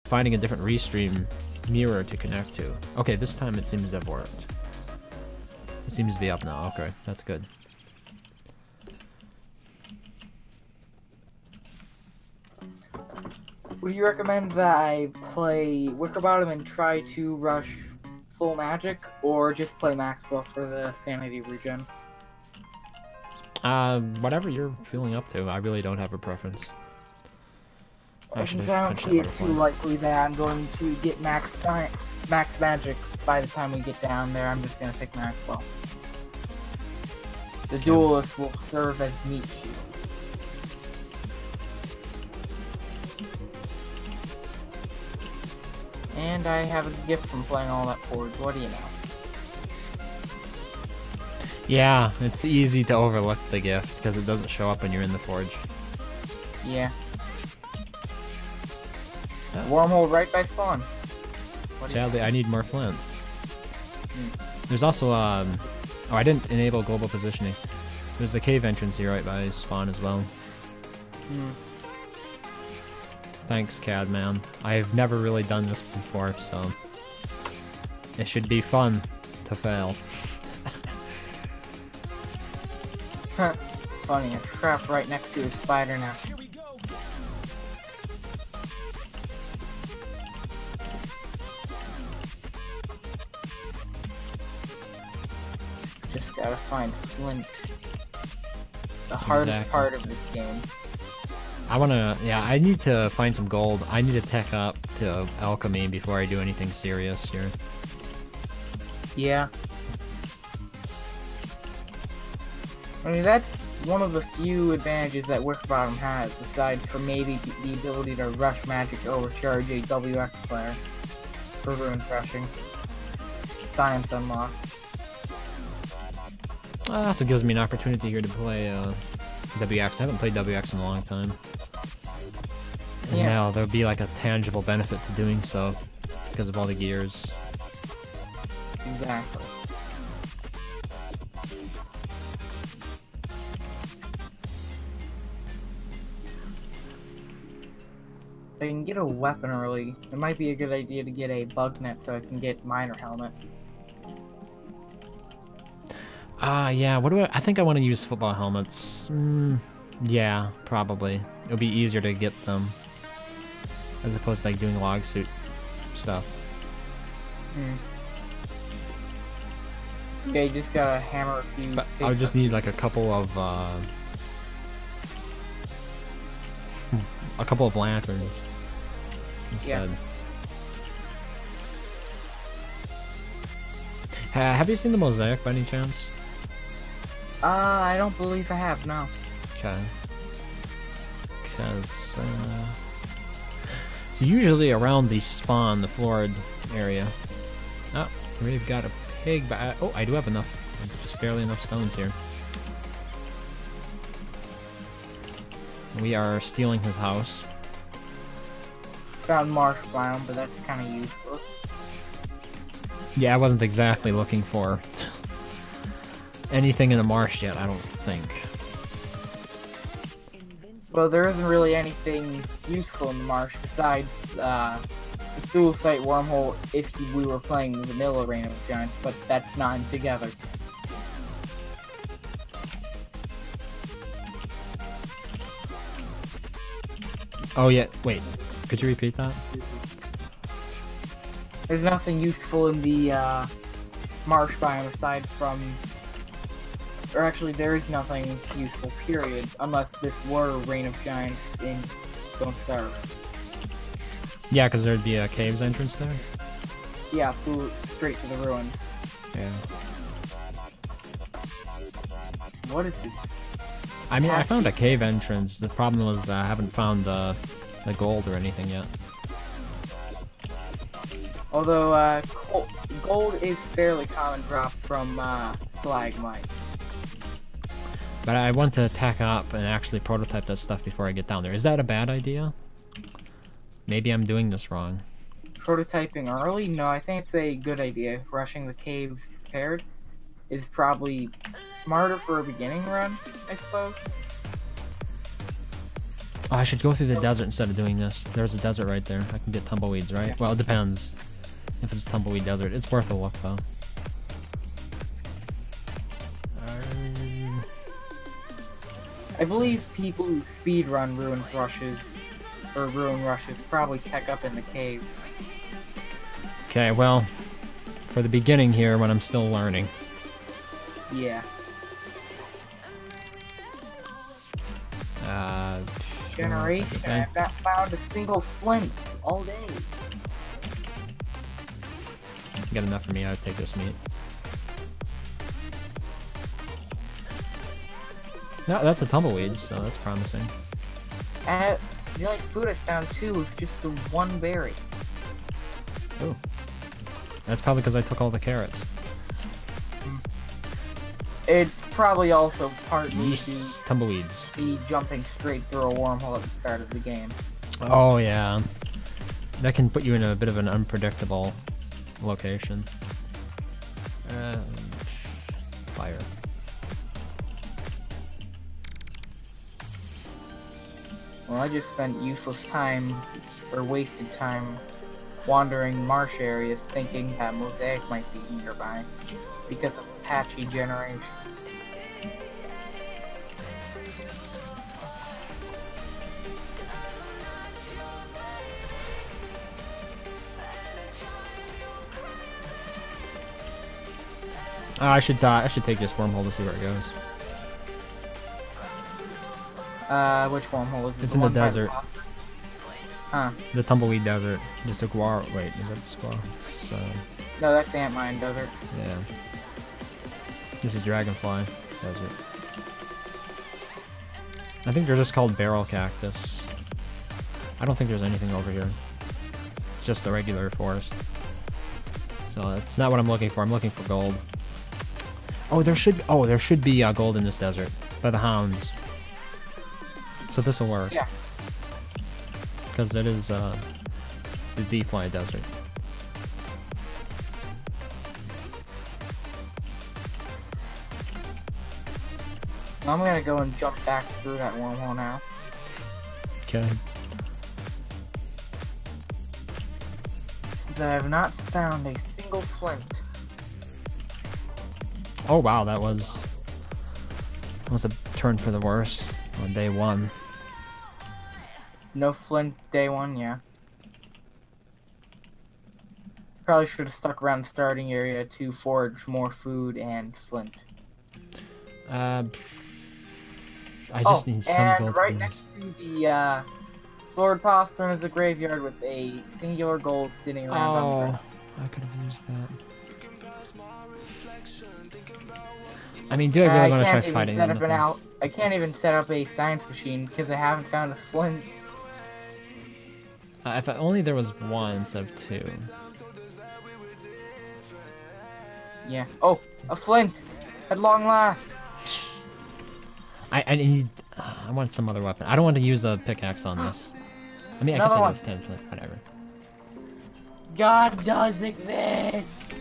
finding a different restream mirror to connect to. Okay, this time it seems to have worked. It seems to be up now. Okay, that's good. Would you recommend that I play Wicker Bottom and try to rush full magic, or just play Maxwell for the sanity regen? Whatever you're feeling up to. I really don't have a preference. Since I don't see it too likely that I'm going to get max magic by the time we get down there, I'm just gonna pick Maxwell. The duelist will serve as meat shields. And I have a gift from playing all that Forge. What do you know? Yeah, it's easy to overlook the gift because it doesn't show up when you're in the Forge. Yeah. Wormhole right by spawn. Sadly, I need more flint. There's also, oh, I didn't enable global positioning. There's a cave entrance here right by spawn as well. Thanks, Cadman. I've never really done this before, so it should be fun to fail. Funny, a trap right next to a spider now. Just gotta find flint. The hardest part of this game. Yeah, I need to find some gold. I need to tech up to alchemy before I do anything serious here. Yeah. I mean, that's one of the few advantages that Wicker Bottom has, aside from maybe the ability to rush magic to overcharge a WX player for runes rushing. Science unlocked. Also gives me an opportunity here to play WX. I haven't played WX in a long time. And now there'll be like a tangible benefit to doing so because of all the gears. Exactly. If I can get a weapon early, it might be a good idea to get a bug net so I can get miner helmet. Yeah, what do I think I want to use football helmets. Yeah, probably. It'll be easier to get them as opposed to like doing log suit stuff. Yeah, you just gotta hammer a few. But I would just need like a couple of lanterns instead. Yeah. Have you seen the mosaic by any chance? I don't believe I have, no. Okay. Because, it's usually around the spawn, the florid area. Oh, we've got a pig, but oh, I do have enough, just barely enough stones here. We are stealing his house. Found marsh biome, but that's kind of useless. Yeah, I wasn't exactly looking for anything in the marsh yet, I don't think. Well, there isn't really anything useful in the marsh besides the Suicide Wormhole if we were playing vanilla Reign of Giants, but that's not in together. Oh yeah, wait, could you repeat that? There's nothing useful in the marsh biome aside from, or actually there is nothing useful, period, unless this were Reign of Giants in Don't Starve. Yeah, because there'd be a caves entrance there? Yeah, straight to the ruins. Yeah. What is this? I mean, I found a cave entrance. The problem was that I haven't found the gold or anything yet. Although, gold is fairly common drop from stalagmites. But I want to tack up and actually prototype that stuff before I get down there. Is that a bad idea? Maybe I'm doing this wrong. Prototyping early? No, I think it's a good idea. Rushing the caves prepared is probably smarter for a beginning run, I suppose. Oh, I should go through the desert instead of doing this. There's a desert right there. I can get tumbleweeds, right? Yeah. Well, it depends. If it's tumbleweed desert, it's worth a look though. I believe people who speedrun Ruin Rushes probably tech up in the cave. Okay, well, for the beginning here, when I'm still learning. Yeah. Generation, okay. I've not found a single flint all day. You got enough for me, I would take this meat. No, that's a tumbleweed, so that's promising. The only food I found too was just the one berry. Oh. That's probably because I took all the carrots. It's probably also partly Yeast, tumbleweeds. the jumping straight through a wormhole at the start of the game. Oh, yeah. That can put you in a bit of an unpredictable location. Fire. Well, I just spent useless time, or wasted time, wandering marsh areas thinking that Mosaic might be nearby, because of patchy generation. I should take this wormhole to see where it goes. Which wormhole is it? It's in the one by desert. Huh. The tumbleweed desert. The saguaro. Wait, is that the saguaro? It's, No, that's Antmine Desert. yeah. This is dragonfly desert. I think they're just called barrel cactus. I don't think there's anything over here. It's just a regular forest. So that's not what I'm looking for. I'm looking for gold. Oh, there should be gold in this desert by the hounds. So this will work. Yeah. Because it is the D-Fly desert. I'm gonna go and jump back through that wormhole now. Okay. Since I have not found a single flint. Oh wow, that was a turn for the worse on day one. No flint day one, yeah. Probably should have stuck around the starting area to forage more food and flint. I just need some and gold. right to next to the Lord Postern is a graveyard with a singular gold sitting around on the I could have used that. I mean, do I really want to try fighting them? I can't even set up a science machine because I haven't found a flint. If only there was one instead of two. Yeah. Oh, a flint! At long last! I need. I want some other weapon. I don't want to use a pickaxe on this. I mean, I guess I do have 10 flint. Whatever. God does exist!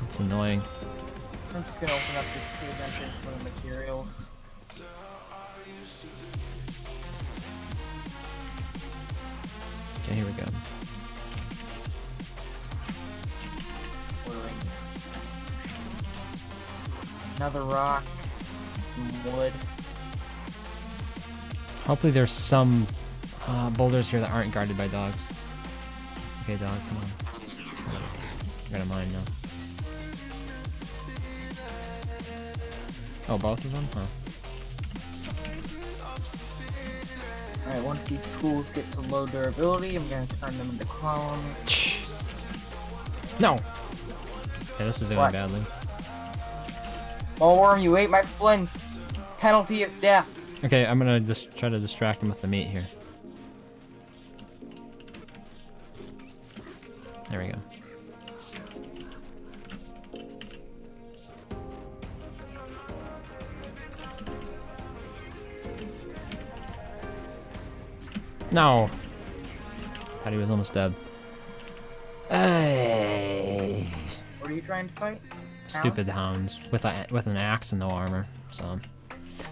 It's annoying. I'm just gonna open up this cave entrance for the materials. Okay, here we go. Another rock, some wood. Hopefully there's some boulders here that aren't guarded by dogs. Okay, dog, come on. You're gonna mine now. Oh, both of them? Huh. Alright, once these tools get to low durability, I'm gonna turn them into clones. No! Okay, this is going What? badly. Worm, you ate my flint! Penalty is death! Okay, I'm gonna just try to distract him with the meat here. There we go. No! Thought he was almost dead. Hey. What are you trying to fight? stupid hounds with an axe and no armor. So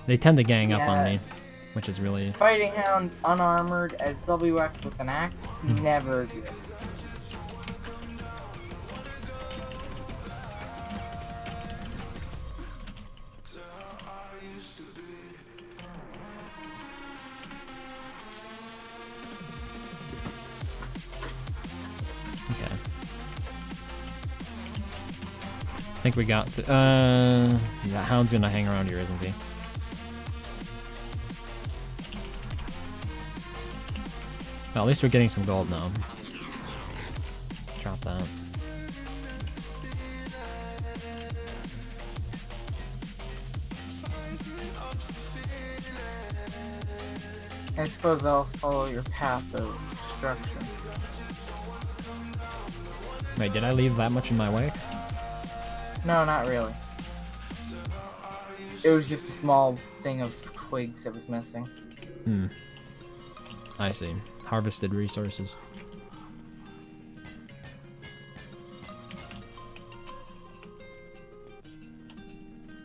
they tend to gang up on me, which is really... Fighting hounds unarmored as WX with an axe, never good. Okay. I think we got... yeah, hound's gonna hang around here, isn't he? Well, at least we're getting some gold now. Drop that. I suppose I'll follow your path of destruction. Wait, did I leave that much in my wake? No, not really. It was just a small thing of twigs that was missing. Hmm. I see. Harvested resources.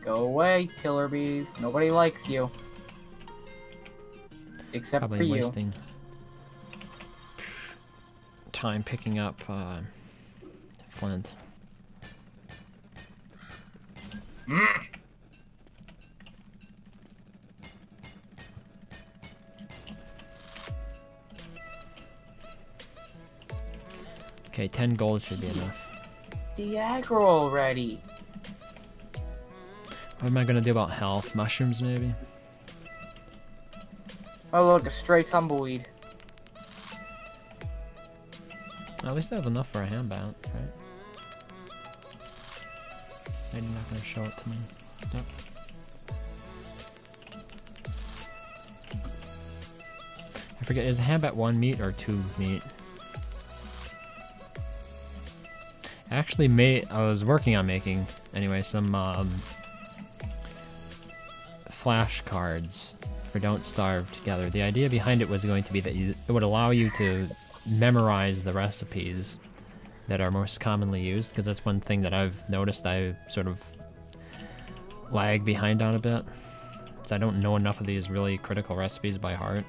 Go away, killer bees. Nobody likes you. Except Probably for you. wasting time picking up flint. Okay, 10 gold should be enough. The aggro already. What am I gonna do about health? Mushrooms, maybe? Oh look, a stray tumbleweed. At least I have enough for a hand bout, right? Maybe not gonna show it to me. Nope. I forget, is a hand bat 1 meat or 2 meat? I actually I was working on making, anyway, some flashcards for Don't Starve Together. The idea behind it was going to be that it would allow you to memorize the recipes that are most commonly used, because that's one thing that I've noticed I sort of lag behind on a bit. So I don't know enough of these really critical recipes by heart.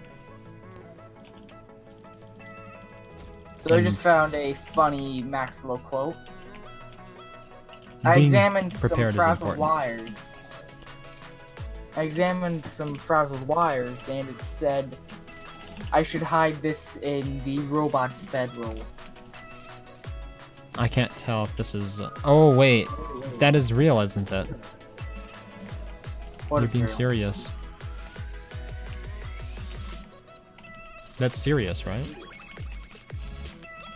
So I just found a funny Maxwell quote. I Being examined some prepared is frazzled important. wires. I examined some frazzled wires, and it said I should hide this in the robot's bedroll. I can't tell if this is... oh, wait. That is real, isn't it? What You're is being real? serious. That's serious, right?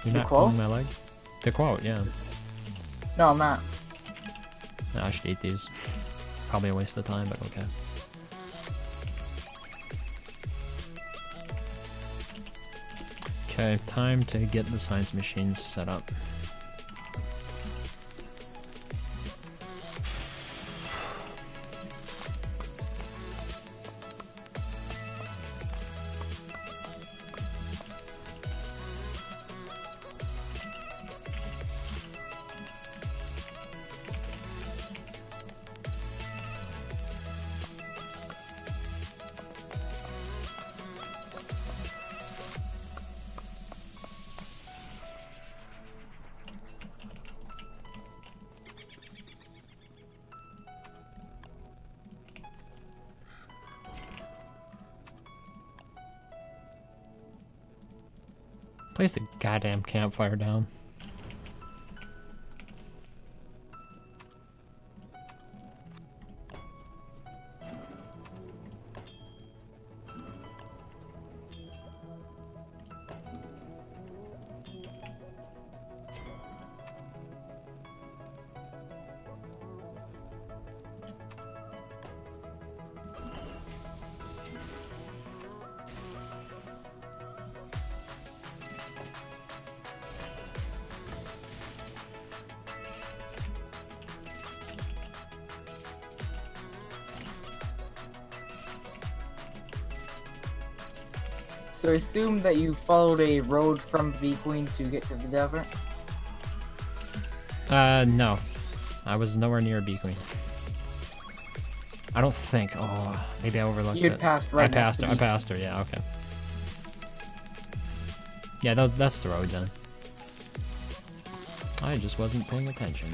You're The not quote? pulling my leg? The quote, yeah. No, I'm not. No, I should eat these. Probably a waste of time, but okay. Okay, time to get the science machines set up. Place the goddamn campfire down. So assume that you followed a road from V Queen to get to the desert. No. I was nowhere near B Queen. I don't think. Oh, maybe I overlooked You'd it. passed right I passed next her. to I B. passed her. Yeah. Okay. Yeah, that's the road then. I just wasn't paying attention.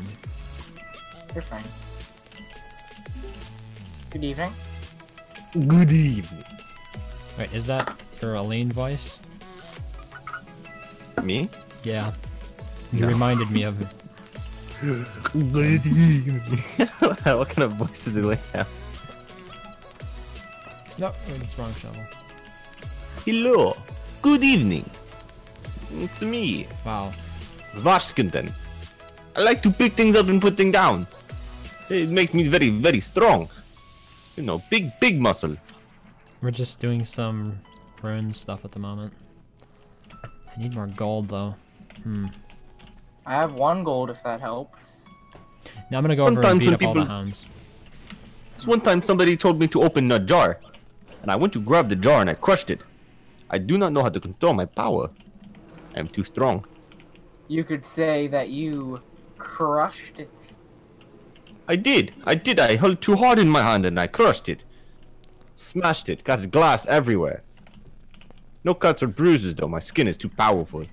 You're fine. Good evening. Good evening. Wait, is that your Elaine voice? Me? Yeah. You No. reminded me of. Good evening. What kind of voice does he like now? No, wait, it's wrong shovel. Hello. Good evening. It's me, Wow. Vashkenden. I like to pick things up and put things down. It makes me very, very strong. You know, big muscle. We're just doing some rune stuff at the moment. I need more gold though. I have 1 gold if that helps. Now I'm gonna go over and Sometimes beat when up all the people- hounds. So one time somebody told me to open a jar, and I went to grab the jar and I crushed it. I do not know how to control my power. I am too strong. You could say that you crushed it. I did. I held too hard in my hand and I crushed it. Smashed it. Got glass everywhere. No cuts or bruises though. My skin is too powerful.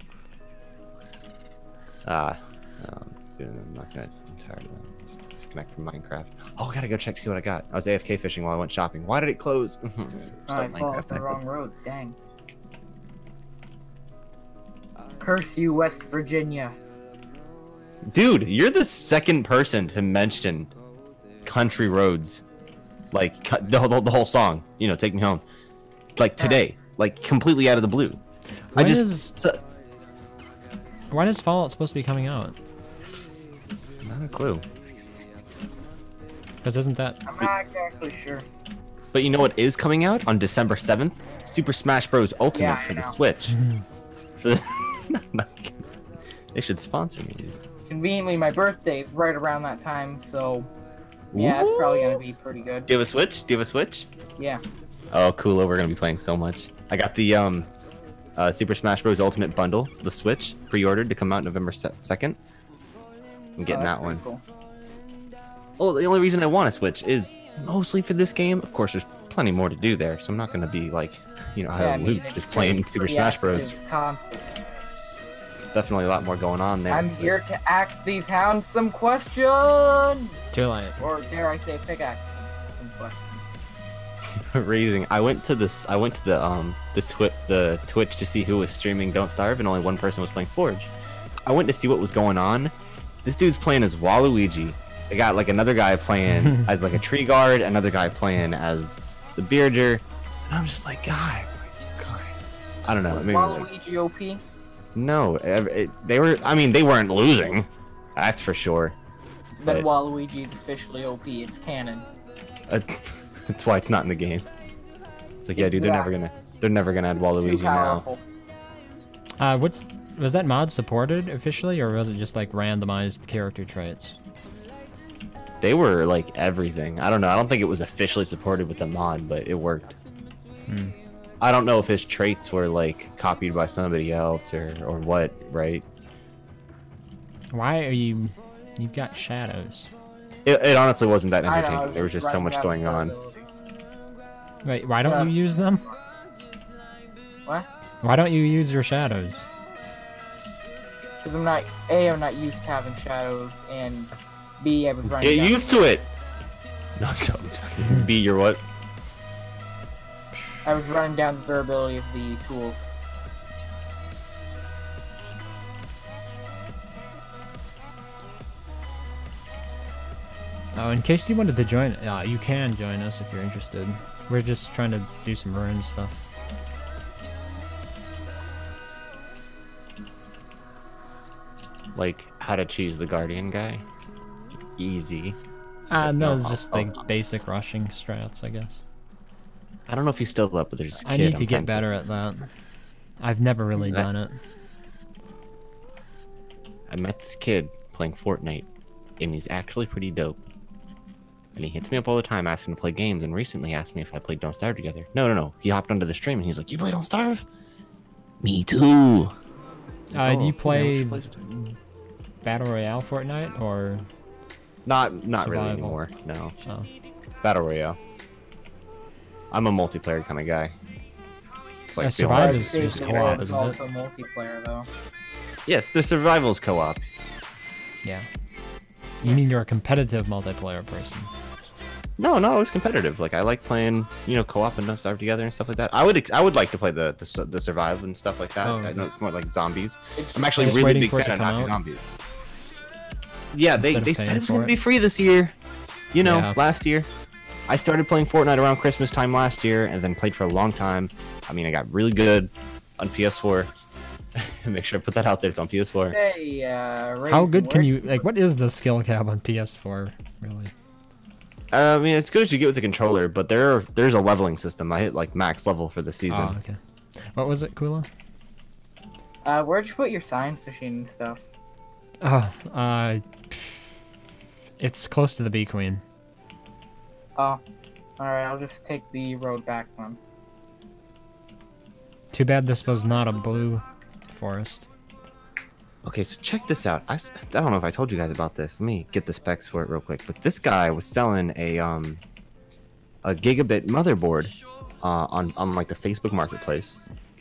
I'm not gonna. I'm tired of that. Disconnect from Minecraft. Oh, I gotta go check see what I got. I was AFK fishing while I went shopping. Why did it close? I fell off the wrong road. Dang. Curse you, West Virginia. Dude, you're the second person to mention country roads, like the whole song. You know, take me home, like today, like completely out of the blue. Why is Fallout supposed to be coming out? Not a clue. Because isn't that? I'm not exactly sure. But you know what is coming out on December 7th? Super Smash Bros. Ultimate Yeah, for I the know. Switch. For the... They should sponsor me. Conveniently, my birthday is right around that time, so yeah, it's probably gonna be pretty good. Do you have a Switch? Do you have a Switch? Yeah. Oh, cool. We're gonna be playing so much. I got the Super Smash Bros. Ultimate Bundle, the Switch, pre-ordered to come out November 2nd. I'm getting Oh, that that's one. pretty cool. Well, the only reason I want a Switch is mostly for this game. Of course, there's plenty more to do there, so I'm not gonna be like, you know, Yeah, out I of the mean, loop it's just playing Super pretty Smash Bros. active console. Definitely a lot more going on there. I'm here to ask these hounds some questions, Too late. or dare I say, pickaxe some questions. Raising. I went to the Twitch to see who was streaming Don't Starve, and only one person was playing Forge. I went to see what was going on. This dude's playing as Waluigi. They got like another guy playing as like a tree guard, another guy playing as the bearder, and I'm just like, God. I don't know. Was Maybe Waluigi OP? no, they were. I mean, they weren't losing. That's for sure. Then But- Waluigi is officially OP. It's canon. That's why it's not in the game. It's like, yeah, dude, they're never gonna add Too Waluigi now. powerful. What was that mod supported officially, or was it just like randomized character traits? They were like everything. I don't know. I don't think it was officially supported with the mod, but it worked. I don't know if his traits were like copied by somebody else or what, right? Why are you? You've got shadows. It honestly wasn't that I know, entertaining. There was just so running much out of going on. durability. Wait, why don't you use them? What? Why don't you use your shadows? Because I'm not used to having shadows, and B, I was running Get down- used to it. No, I'm joking. Be your what? I was running down the durability of the tools. Oh, in case you wanted to join, you can join us if you're interested. We're just trying to do some rune stuff. Like how to choose the guardian guy? Easy. No, no, it's just I'll- like basic rushing strats, I guess. I don't know if he's still up, but there's a kid I need to I'm get friends better at that. I've never really That- done it. I met this kid playing Fortnite, and he's actually pretty dope. And he hits me up all the time asking to play games, and recently asked me if I played Don't Starve together. No. He hopped onto the stream, and he's like, "You play Don't Starve?" Me too. Do Oh, you cool, man, we play should play sometime. Battle Royale Fortnite, or Not really Survival. anymore. No. Oh. Battle Royale. I'm a multiplayer kind of guy. It's Yeah, like Survive feeling- is Save just the co-op, World is isn't it? also multiplayer though. Yes, the survival's co-op. Yeah. You mean you're a competitive multiplayer person? No, it was competitive. Like I like playing, co-op and stuff together and stuff like that. I would like to play the survive and stuff like that. Oh. I know it's more like zombies. It's I'm actually Just really waiting big for it fan to of come Nazi out? zombies. Yeah, they Instead of said paying it was for gonna it. be free this year. Yeah. Last year. I started playing Fortnite around Christmas time last year, and then played for a long time. I mean, I got really good on PS4. Make sure I put that out there. It's on PS4. Say, How good can you like? What is the skill cap on PS4? Really? I mean, it's good as you get with the controller, but there's a leveling system. I hit like max level for the season. Oh, okay. What was it, Kula? Where'd you put your science machine and stuff? Oh, it's close to the Bee Queen. Oh, alright, I'll just take the road back then. Too bad this was not a blue forest. Okay, so check this out. I don't know if I told you guys about this. Let me get the specs for it real quick. But this guy was selling a gigabit motherboard on like the Facebook Marketplace.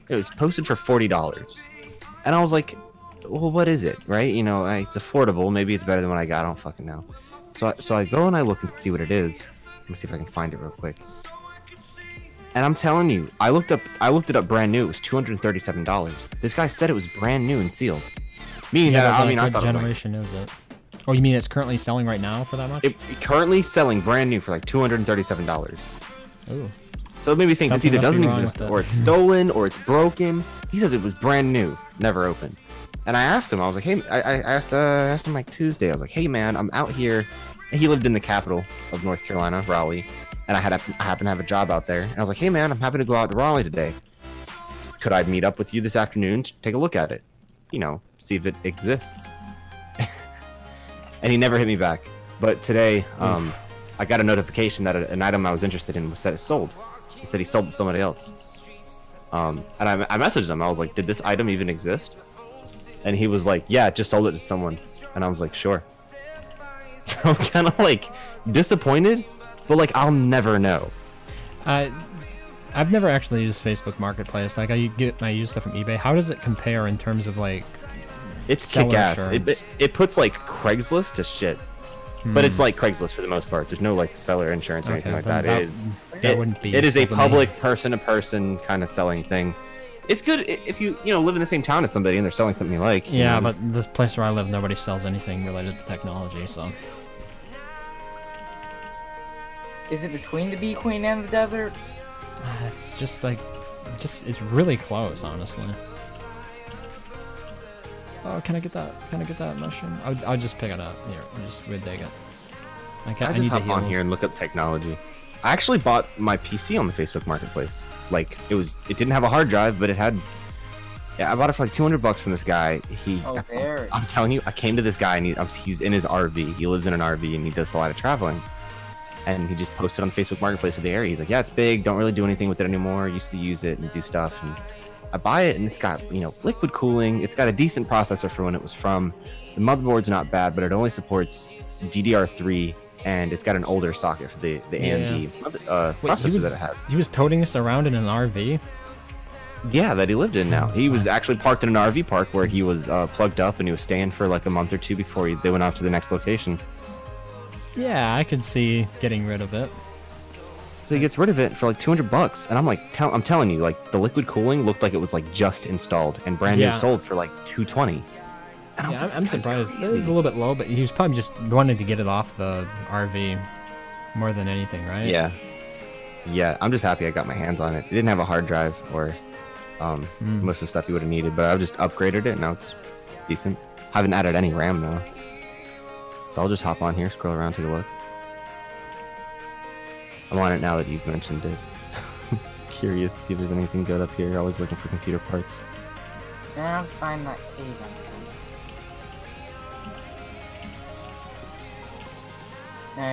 It was posted for $40, and I was like, well, what is it, right? It's affordable. Maybe it's better than what I got. I don't fucking know. So I go and I look and see what it is. Let me see if I can find it real quick. And I'm telling you, I looked it up brand new. It was $237. This guy said it was brand new and sealed. Meaning Yeah, that, but, I mean, like, I what thought it was like, generation is it? Oh, you mean it's currently selling right now for that much? it currently selling brand new for like $237. Ooh. So it made me think this Something either must be doesn't wrong exist, with it. or it's stolen, or it's broken. He says it was brand new, never opened. And I asked him, I was like, hey, I asked him like Tuesday. I was like, hey man, I'm out here. And he lived in the capital of North Carolina, Raleigh, and I happen to have a job out there. And I was like, hey man, I'm happy to go out to Raleigh today. Could I meet up with you this afternoon to take a look at it? See if it exists. And he never hit me back. But today, I got a notification that an item I was interested in was said it sold. He said he sold to somebody else. And I messaged him. I was like, did this item even exist? And he was like, yeah, just sold it to someone. And I was like, sure. So I'm kind of like disappointed, but like I'll never know. I've never actually used Facebook Marketplace. Like I use stuff from eBay. How does it compare in terms of like? It's Seller kick-ass. insurance. It puts like Craigslist to shit. But it's like Craigslist for the most part. There's no like seller insurance or anything like then that. that wouldn't be It is a useful to me. public person-to-person kind of selling thing. It's good if you live in the same town as somebody and they're selling something you like. Yeah, but this place where I live, nobody sells anything related to technology, so. Is it between the Bee Queen and the desert? It's just like, it's really close, honestly. Oh, can I get that? Can I get that mushroom? I'll just pick it up. Here, we'll dig it. I I just need hop the on heals. here and look up technology. I actually bought my PC on the Facebook Marketplace. Like it didn't have a hard drive, but it had. Yeah, I bought it for like $200 from this guy. Oh, there. I'm telling you, I came to this guy and he's in his RV. He lives in an RV and he does a lot of traveling. And he just posted on the Facebook Marketplace of the area. He's like, yeah, it's big. Don't really do anything with it anymore. Used to use it and do stuff. And I buy it and it's got liquid cooling. It's got a decent processor for when it was from. The motherboard's not bad, but it only supports DDR3. And it's got an older socket for the AMD Wait, processor that it has. He was toting us around in an RV? Yeah, that he lived in now. He was actually parked in an RV park where he was plugged up and he was staying for like a month or two before they went off to the next location. Yeah, I could see getting rid of it. So he gets rid of it for like $200, and I'm like, I'm telling you, like the liquid cooling looked like it was like just installed and brand new Yeah. sold for like $220. And I was Yeah, like, I'm this guy's surprised. It crazy. was a little bit low, but he was probably just wanting to get it off the RV more than anything, right? Yeah, I'm just happy I got my hands on it. It didn't have a hard drive or most of the stuff you would have needed, but I've just upgraded it. Now it's decent. Haven't added any RAM though. So I'll just hop on here, scroll around, take a look. I'm on it now that you've mentioned it. Curious, see if there's anything good up here. Always looking for computer parts. Now I'll find that cave.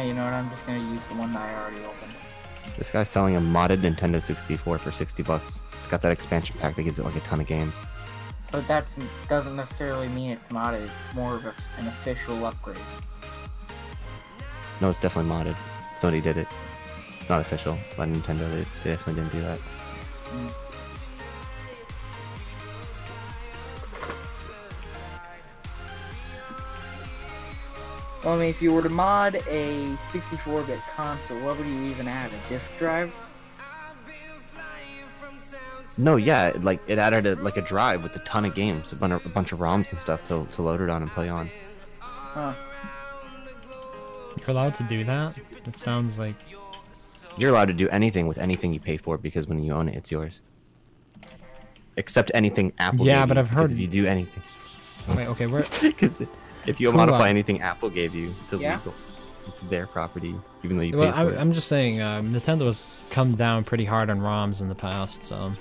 You know what? I'm just gonna use the one that I already opened. This guy's selling a modded Nintendo 64 for $60. It's got that expansion pack that gives it like a ton of games. But that doesn't necessarily mean it's modded. It's more of an official upgrade. No, it's definitely modded. Sony did it. Not official, but Nintendo, they definitely didn't do that. Well, I mean, if you were to mod a 64-bit console, what would you even add? A disk drive? No, yeah, it added a drive with a ton of games, a bunch of ROMs and stuff to load it on and play on. Huh. You're allowed to do that? It sounds like... You're allowed to do anything with anything you pay for because when you own it, it's yours. Except anything Apple Yeah, gave but you, I've because heard... if you do anything... Wait, okay, where... Because if you Hold modify on. anything Apple gave you, it's illegal. It's their property, even though you paid Well, for it. I'm just saying, Nintendo's come down pretty hard on ROMs in the past, so...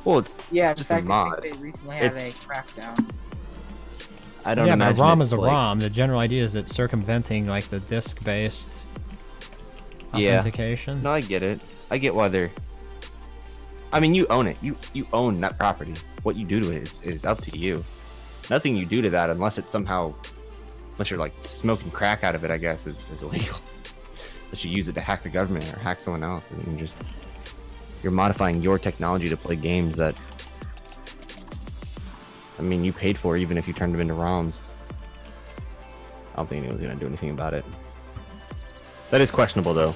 Well, it's Yeah, just in a fact, mod. I think they recently had a It's- crackdown. I don't Yeah, but a imagine ROM it's is a like- ROM. The general idea is it's circumventing, like, the disk-based Yeah. authentication. No, I get it. I get why they're... I mean, you own it. You own that property. What you do to it is up to you. Nothing you do to that, unless it's somehow... Unless you're, like, smoking crack out of it, I guess, is illegal. Unless you use it to hack the government or hack someone else. And you're just... You're modifying your technology to play games that... I mean, you paid for even if you turned them into ROMs. I don't think anyone's gonna do anything about it. That is questionable, though.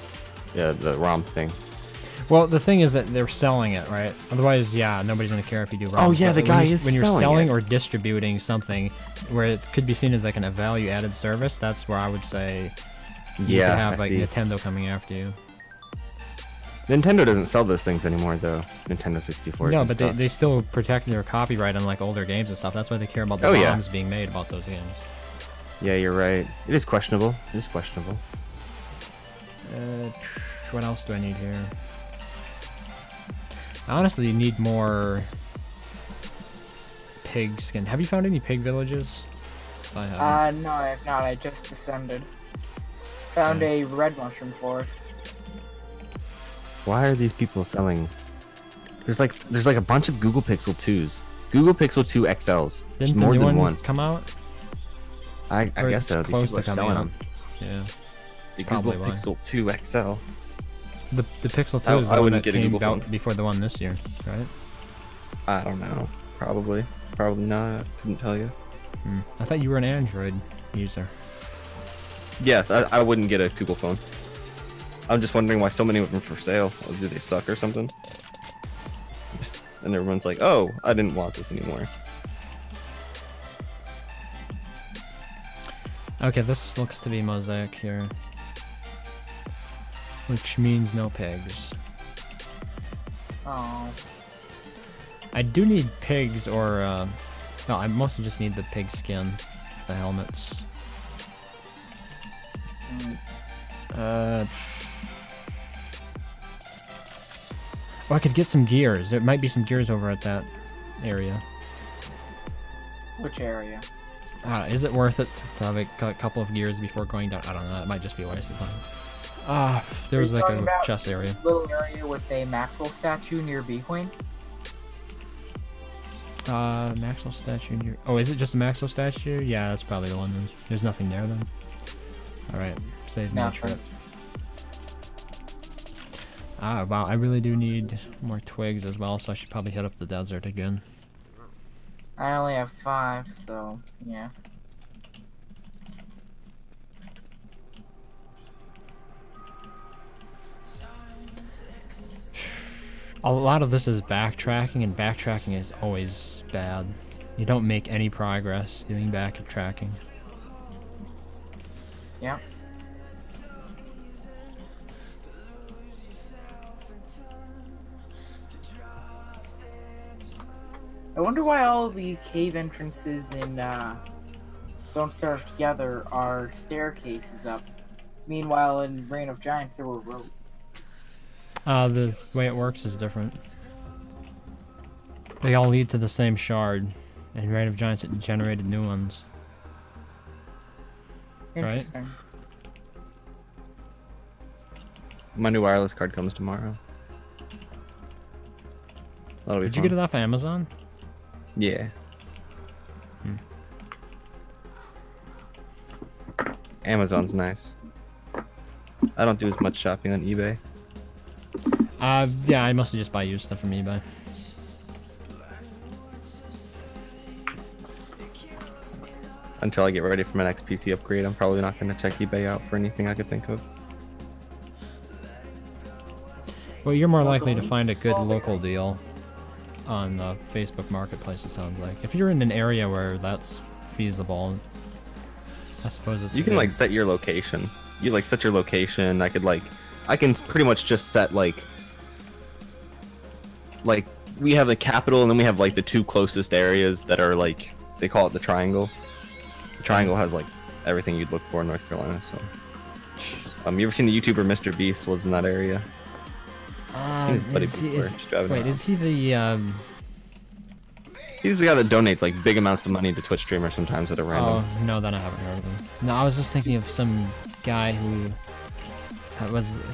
Yeah, the ROM thing. Well, the thing is that they're selling it, right? Otherwise, yeah, nobody's gonna care if you do ROMs. Oh, yeah, But the when guy you- is when you're selling selling it. or distributing something where it could be seen as like a value-added service, that's where I would say you Yeah, could have I like see. Nintendo coming after you. Nintendo doesn't sell those things anymore, though. Nintendo 64. No, and but stuff. they still protect their copyright on like older games and stuff. That's why they care about the Oh, yeah. ROMs being made about those games. Yeah, you're right. It is questionable. It is questionable. What else do I need here? I honestly need more pig skin. Have you found any pig villages? 'Cause I haven't. No, I have not. I just descended. Found a red mushroom forest. Why are these people selling? There's like a bunch of Google Pixel 2s. Google Pixel 2 XLs. There's Didn't the more new than one one. come out? I Or guess it's so. These close people to are coming selling out. them. Yeah. The Probably Google why. Pixel 2 XL. The Pixel 2 I- is the I one wouldn't that get a came Google out phone. before the one this year, right? I don't know. Probably. Probably not. I couldn't tell you. I thought you were an Android user. Yeah, I wouldn't get a Google phone. I'm just wondering why so many of them are for sale. Oh, do they suck or something? And everyone's like, oh, I didn't want this anymore. Okay, this looks to be Mosaic here. Which means no pigs. Oh. I do need pigs or, no, I mostly just need the pig skin, the helmets. Oh, I could get some gears. There might be some gears over at that area. Which area? Is it worth it to have a couple of gears before going down? I don't know. It might just be a waste of time. There Are was you like talking a about chest area. Little area with a Maxwell statue near Bequeen? Maxwell statue near... Oh, is it just a Maxwell statue? Yeah, that's probably the one then. There's nothing there then. Alright, save my Nothing. trip. Wow, I really do need more twigs as well, so I should probably hit up the desert again. I only have 5, so yeah. A lot of this is backtracking, and backtracking is always bad. You don't make any progress doing backtracking. Yeah. I wonder why all the cave entrances in Don't Starve Together are staircases up. Meanwhile, in Reign of Giants, there were roads. The way it works is different. They all lead to the same shard. And Reign of Giants, it generated new ones. Right. Interesting. My new wireless card comes tomorrow. That'll be Did fun. you get it off Amazon? Yeah. Amazon's nice. I don't do as much shopping on eBay. Yeah, I mostly just buy used stuff from eBay. Until I get ready for my next PC upgrade, I'm probably not going to check eBay out for anything I could think of. Well, you're more likely to find a good local deal on the Facebook Marketplace, it sounds like. If you're in an area where that's feasible, I suppose it's You can like set your location. You like set your location. I can pretty much just set like we have the capital and then we have like the two closest areas that are like, they call it the triangle. The triangle has like everything you'd look for in North Carolina. So, you ever seen the YouTuber Mr. Beast lives in that area? Is he the He's the guy that donates like big amounts of money to Twitch streamers sometimes at a random. Oh no, then I haven't heard of him. No, I was just thinking of some guy who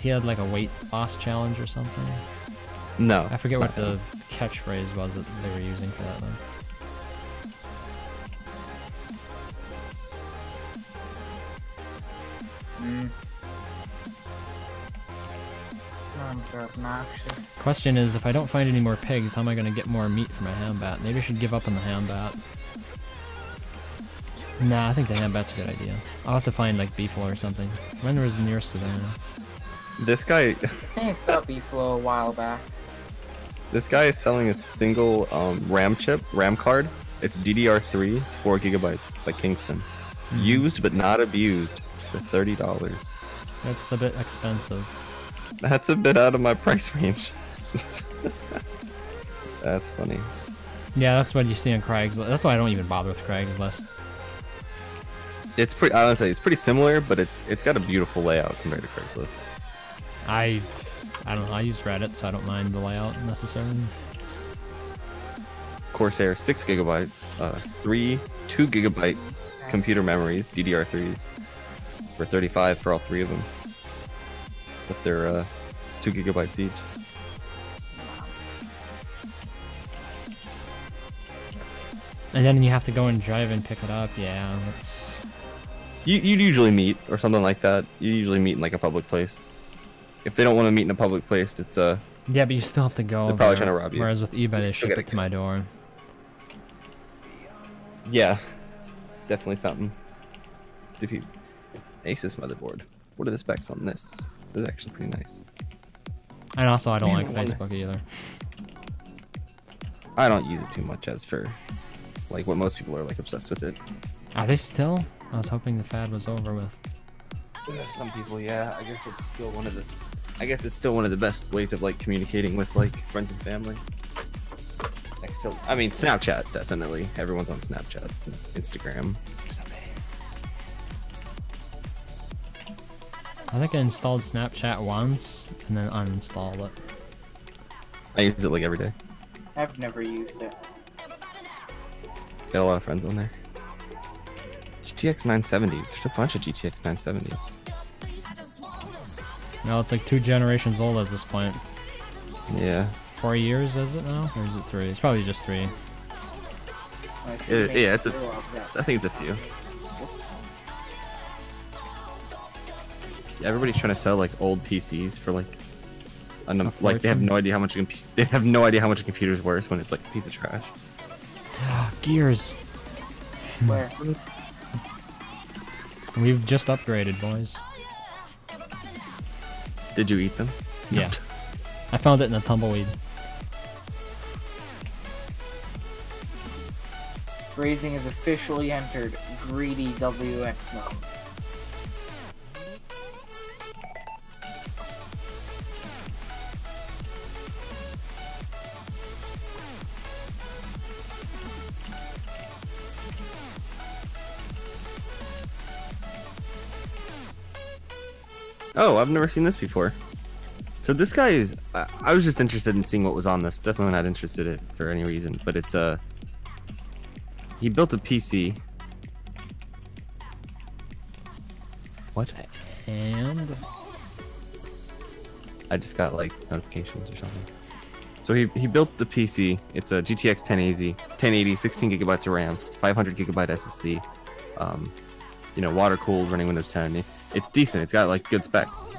he had like a weight loss challenge or something. No, I forget what the catchphrase was that they were using for that one. Obnoxious. Question is, if I don't find any more pigs, how am I going to get more meat for my ham bat? Maybe I should give up on the ham bat. Nah, I think the ham bat's a good idea. I'll have to find like beefalo or something. When was the nearest Savannah? This guy. I think I saw beefalo a while back. This guy is selling a single RAM card. It's DDR3. It's 4 GB, like Kingston. Used but not abused for $30. That's a bit expensive. That's a bit out of my price range. That's funny. Yeah, that's what you see on Craigslist. That's why I don't even bother with Craigslist. It's pretty. I would say it's pretty similar, but it's got a beautiful layout compared to Craigslist. I don't know. I use Reddit, so I don't mind the layout necessarily. Corsair 6 GB, 2 GB computer memories, DDR3s, for $35 for all 3 of them. But they're 2 GB each. And then you have to go and drive and pick it up. Yeah, that's. You'd usually meet or something like that. You usually meet in like a public place. If they don't want to meet in a public place, it's Yeah, but you still have to go. They're probably trying to rob you. Whereas with eBay, they ship it to my door. Yeah, definitely something. Asus motherboard. What are the specs on this? This is actually pretty nice. And also, I don't like Facebook either. I don't use it too much as for like what most people are like obsessed with it. Are they still? I was hoping the fad was over with. Some people, yeah. I guess it's still one of the best ways of like communicating with like friends and family. I mean, Snapchat definitely. Everyone's on Snapchat, Instagram. I think I installed Snapchat once and then uninstalled it. I use it like every day. I've never used it. Got a lot of friends on there. GTX 970s. There's a bunch of GTX 970s. No, it's like 2 generations old at this point. Yeah. 4 years, is it now? Or is it 3? It's probably just 3. Yeah, it's I think it's a few. Yeah, everybody's trying to sell like old PCs for like like they have no idea how much a computer's worth when it's like a piece of trash. Gears. Where? We've just upgraded, boys. Did you eat them? Yeah. I found it in a tumbleweed. Grazing has officially entered greedy WX mode. Oh, I've never seen this before. So this guy is. I was just interested in seeing what was on this. Definitely not interested in it for any reason, but it's he built a PC. What? And I just got like notifications or something. So he built the PC. It's a GTX 1080, 16 gigabytes of RAM, 500 gigabyte SSD. You know, water cooled, running Windows 10. It's decent. It's got like good specs.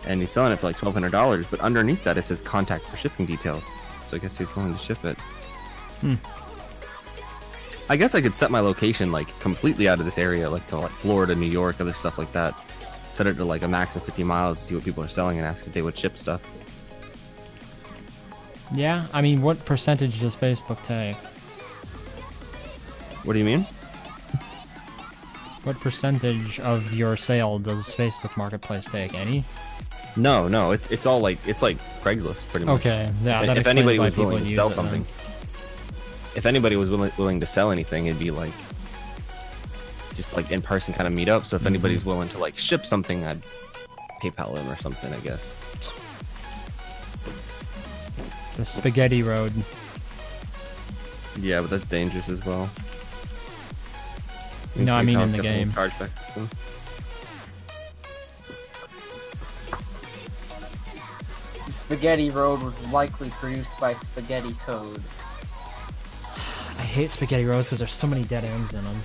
and he's selling it for like $1,200. But underneath that, it says contact for shipping details. So I guess he's willing to ship it. I guess I could set my location like completely out of this area, like to like Florida, New York, other stuff like that. Set it to like a max of 50 miles to see what people are selling and ask if they would ship stuff. Yeah, I mean, what percentage does Facebook take? What do you mean? What percentage of your sale does Facebook Marketplace take? Any? No, it's all like Craigslist pretty much. Okay, yeah, that If explains anybody why was people willing to use sell it, something, then. if anybody was willing to sell anything, it'd be like just like in person kind of meet up. So if anybody's willing to like ship something, I'd PayPal them or something, I guess. It's a spaghetti road. Yeah, but that's dangerous as well. No, I mean in PayPal's the got whole game. Chargeback system. The Spaghetti Road was likely produced by Spaghetti Code. I hate spaghetti roads because there's so many dead ends in them.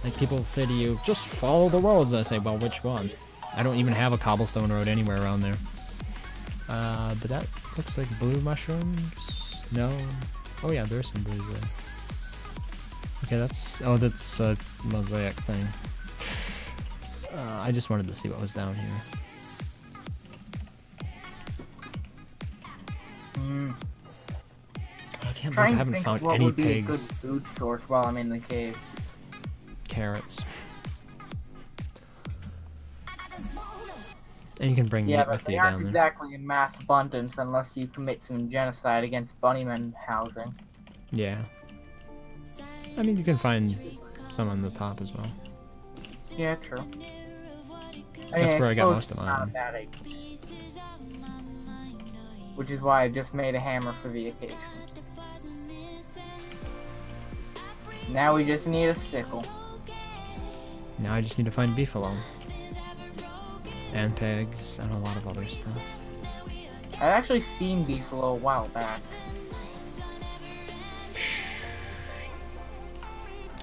Like, people say to you, just follow the roads. I say, well, which one? I don't even have a cobblestone road anywhere around there. But that looks like blue mushrooms. No. Oh yeah, there's some blues there. Okay, that's a mosaic thing. I just wanted to see what was down here. I can't believe I haven't found what any would be a good pigs. food source while I'm in the cave. Carrots. And you can bring Yeah, meat but with they you aren't down there. exactly in mass abundance unless you commit some genocide against bunnymen housing. Yeah. I mean, you can find some on the top as well. Yeah, true. That's where I got suppose most of it's not a mine. bad idea. Which is why I just made a hammer for the occasion. Now we just need a sickle. Now I just need to find beefalo. And pigs, and a lot of other stuff. I'd actually seen beefalo a while back.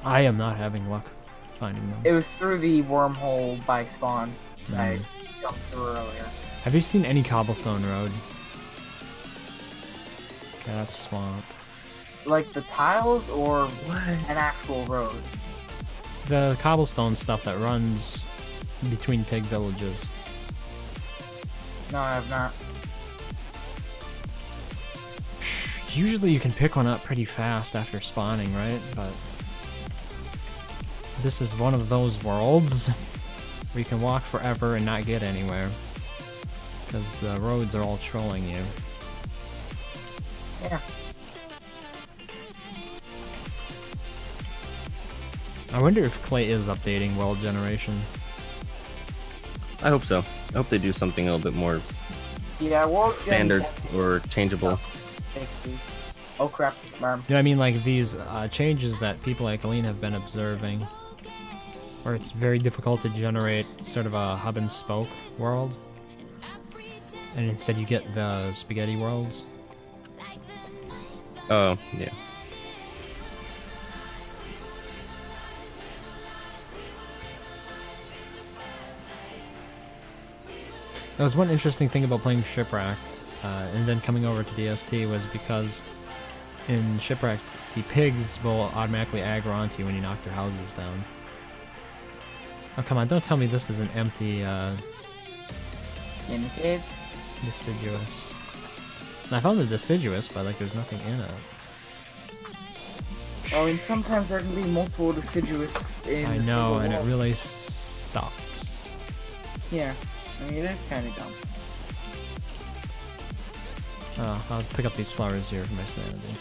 I am not having luck finding them. It was through the wormhole by spawn that I jumped through earlier. Have you seen any cobblestone road? Okay, that's swamp. Like the tiles or an actual road? The cobblestone stuff that runs between pig villages. No, I have not. Usually you can pick one up pretty fast after spawning, right? But this is one of those worlds where you can walk forever and not get anywhere. Because the roads are all trolling you. Yeah. I wonder if Clay is updating world generation. I hope so. I hope they do something a little bit more Yeah, world standard or changeable. fixes. Oh crap, Marm. You know, I mean, like these changes that people like Aline have been observing, where it's very difficult to generate sort of a hub and spoke world, and instead you get the spaghetti worlds. Oh, yeah. That was one interesting thing about playing Shipwrecked, and then coming over to DST was because in Shipwrecked, the pigs will automatically aggro onto you when you knock their houses down. Oh, come on, don't tell me this is an empty, In the cave? deciduous. And I found the deciduous, but like there's nothing in it. Oh, and sometimes there can be multiple deciduous in I a know, single and it wall. really sucks. Yeah, I mean, it is kind of dumb. Oh, I'll pick up these flowers here for my sanity.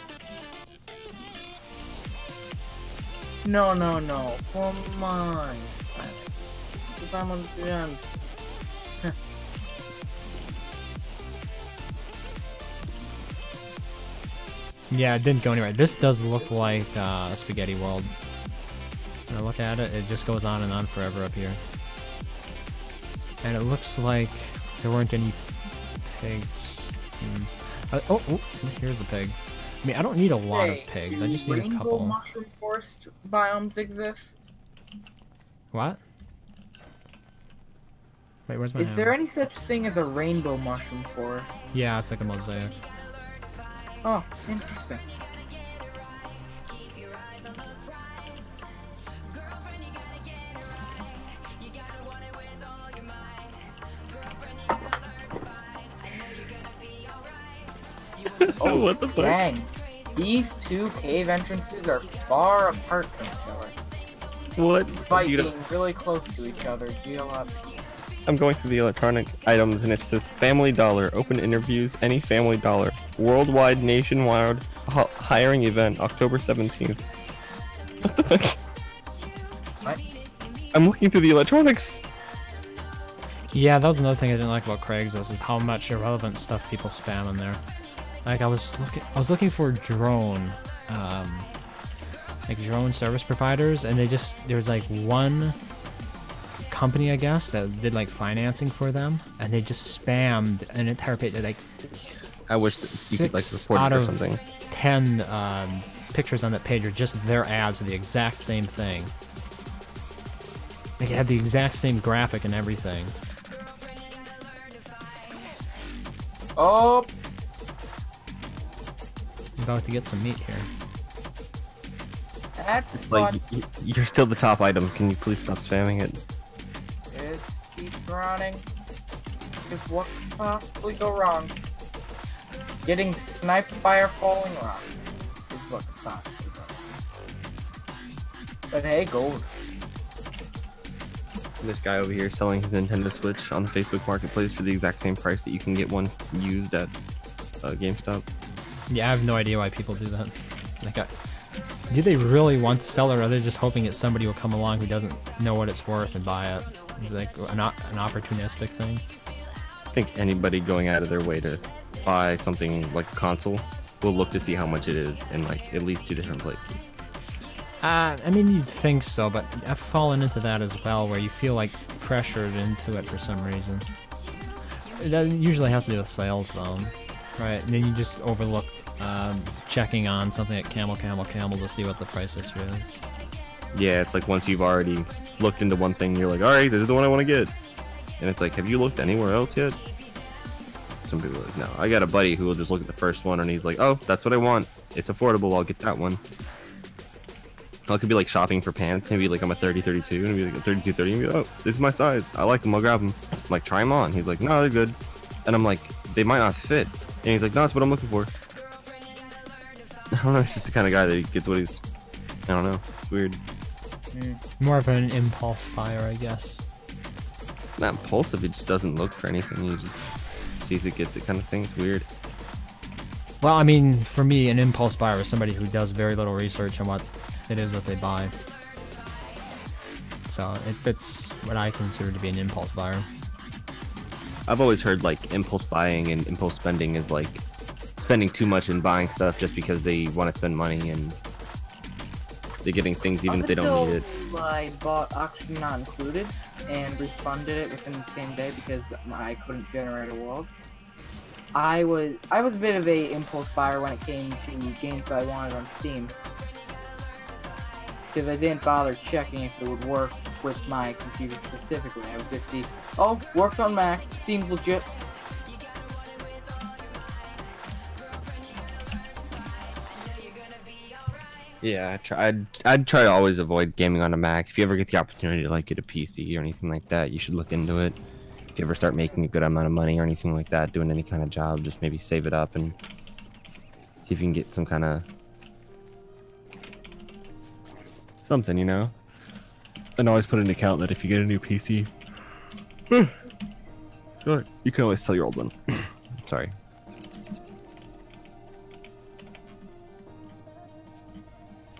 No, no, no. For mine. If I'm on the end. Yeah, it didn't go anywhere. This does look like a spaghetti world. When I look at it, it just goes on and on forever up here. And it looks like there weren't any pigs. Oh, here's a pig. I mean, I don't need a lot of pigs. I just need a Rainbow couple. mushroom forest biomes exist? What? Wait, where's my Is there hammer? any such thing as a rainbow mushroom forest? Yeah, it's like a mosaic. Oh, interesting. Oh, what the fuck? Dang. These two cave entrances are far apart from each other, What? despite Dude, being really close to each other. GLF. I'm going through the electronic items and it says Family Dollar, open interviews, any Family Dollar, worldwide, nationwide hiring event, October 17th. What the fuck? What? I'm looking through the electronics. Yeah, that was another thing I didn't like about Craigslist is how much irrelevant stuff people spam in there. Like I was looking for drone, like drone service providers, and there was like one company, I guess, that did like financing for them, and they just spammed an entire page. Like I wish that you could like 6 report out it or of something. 10 pictures on that page are just their ads of the exact same thing. Like it had the exact same graphic and everything. Oh, I'm about to get some meat here. that's It's fun. like you're still the top item. Can you please stop spamming it? Just keep running. Because what could possibly go wrong? Getting sniped by a falling rock is what could possibly go wrong. But hey, gold. This guy over here selling his Nintendo Switch on the Facebook Marketplace for the exact same price that you can get one used at GameStop. Yeah, I have no idea why people do that. Like, do they really want to sell it, or are they just hoping that somebody will come along who doesn't know what it's worth and buy it? It's like an opportunistic thing. I think anybody going out of their way to buy something like a console will look to see how much it is in like at least 2 different places. I mean, you'd think so, but I've fallen into that as well, where you feel like pressured into it for some reason. That usually has to do with sales, though, right? And then you just overlook checking on something at Camel to see what the price history is. Yeah, it's like once you've already looked into one thing, you're like, all right, this is the one I want to get. And it's like, have you looked anywhere else yet? Some people are like, no. I got a buddy who will just look at the first one and he's like, oh, that's what I want. It's affordable. I'll get that one. It could be like shopping for pants. Maybe like I'm a 30-32 and be like a 32-30 and be like, oh, this is my size. I like them. I'll grab them. I'm like, try them on. He's like, no, they're good. And I'm like, they might not fit. And he's like, no, that's what I'm looking for. I don't know. He's just the kind of guy that he gets what he's. I don't know. It's weird. More of an impulse buyer, I guess. It's not impulsive. He just doesn't look for anything. He just sees it, gets it, kind of thing. It's weird. Well, I mean, for me, an impulse buyer is somebody who does very little research on what it is that they buy. So it fits what I consider to be an impulse buyer. I've always heard like impulse buying and impulse spending is like spending too much and buying stuff just because they want to spend money and they're getting things even if they don't need it. I bought Oxygen Not Included and refunded it within the same day because I couldn't generate a world. I was a bit of a impulse buyer when it came to games that I wanted on Steam, because I didn't bother checking if it would work with my computer specifically. I would just see, oh, works on Mac, seems legit. Yeah, I'd try to always avoid gaming on a Mac. If you ever get the opportunity to like get a PC or anything like that, you should look into it. If you ever start making a good amount of money or anything like that, doing any kind of job, just maybe save it up and see if you can get some kind of something, you know? And always put an account that if you get a new PC, sure, you can always sell your old one. Sorry.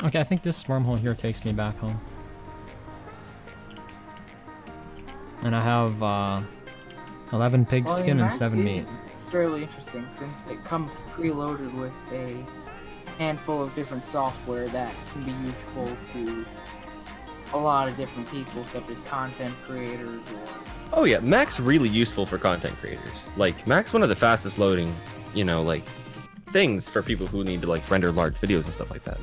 Okay, I think this wormhole here takes me back home. And I have 11 pig skin and 7 meat. It's fairly interesting since it comes preloaded with a handful of different software that can be useful to a lot of different people, such as content creators or... Oh yeah, Mac's really useful for content creators. Like, Mac's one of the fastest loading, you know, like, things for people who need to, like, render large videos and stuff like that.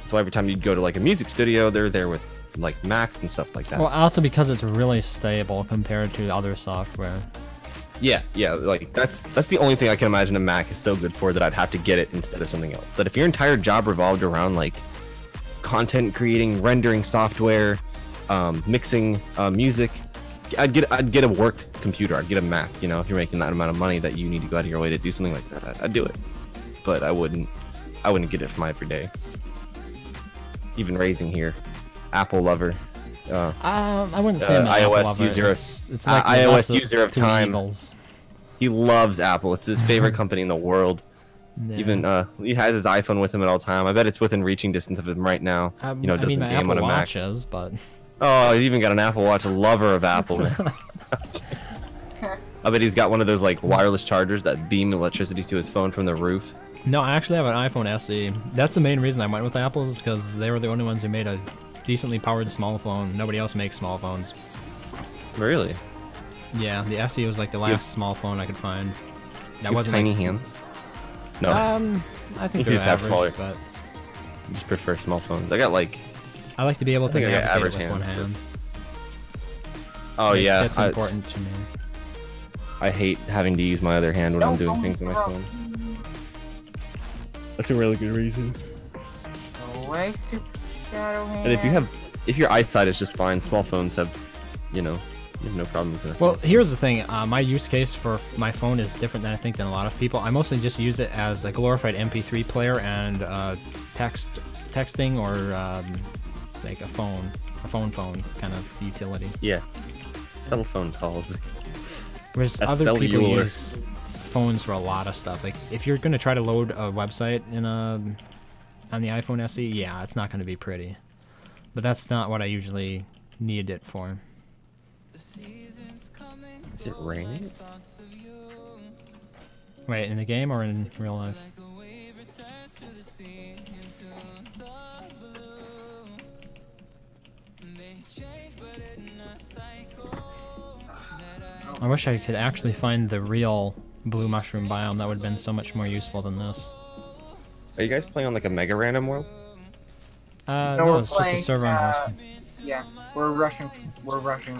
So every time you go to, like, a music studio, they're there with like Macs and stuff like that. Well, also because it's really stable compared to other software. Yeah, like that's the only thing I can imagine a Mac is so good for that I'd have to get it instead of something else. That if your entire job revolved around like content creating, rendering software, mixing music, I'd get a work computer. I'd get a Mac. You know, if you're making that amount of money that you need to go out of your way to do something like that, I'd do it. But I wouldn't get it for my everyday. Even raising here, Apple lover. I wouldn't say I'm an Apple iOS lover. user. It's like the iOS best user of two time. evils. He loves Apple. It's his favorite company in the world. Yeah. Even he has his iPhone with him at all time. I bet it's within reaching distance of him right now. You know, I doesn't mean, my game Apple on a Mac. Watch is, but Oh, he's even got an Apple Watch. A lover of Apple, man. I bet he's got one of those like wireless chargers that beam electricity to his phone from the roof. no, I actually have an iPhone SE. That's the main reason I went with Apple, is because they were the only ones who made a decently powered small phone. Nobody else makes small phones. Really? Yeah, the SE was like the last small phone I could find. That wasn't tiny like, hands. No, I think You they're just have average, smaller. but I just prefer small phones. I got like, I like to be able to think I got navigate average with one hands, hand. oh yeah, That's important to me. I hate having to use my other hand when I'm doing things on my phone. That's a really good reason. Go away, stupid shadow hand. And if your eyesight is just fine, small phones have, you have no problems with it. Well, here's the thing. My use case for my phone is different than I think than a lot of people. I mostly just use it as a glorified MP3 player and texting or like a phone kind of utility. Yeah, cell phone calls. Whereas That's other people cellular. use phones for a lot of stuff. Like if you're gonna try to load a website on the iPhone SE, yeah, it's not gonna be pretty. But that's not what I usually need it for. Is it raining? Wait, in the game or in real life? I wish I could actually find the real blue mushroom biome. That would have been so much more useful than this. Are you guys playing on like a mega random world? No, we're it's just a playing, server I'm hosting. Yeah, we're rushing.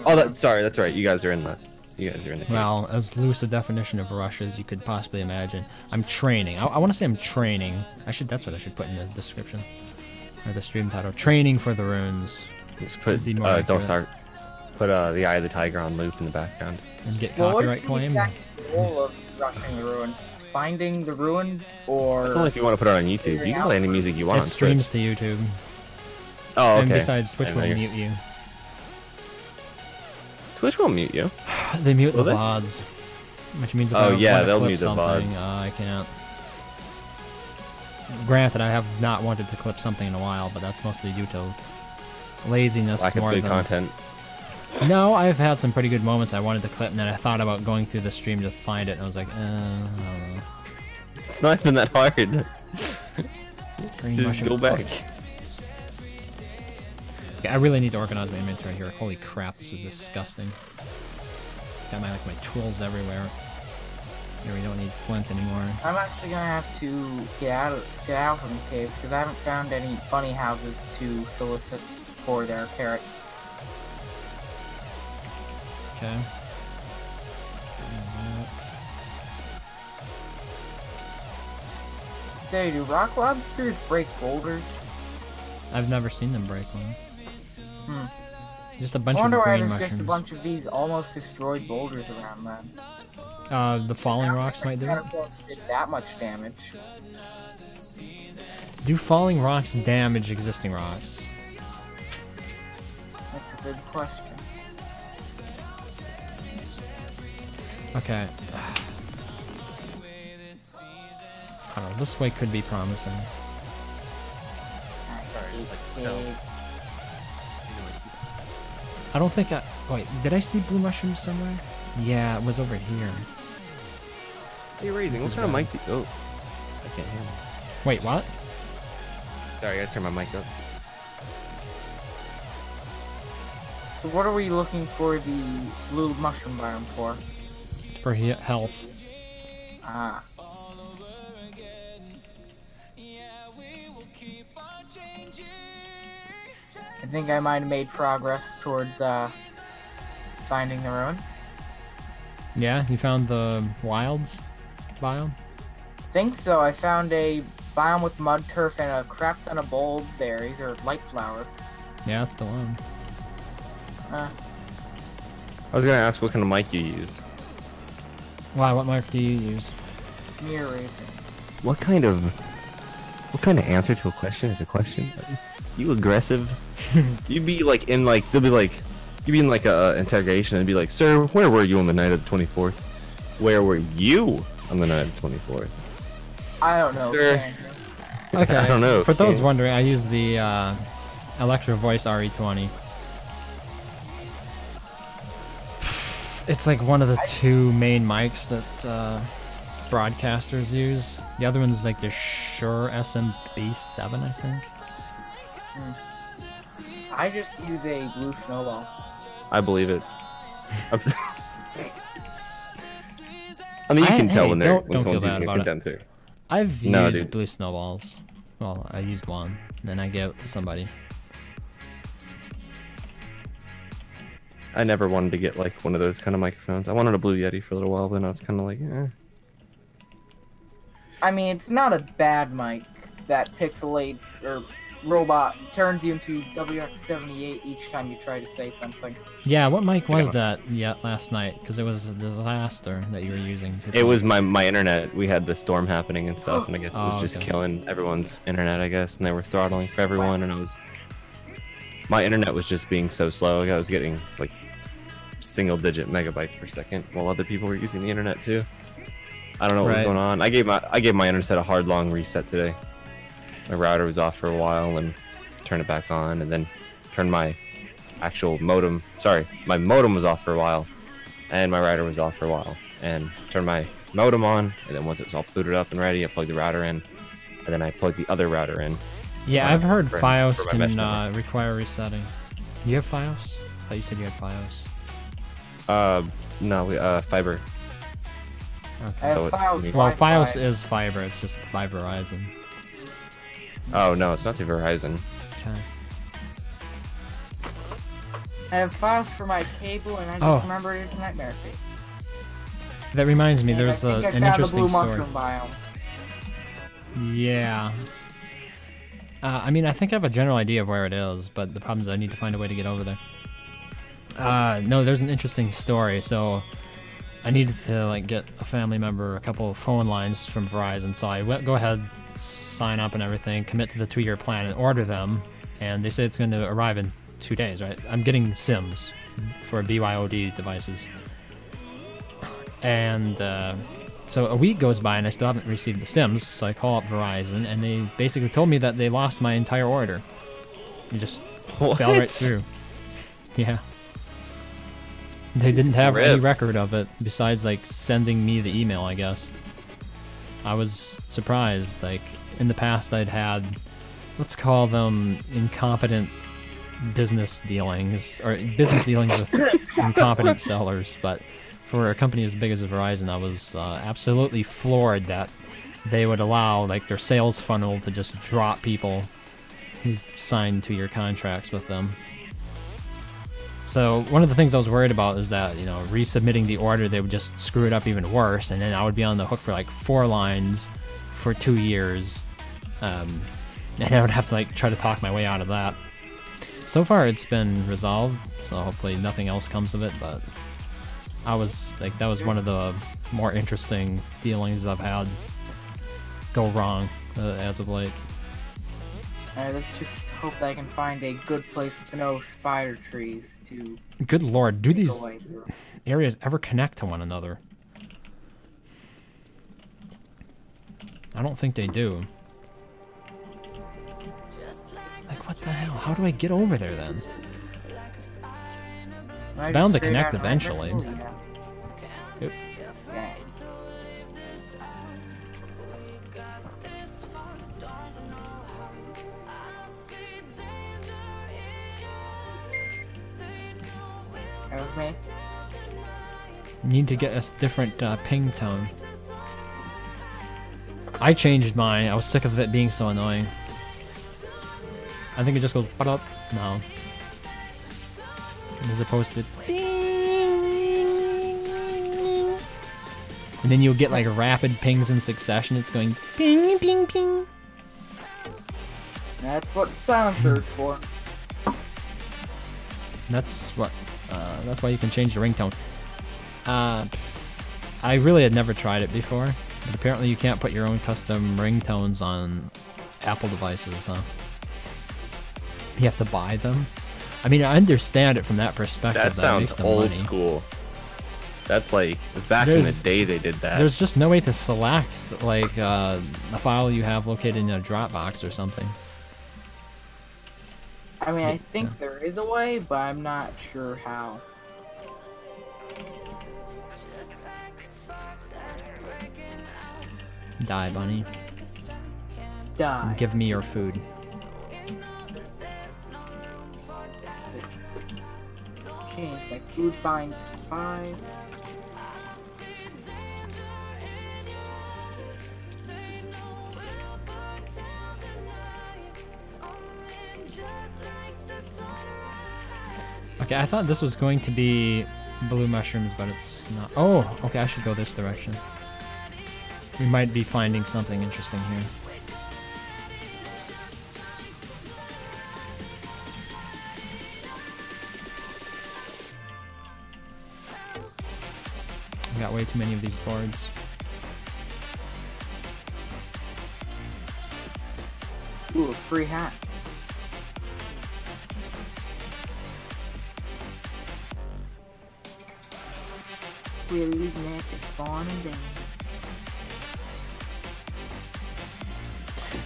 Oh, sorry, that's right. You guys are in the. Well, as loose a definition of rush as you could possibly imagine. I'm training. I want to say I'm training. That's what I should put in the description. Or the stream title. Training for the runes. Just put. Be more Don't accurate. start. Put the Eye of the Tiger on loop in the background. And get Well, what is copyright the claim. exact goal of rushing the ruins? Finding the ruins, or That's only if you want to put it on YouTube. You can play any music you want It on streams Twitch. to YouTube. Oh, okay. And besides, Twitch I will know mute you. Twitch won't mute you. They mute Will the they? VODs. Which means if Oh, I want yeah, to they'll clip mute the something, VODs. I can't. Granted, I have not wanted to clip something in a while, but that's mostly due to laziness Lack of more good than... content. No, I've had some pretty good moments I wanted to clip, and then I thought about going through the stream to find it, and I was like, I don't know. It's not even that hard. Green Just mushroom. go back. Okay, I really need to organize my inventory here. Holy crap, this is disgusting. Got my tools everywhere. Here, we don't need flint anymore. I'm actually gonna have to get out from the cave because I haven't found any bunny houses to solicit for their carrots. Okay. Say, do rock lobsters break boulders? I've never seen them break one. Hmm. Just a bunch I wonder of why green there's just a mushrooms. bunch of these almost destroyed boulders around them. The falling rocks might do it. Did that much damage? Do falling rocks damage existing rocks? That's a good question. Okay. I don't know, this way could be promising. Cave. I don't think wait, did I see blue mushrooms somewhere? Yeah, it was over here. Hey, Raising, what kind of mic do you... Oh, I can't hear. Wait, what? Sorry, I gotta turn my mic up. So what are we looking for the blue mushroom biome for? For health. Ah. I think I might have made progress towards finding the ruins. Yeah, you found the wilds biome? Think so. I found a biome with mud turf and a crap ton of bulb berries or light flowers. Yeah, that's the one. I was gonna ask what kind of mic you use. Why, what mic do you use? Mirror racing. What kind of answer to a question is a question? You aggressive? You'd be like in like they'll be like you'd be in like a interrogation and be like, sir, where were you on the night of the 24th? Where were you on the night of the 24th? I don't know. Sure. man. Okay, I don't know. For those Can- wondering, I use the Electro Voice RE20. It's like one of the two main mics that broadcasters use. The other one's like the Shure SMB7, I think. I just use a blue snowball. I believe it. I mean, you can tell when don't someone's feel bad using a about it. condenser. I've No, used dude. blue snowballs. Well, I used one, then I gave it to somebody. I never wanted to get like one of those kind of microphones. I wanted a Blue Yeti for a little while, but now it's kind of like, eh. I mean, it's not a bad mic that pixelates or robot turns you into WX78 each time you try to say something. Yeah, what mic was that last night? Because it was a disaster that you were using. It was my internet. We had the storm happening and stuff, and I guess it was Oh, just okay. killing everyone's internet, I guess, and they were throttling for everyone, and my internet was just being so slow. I was getting like single-digit megabytes per second, while other people were using the internet too. I don't know what was Right. going on. I gave my internet a hard long reset today. My router was off for a while, and turned it back on, and then turned my actual modem. Sorry, my modem was off for a while, and my router was off for a while, and turned my modem on, and then once it was all booted up and ready, I plugged the router in, and then I plugged the other router in. Yeah, I've heard for FiOS my mesh can network. require resetting. You have FiOS? I thought you said you had FiOS. No, fiber. I Okay. have So it- files Well, Wi-Fi. FiOS is fiber. It's just by Verizon. Oh no, it's not the Verizon. Okay. I have files for my cable, and I just Oh. remembered it's a nightmare feed. That reminds me. And There's I think I an found interesting the blue story. mushroom biome. Yeah. I mean, I think I have a general idea of where it is, but the problem is I need to find a way to get over there. No, there's an interesting story. So, I needed to like get a family member a couple of phone lines from Verizon. So I went, go ahead, sign up and everything, commit to the 2-year plan, and order them. And they say it's going to arrive in 2 days, right? I'm getting SIMs for BYOD devices. And so a week goes by and I still haven't received the SIMs, so I call up Verizon and they basically told me that they lost my entire order. It just fell right What? through. Yeah. They didn't have any rip. record of it besides like sending me the email, I guess. I was surprised. Like in the past I'd had, let's call them incompetent business dealings or business dealings with incompetent sellers, but for a company as big as Verizon, I was absolutely floored that they would allow like their sales funnel to just drop people who signed 2-year contracts with them. So one of the things I was worried about is that, you know, resubmitting the order, they would just screw it up even worse, and then I would be on the hook for like 4 lines for 2 years, and I would have to like try to talk my way out of that. So far, it's been resolved, so hopefully nothing else comes of it. But I was like, that was one of the more interesting dealings I've had go wrong as of late. Let's just hope that I can find a good place with no spider trees to Good lord, do these go away through. areas ever connect to one another? I don't think they do. Like, what the hell? How do I get over there then? I bound to just figured connect out how I eventually. can believe Yep. that. That was me. Need to get a different ping tone. I changed mine. I was sick of it being so annoying. I think it just goes up. No. As opposed to. And then you'll get like rapid pings in succession. It's going ping, ping, ping. That's what the silencer is for. That's what. That's why you can change the ringtone. I really had never tried it before, but apparently you can't put your own custom ringtones on Apple devices, huh? You have to buy them. I mean, I understand it from that perspective. That That makes sounds them old money. school. That's like back in the There's- day they did that. There's just no way to select like a file you have located in a Dropbox or something. I mean, I think there is a way, but I'm not sure how. Die, bunny. Die. Give me your food. Change my food find to 5. Okay, I thought this was going to be blue mushrooms, but it's not. Oh, okay, I should go this direction. We might be finding something interesting here. I got way too many of these boards. Ooh, a free hat. Willie's neck is spawning down.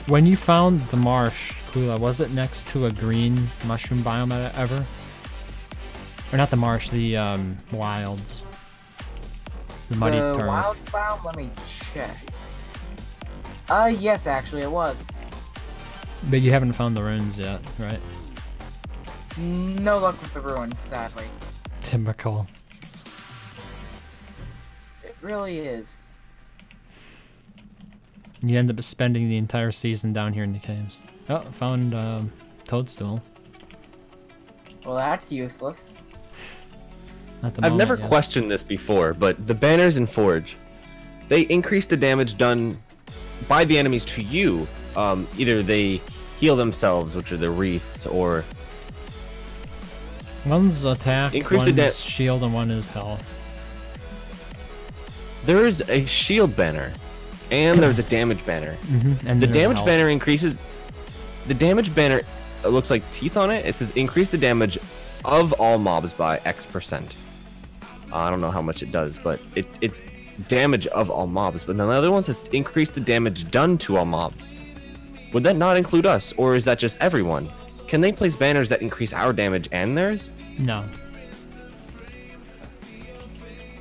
When you found the marsh, Kula, was it next to a green mushroom biome ever? Or not the marsh, the wilds. The muddy turf. Wild found? Let me check. Yes, actually, it was. But you haven't found the ruins yet, right? No luck with the ruins, sadly. Typical. It really is. You end up spending the entire season down here in the caves. Oh, found toadstool. Well, that's useless. At the I've moment, never yes. questioned this before, but the banners in Forge, they increase the damage done by the enemies to you. Either they heal themselves, which are the wreaths, or One's attack, Increase the one's shield, and one is health. there's a shield banner, and there's a damage banner. And The there's damage health. banner increases. The damage banner looks like teeth on it. It says increase the damage of all mobs by X%. I don't know how much it does, but it's damage of all mobs. But then the other one says increase the damage done to all mobs. Would that not include us, or is that just everyone? Can they place banners that increase our damage and theirs? No.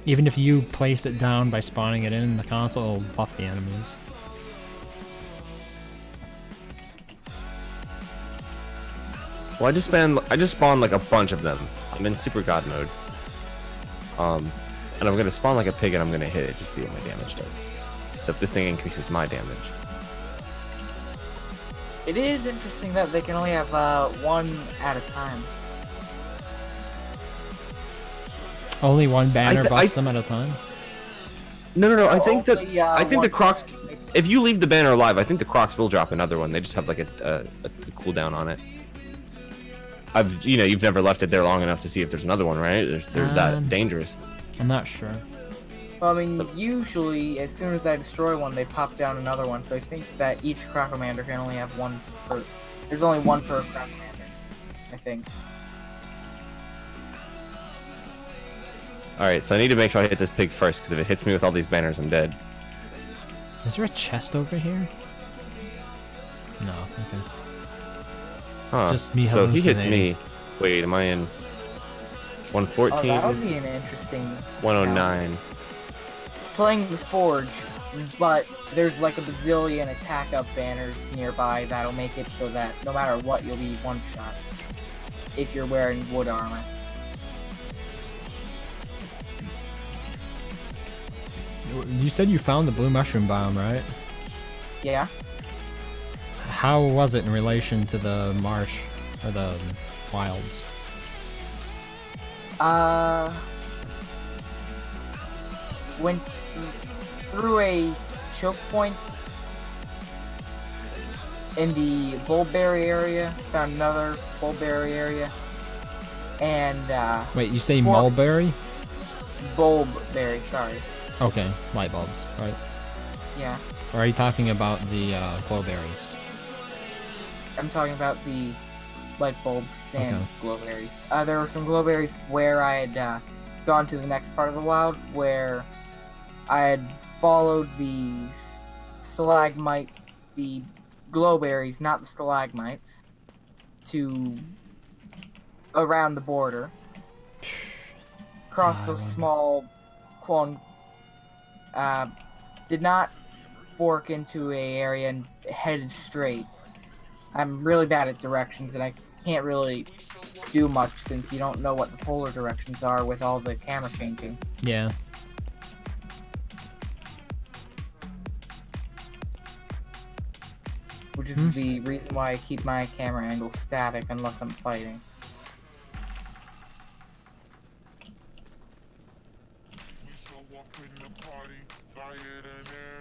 Even if you place it down by spawning it in the console, it'll buff the enemies. Well, I just spawned like a bunch of them. I'm in super god mode. And I'm gonna spawn like a pig and I'm gonna hit it to see what my damage does. So if this thing increases my damage. It is interesting that they can only have one at a time. Only one banner I- buffs them at a time? No. I think that Only, I think the one Crocs. person. If you leave the banner alive, I think the Crocs will drop another one. They just have like a cooldown on it. You've never left it there long enough to see if there's another one, right? They're that dangerous. I'm not sure. Well, I mean, usually, as soon as I destroy one, they pop down another one, so I think that each Crocomander can only have one per... There's only one per Crocomander, I think. All right, so I need to make sure I hit this pig first, because if it hits me with all these banners, I'm dead. Is there a chest over here? No, okay. Huh. Just me So he hits hallucinating. me. Wait, am I in Oh, 114? that would be an interesting... 109. Playing the Forge, but there's like a bazillion attack up banners nearby that'll make it so that no matter what, you'll be one-shot. If you're wearing wood armor. You said you found the blue mushroom biome, right? Yeah? how was it in relation to the marsh or the wilds? Went through a choke point in the Bulberry area, found another Bulberry area, and Wait, you say for- mulberry? Bulberry, sorry. Okay, light bulbs, right? Yeah, Or are you talking about the glowberries? I'm talking about the light bulbs and Okay. glowberries. There were some glowberries where I had gone to the next part of the wilds where I had followed the stalagmite, the glowberries, not the stalagmites, to around the border. Crossed a Island. small quon. Did not fork into a area and headed straight. I'm really bad at directions and I can't really do much since you don't know what the polar directions are with all the camera changing. Yeah. Which is the reason why I keep my camera angle static unless I'm fighting.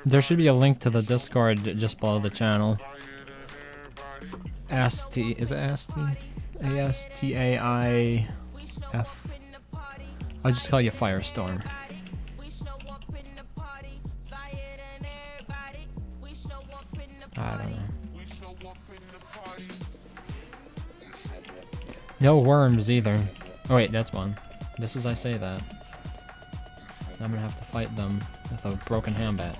There should be a link to the Discord just below the channel. AST, is it AST? ASTAIF. I'll just call you Firestorm. I don't know. No worms either. Oh wait, that's one. Just as I say that. I'm gonna have to fight them with a broken handbat.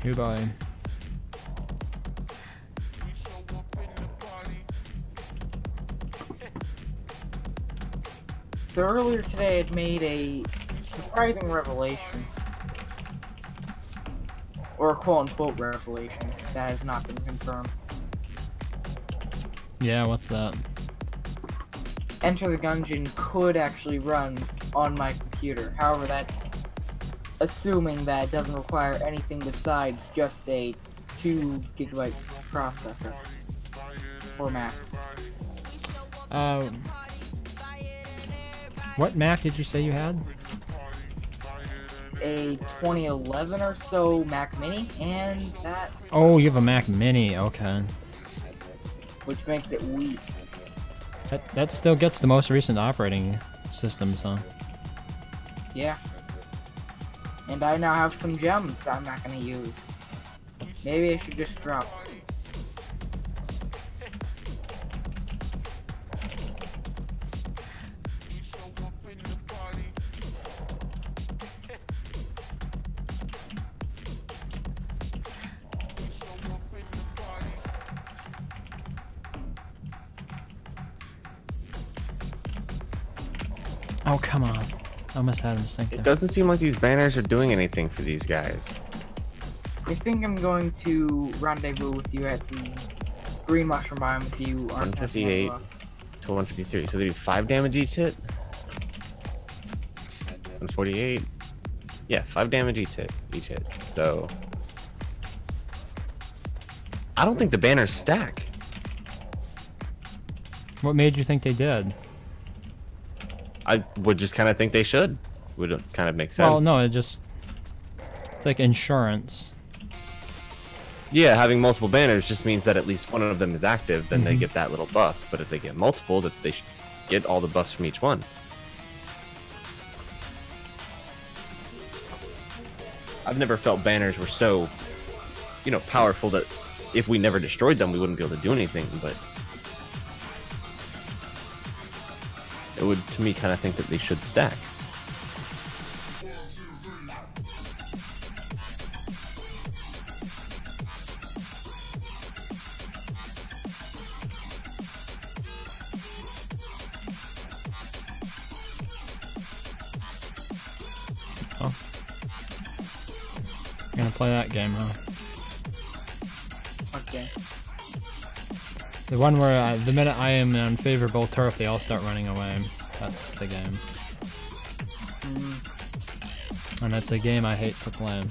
Goodbye. So earlier today I'd made a surprising revelation. Or a quote-unquote revelation that has not been confirmed. Yeah, what's that? Enter the Gungeon could actually run on my computer. However, that's assuming that it doesn't require anything besides just a 2 GB processor. Or max. What Mac did you say you had? A 2011 or so Mac Mini, and that, Oh, you have a Mac Mini, okay. which makes it weak. That still gets the most recent operating systems, huh? Yeah. And I now have some gems that I'm not gonna use. Maybe I should just drop. Oh, come on. I almost had him sink It there. doesn't seem like these banners are doing anything for these guys. I think I'm going to rendezvous with you at the green mushroom biome if you aren't 158 to 153. So they do 5 damage each hit. 148. Yeah, 5 damage each hit. So I don't think the banners stack. What made you think they did? I would just kind of think they should. Would kind of make sense. Well, no, it's like insurance. Yeah, having multiple banners just means that at least one of them is active, then they get that little buff. But if they get multiple, that they should get all the buffs from each one. I've never felt banners were so, powerful that if we never destroyed them, we wouldn't be able to do anything. But it would, to me, kind of think that they should stack. Oh. You're gonna play that game, huh? Okay. The one where the minute I am in unfavorable turf, they all start running away. That's the game. And that's a game I hate to play.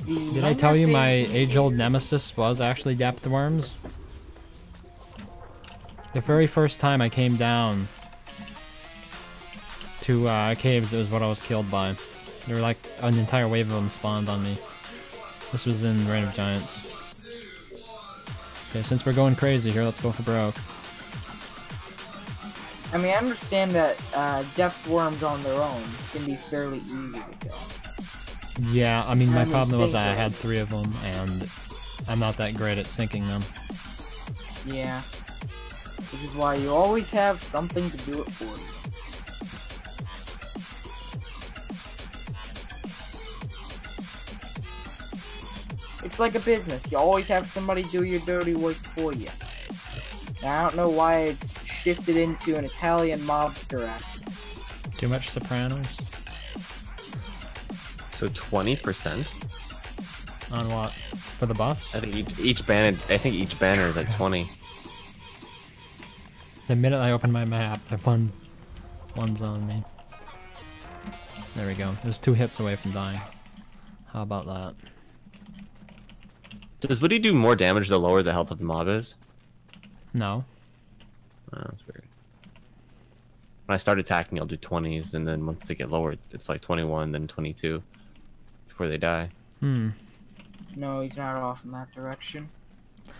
Did I tell you my age-old nemesis was actually Depth Worms? The very first time I came down to caves, it was what I was killed by. There were like an entire wave of them spawned on me. This was in Reign of Giants. Okay, since we're going crazy here, let's go for broke. I mean, I understand that depth worms on their own can be fairly easy to kill. Yeah, I mean, my I mean, problem was think I so. had 3 of them, and I'm not that great at sinking them. Yeah. Which is why you always have something to do it for you. It's like a business. You always have somebody do your dirty work for you. Now, I don't know why it's shifted into an Italian mobster act. Too much Sopranos? So 20%. On what? For the buffs? I think each banner. I think each banner is like 20. The minute I opened my map, one's on me. There we go. It was 2 hits away from dying. How about that? Does Woody do more damage the lower the health of the mob is? No. Oh, that's weird. When I start attacking, I'll do 20s, and then once they get lower, it's like 21, then 22 before they die. Hmm. No, he's not off in that direction.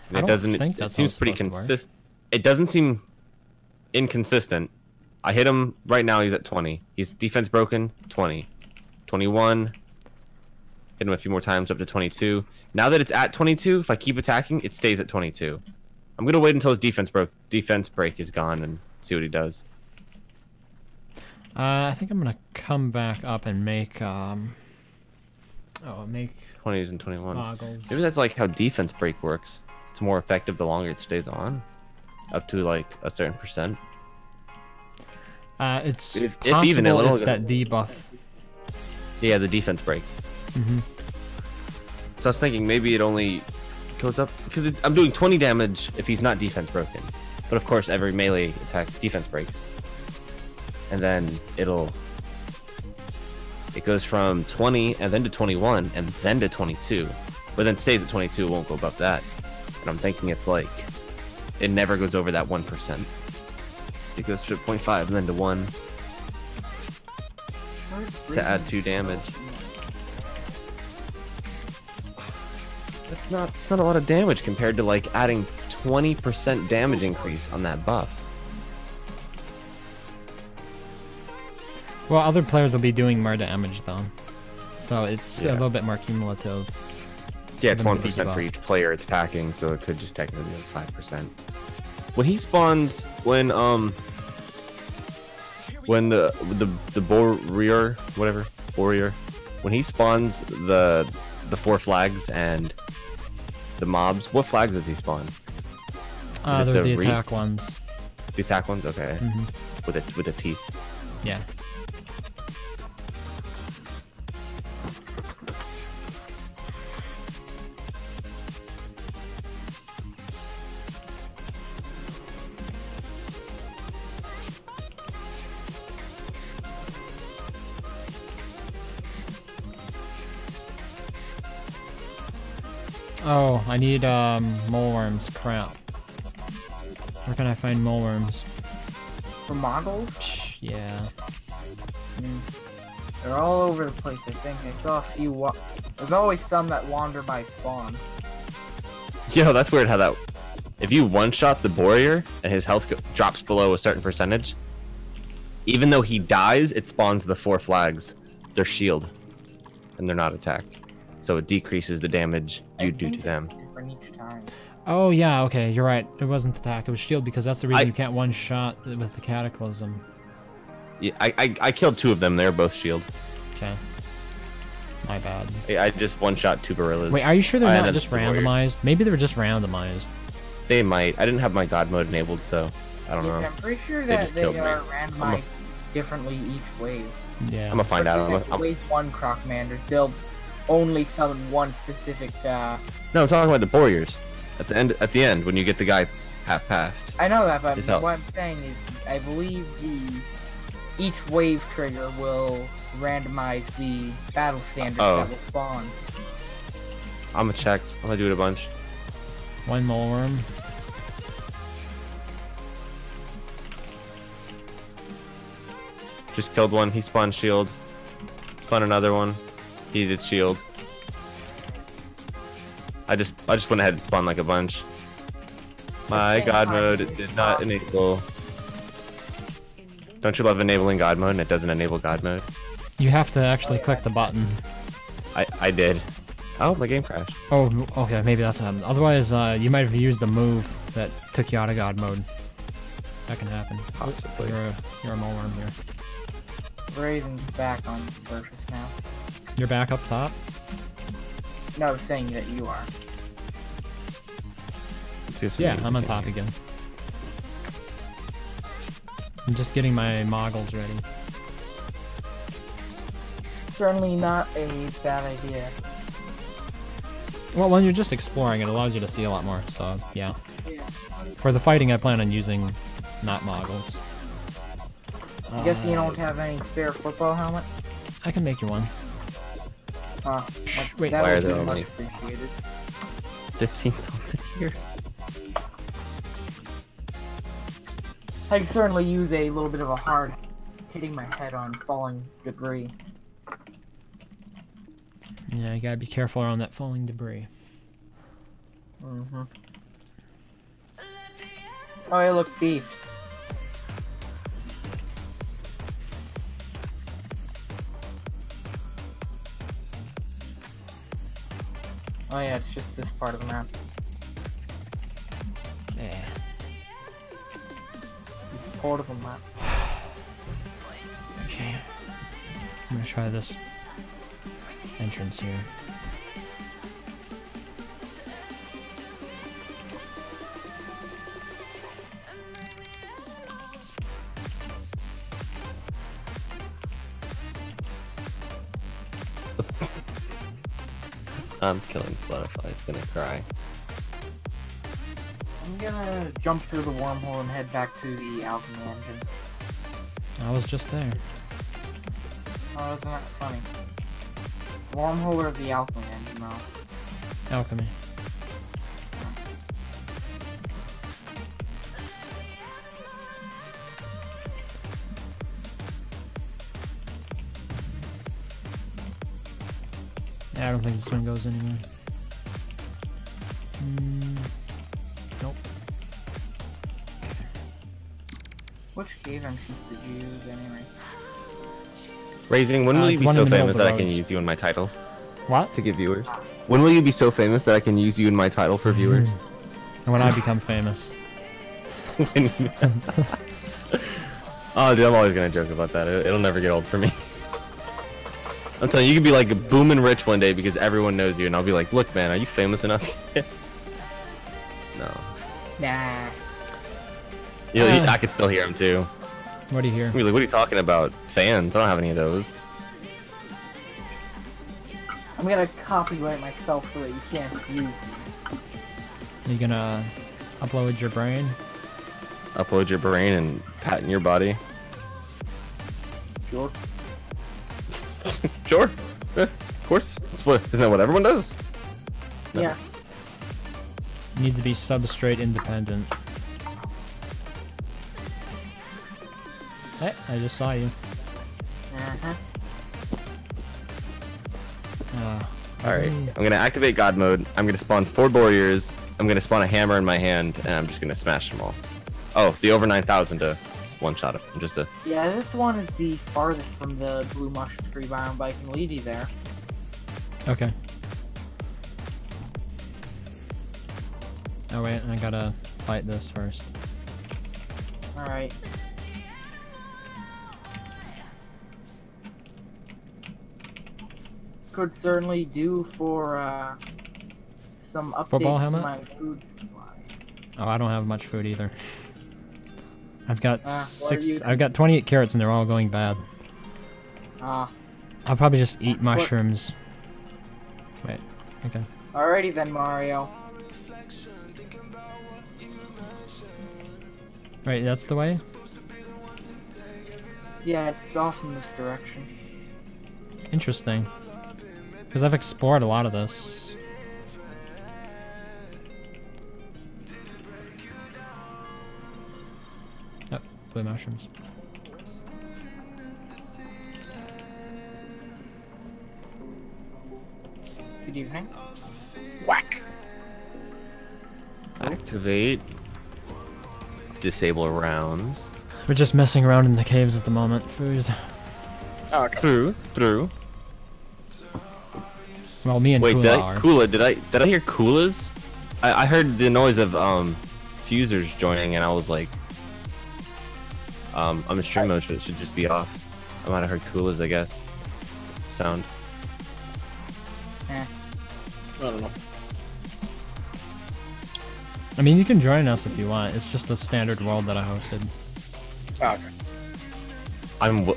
And I it don't doesn't. think It that's seems how pretty it's supposed to work. consistent. It doesn't seem inconsistent. I hit him right now. He's at 20. He's defense broken. 20, 21. Hit him a few more times up to 22. Now that it's at 22, if I keep attacking, it stays at 22. I'm gonna wait until his defense break is gone and see what he does. I think I'm gonna come back up and make make 20s and 21s. goggles. Maybe that's like how defense break works. It's more effective the longer it stays on, up to like a certain percent. It's If possible even a little it's bit- that debuff. Yeah, the defense break. Mm-hmm. So I was thinking maybe it only goes up because I'm doing 20 damage if he's not defense broken. But of course, every melee attack defense breaks, and then it goes from 20 and then to 21 and then to 22, but then stays at 22. It won't go above that. And I'm thinking it's like it never goes over that 1%. It goes to 0.5 and then to 1 to add 2 damage. It's not a lot of damage compared to like adding 20% damage increase on that buff. Well, other players will be doing more damage though, so it's a Yeah. little bit more cumulative. Yeah, it's Even with the 1% for debuff. each player attacking, so it could just technically be like 5%. When he spawns, when the warrior, whatever, warrior, when he spawns the 4 flags and the mobs, what flags does he spawn? Is it They're the the attack wreaths? ones. The attack ones, okay, Hmm. with the teeth. Yeah. Oh, I need mole worms. Crap. Where can I find mole worms? For models, Yeah. they're all over the place, I think. I saw a few. There's always some that wander by spawn. Yo, that's weird how that. If you one-shot the warrior and his health drops below a certain percentage, even though he dies, it spawns the 4 flags. Their shield, and they're not attacked, so it decreases the damage you do to them. Different each time. Oh yeah, okay, you're right. It wasn't attack, it was shield because that's the reason I- you can't one shot with the cataclysm. Yeah, I killed 2 of them. They're both shield. Okay. My bad. I just one-shot 2 gorillas. Wait, are you sure they're I not ended just up the warrior. randomized? Maybe they were just randomized. They might. I didn't have my god mode enabled, so I don't Yeah, know. I'm pretty sure They that just they killed me. are randomized differently each wave. Yeah. I'm gonna find out. Wave 1 Crocmanders, they'll only summon one specific. No, I'm talking about the warriors. At the end, when you get the guy half past. I know that, but Just help. what I'm saying is, I believe each wave trigger will randomize the battle standards Oh. that will spawn. I'm gonna check. I'm gonna do it a bunch. One mole worm. Just killed one. He spawned shield. Spawned another one. He did shield. I just went ahead and spawned like a bunch. My same god time mode it is did not possible. enable. Don't you love enabling god mode and it doesn't enable god mode? You have to actually click the button. I did. Oh, my game crashed. Oh, okay, maybe that's what happened. Otherwise, you might have used the move that took you out of God mode. That can happen. Possibly. You're a mole worm here. Raven's back on the surface now. You're back up top? No, saying that you are. Let's get some Yeah, music I'm on in top here. again. I'm just getting my moggles ready. Certainly not a bad idea. Well, when you're just exploring, it allows you to see a lot more, so yeah. Yeah. For the fighting, I plan on using not moggles. I guess you don't have any spare football helmets? I can make you one. Wait, that why would are be there much only- appreciated. 15 songs in here. I can certainly use a little bit of a hard hitting my head on falling debris. Yeah, you gotta be careful around that falling debris. Mm-hmm. Oh, hey, look, beefs. Oh yeah, it's just this part of the map. Yeah. It's a portable map. Okay. I'm gonna try this entrance here. I'm killing Spotify. It's gonna cry. I'm gonna jump through the wormhole and head back to the alchemy engine. I was just there. Oh, isn't that funny? Wormhole or the alchemy engine, though? Alchemy. Yeah, I don't think this one goes anywhere. Nope. Which cave entrance did you use anyway? Raising, when will you the be one so in the middle famous of the that I can roads. use you in my title What? to give viewers? When will you be so famous that I can use you in my title for viewers? And when I become famous. When- Oh, dude, I'm always gonna joke about that. It'll never get old for me. I'm telling you, you could be like booming rich one day because everyone knows you, and I'll be like, "Look, man, are you famous enough?" No. Nah. I could still hear him too. What do you hear? He'll be like, "What are you talking about? Fans? I don't have any of those." I'm gonna copyright myself so that you can't use me. Are you gonna upload your brain? Upload your brain and patent your body. Sure. Sure. Yeah, of course. Isn't that what everyone does? No. Yeah. Needs to be substrate independent. Hey, I just saw you. Uh-huh. Alright, I'm gonna activate God mode. I'm gonna spawn 4 warriors. I'm gonna spawn a hammer in my hand, and I'm just gonna smash them all. Oh, the over 9,000 to one-shot him. Just to... Yeah, this one is the farthest from the blue mushroom tree biome, but I can lead you there. Okay. Oh wait, I gotta fight this first. Alright. Could certainly do for some Football updates to helmet? my food supply. Oh, I don't have much food either. I've got what are you- I've got 28 carrots and they're all going bad. Ah. I'll probably just eat That's what- mushrooms. Wait, okay. Alrighty then, Mario. Right, that's the way? Yeah, it's off in this direction. Interesting. Because I've explored a lot of this. Oh, blue mushrooms. Good evening. Whack. Activate. Disable rounds. We're just messing around in the caves at the moment. Food. Oh, okay. Through. Well, me and Wait, Kula are. Kula, did I hear Kula's? I heard the noise of fusers joining, and I was like, I'm in stream mode, so it should just be off. I might have heard Kula's, I guess. Sound. Eh. I don't know. I mean, you can join us if you want. It's just the standard world that I hosted. Oh, okay.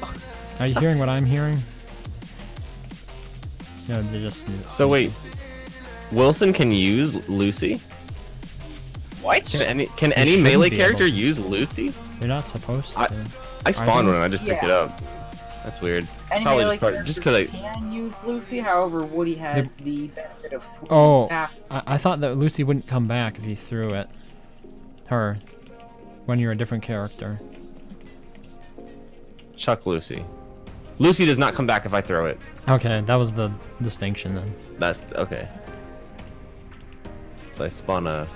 Are you hearing what I'm hearing? No, they're just. So wait, Wilson can use Lucy? What? Can any shouldn't melee be character able to. use Lucy? You're not supposed to. I spawned they? one and I just picked it Yeah. up. That's weird. Any Probably melee just characters because I. can use Lucy, however, Woody has the benefit of swinging Oh, fast. I thought that Lucy wouldn't come back if you threw it. Her. When you're a different character. Chuck Lucy. Lucy does not come back if I throw it. Okay, that was the distinction then. That's okay. So I spawn a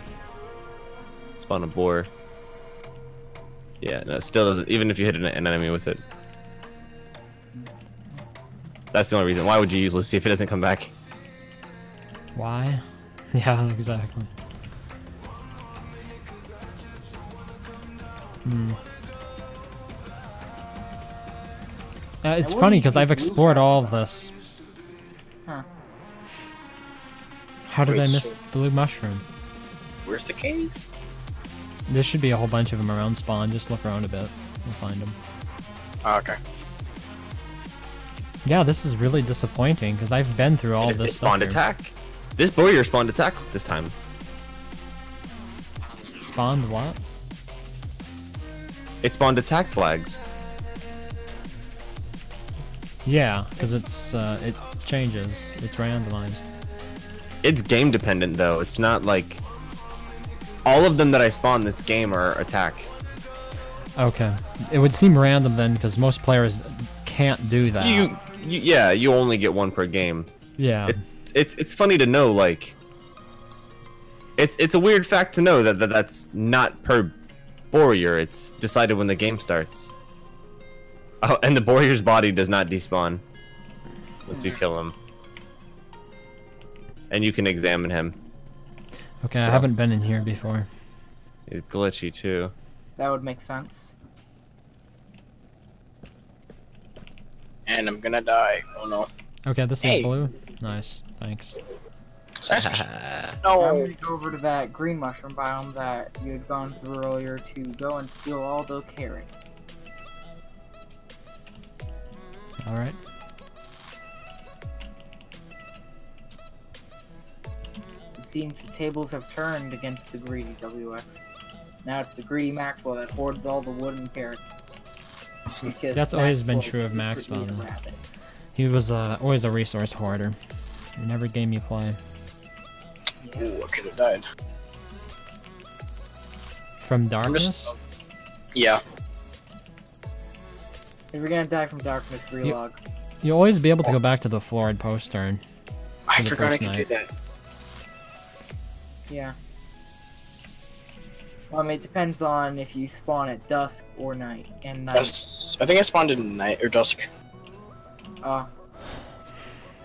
boar. Yeah, no, it still doesn't. Even if you hit an enemy with it. That's the only reason. Why would you use Lucy if it doesn't come back? Why? Yeah, exactly. It's what funny do you because I've think Luke explored has all of done? this. Huh. How did Wait, I miss so- blue mushroom? Where's the caves? There should be a whole bunch of them around spawn. Just look around a bit. You'll find them. Oh, okay. Yeah, this is really disappointing because I've been through all It this stuff. spawned here. attack. This warrior spawned attack this time. Spawned what? It spawned attack flags. Yeah, because it changes. It's randomized. It's game dependent though. It's not like all of them that I spawn this game are attack. Okay, it would seem random then because most players can't do that. Yeah, you only get one per game. Yeah. It's funny to know, like it's a weird fact to know that's not per warrior. It's decided when the game starts. Oh, and the warrior's body does not despawn once you kill him, and you can examine him. Okay, I So- haven't been in here before. He's glitchy too. That would make sense. And I'm gonna die. Oh no. Okay, this Hey. is blue. Nice, thanks. Sausage. I'm No. gonna go over to that green mushroom biome that you had gone through earlier to go and steal all the carrots. All right. It seems the tables have turned against the greedy WX. Now it's the greedy Maxwell that hoards all the wood and carrots. Because That's always been Maxwell true of is secretly Maxwell. a rabbit. He was always a resource hoarder in every game you play. Ooh, I could have died. From I'm darkness. just. Yeah. If you're gonna die from darkness, relog. You'll always be able to go back to the florid post turn. I the forgot I first could do night. that. Yeah. Well, I mean, it depends on if you spawn at dusk or night. And night. I think I spawned in night or dusk.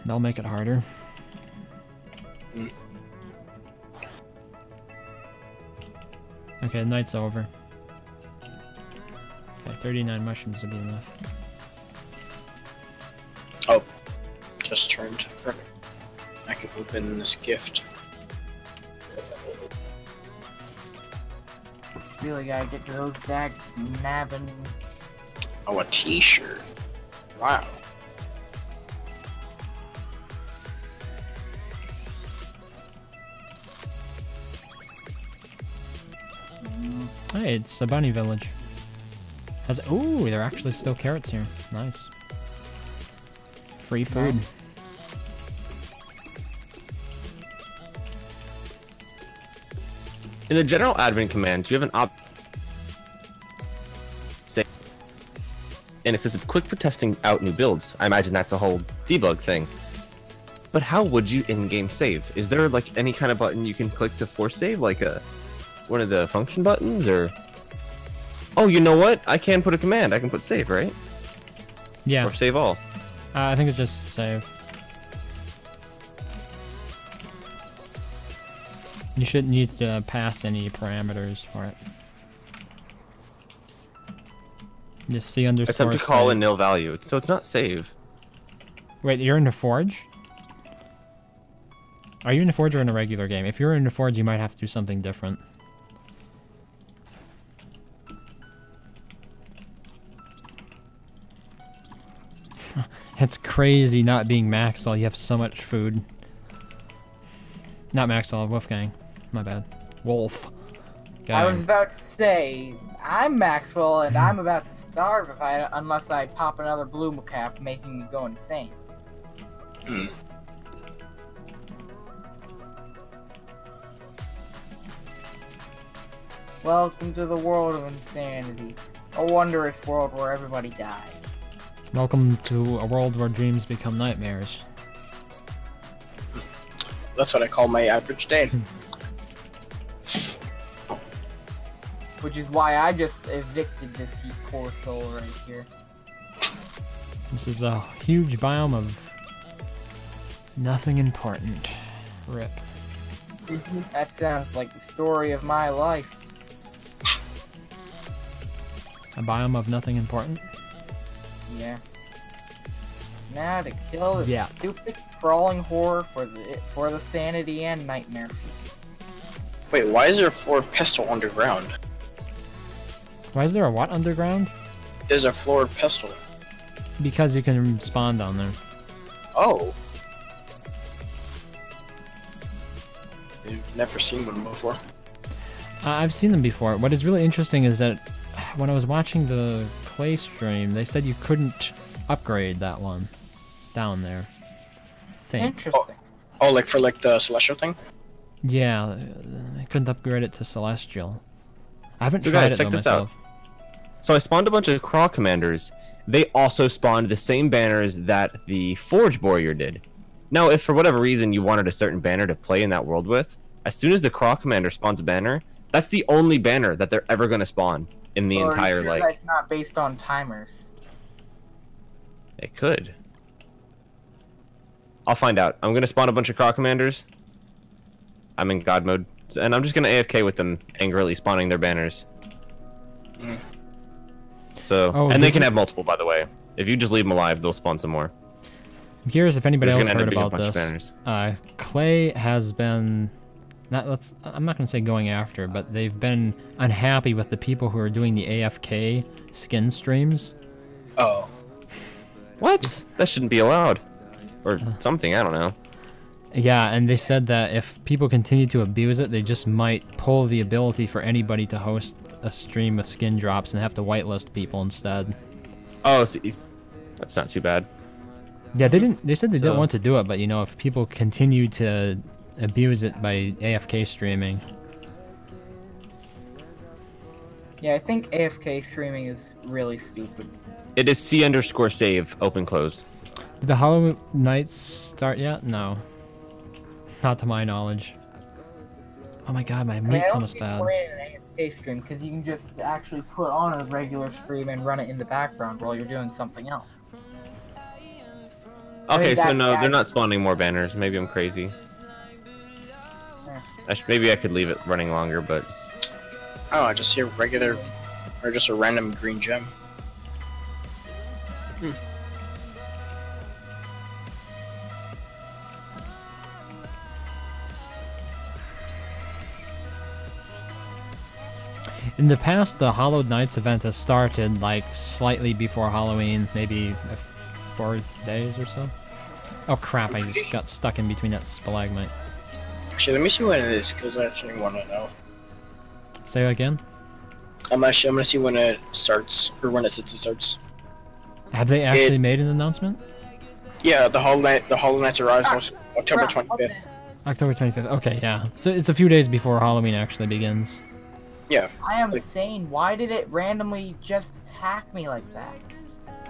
They'll make it harder. Mm. Okay, night's over. Okay, 39 mushrooms will be enough. Oh, just turned. Perfect. I can open this gift. Really gotta get to those dag nabbing. Oh, a T-shirt. Wow. Hey, it's a bunny village. Has ooh, there are actually still carrots here. Nice. Free food. Nice. In the general admin commands, you have an say, and it says it's quick for testing out new builds. I imagine that's a whole debug thing. But how would you in-game save? Is there like any kind of button you can click to force save, like one of the function buttons, or? Oh, you know what? I can put a command. I can put save, right? Yeah. Or save all. I think it's just save. You shouldn't need to pass any parameters for it. Just C underscore Except to call save. a nil value. So it's not save. Wait, you're in the Forge? Are you in the Forge or in a regular game? If you're in the Forge, you might have to do something different. It's crazy not being Maxwell. You have so much food. Not Maxwell, Wolfgang. My bad. Wolf. I was Gang. about to say, I'm Maxwell, and I'm about to starve unless I pop another blue cap, making me go insane. Welcome to the world of insanity. A wondrous world where everybody dies. Welcome to a world where dreams become nightmares. That's what I call my average day. Which is why I just evicted this poor soul right here. This is a huge biome of nothing important. Rip. That sounds like the story of my life. A biome of nothing important? Yeah. Now to kill this Yeah. stupid crawling horror for the sanity and nightmare. Wait, why is there a floor of pestle underground? Why is there a what underground? There's a floor of pestle. Because you can spawn down there. Oh. I've never seen one before. I've seen them before. What is really interesting is that when I was watching the Clay stream, they said you couldn't upgrade that one down there. I think. Interesting. Oh, like for like the celestial thing? Yeah, I couldn't upgrade it to Celestial. I haven't So tried guys, it check though this out. myself. So I spawned a bunch of Craw commanders. They also spawned the same banners that the Forge Warrior did. Now, if for whatever reason you wanted a certain banner to play in that world with, as soon as the Craw commander spawns a banner, that's the only banner that they're ever going to spawn in the Or are you entire, sure like... that's not based on timers. It could. I'll find out. I'm going to spawn a bunch of Craw commanders. I'm in God mode. And I'm just going to AFK with them, angrily spawning their banners. So, Oh, and they did can you- have multiple, by the way. If you just leave them alive, they'll spawn some more. I'm curious if anybody There's else gonna end heard up being a about bunch of this. banners. Clay has been I'm not gonna say going after, but they've been unhappy with the people who are doing the AFK skin streams. Oh. What? That shouldn't be allowed. Or something, I don't know. Yeah, and they said that if people continue to abuse it, they just might pull the ability for anybody to host a stream with skin drops and have to whitelist people instead. Oh, so that's not too bad. Yeah, they didn't. They said they didn't So- want to do it, but you know, if people continue to abuse it by AFK streaming, Yeah, I think AFK streaming is really stupid. It is C_save, open close. did the Hollow Knights start yet? No, not to my knowledge. Oh my god, my I mean, I meat's don't almost think bad. we're in an AFK stream because you can just actually put on a regular stream and run it in the background while you're doing something else. Okay, so that's no, they're bad. not spawning more banners. Maybe I'm crazy. Maybe I could leave it running longer, but... Oh, I just see a regular, or just a random green gem. In the past, the Hollowed Knights event has started like slightly before Halloween, maybe 4 days or so. Oh crap! I just got stuck in between that stalagmite. Actually, let me see what it is, because I actually want to know. Say it again. I'm gonna see when it starts or when it says it starts. Have they actually made an announcement? Yeah, the Hollow Knights arrives on October Crap, what 25th. October 25th. Okay, yeah. So it's a few days before Halloween actually begins. Yeah. I am Like- sane. Why did it randomly just attack me like that?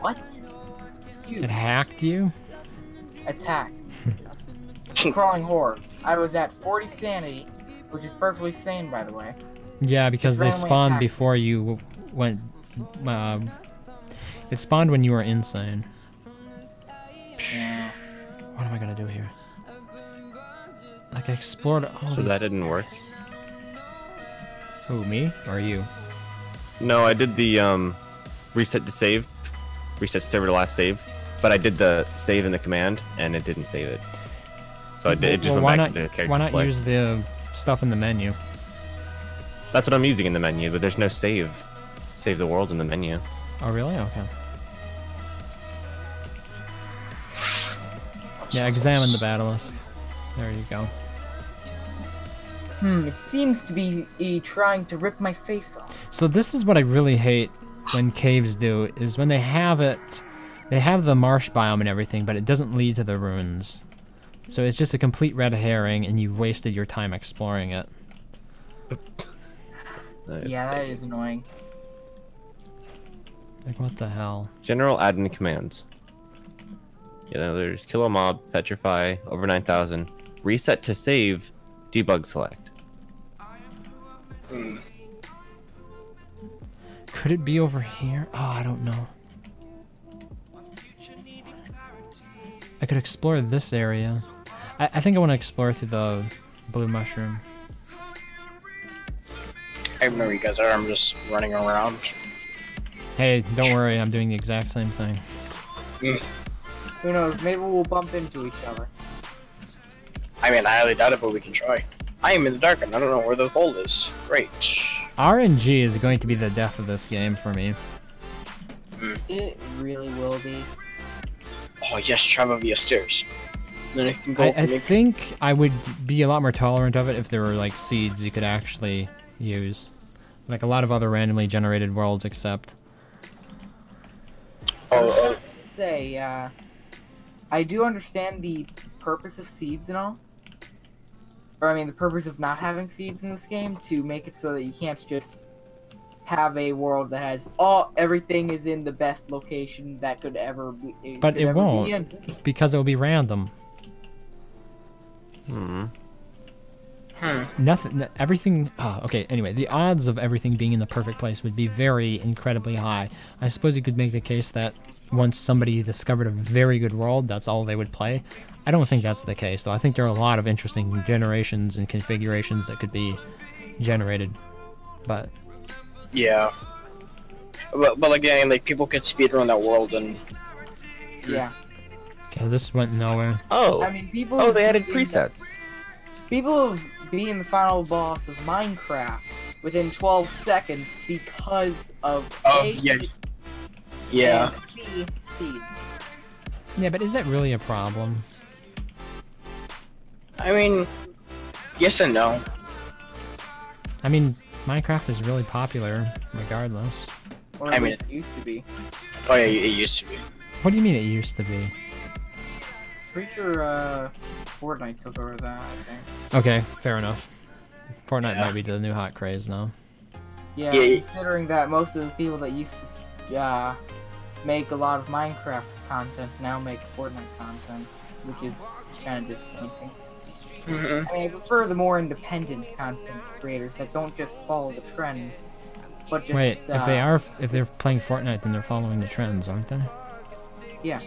What? You It hacked you? attack. Crawling horror. I was at 40 sanity, which is perfectly sane, by the way. Yeah, because It's they randomly spawned attacked. before you went. It spawned when you were insane. Yeah. What am I gonna do here? Like I explored all So these. that didn't work. Who, me or you? No, I did the reset to save, reset server to last save, but I did the save in the command and it didn't save it. So it just Well, went why back not? to the character Why not select. use the stuff in the menu? That's what I'm using in the menu, but there's no save the world in the menu. Oh really? Okay. Yeah, examine the battle list. There you go. It seems to be trying to rip my face off. So this is what I really hate when caves do, is when they have it, they have the marsh biome and everything, but it doesn't lead to the ruins. So it's just a complete red herring, and you've wasted your time exploring it. Yeah, that is annoying. Like, what the hell? General admin commands. Yeah, there's kill a mob, petrify, over 9,000, reset to save, debug select. Could it be over here? Oh, I don't know. I could explore this area. I think I want to explore through the blue mushroom. I remember you guys are. I'm just running around. Hey, don't worry, I'm doing the exact same thing. Who knows? Maybe we'll bump into each other. I mean, I highly doubt it, but we can try. I am in the dark and I don't know where the gold is. Great. RNG is going to be the death of this game for me. It really will be. Oh yes, travel via stairs. Then it can go. I think I would be a lot more tolerant of it if there were like seeds you could actually use. Like a lot of other randomly generated worlds accept. Oh, Say, I do understand the purpose of seeds and all. Or I mean, the purpose of not having seeds in this game to make it so that you can't just have a world that has everything is in the best location that could ever be. But could it ever be won't. in. Because it will be random. Nothing. Everything. Oh, okay. Anyway, the odds of everything being in the perfect place would be very incredibly high. I suppose you could make the case that once somebody discovered a very good world, that's all they would play. I don't think that's the case, though. I think there are a lot of interesting generations and configurations that could be generated. But yeah. But again, like people could speedrun that world and. Yeah. okay, this went nowhere. Oh, I mean, people. oh, they added being- presets. People have beaten the final boss of Minecraft within 12 seconds because of yeah. Yeah. and B, seeds. Yeah, but is that really a problem? I mean, yes and no. I mean, Minecraft is really popular, regardless. Or I at mean, least used to be. Oh yeah, it used to be. What do you mean it used to be? Pretty sure Fortnite took over that, I think. Okay, fair enough. Fortnite Yeah. might be the new hot craze now. Yeah, Yeah. considering that most of the people that used to make a lot of Minecraft content now make Fortnite content, which is kind of disappointing. I mean, I prefer the more independent content creators that don't just follow the trends, but just Wait, if they're playing Fortnite, then they're following the trends, aren't they? yeah.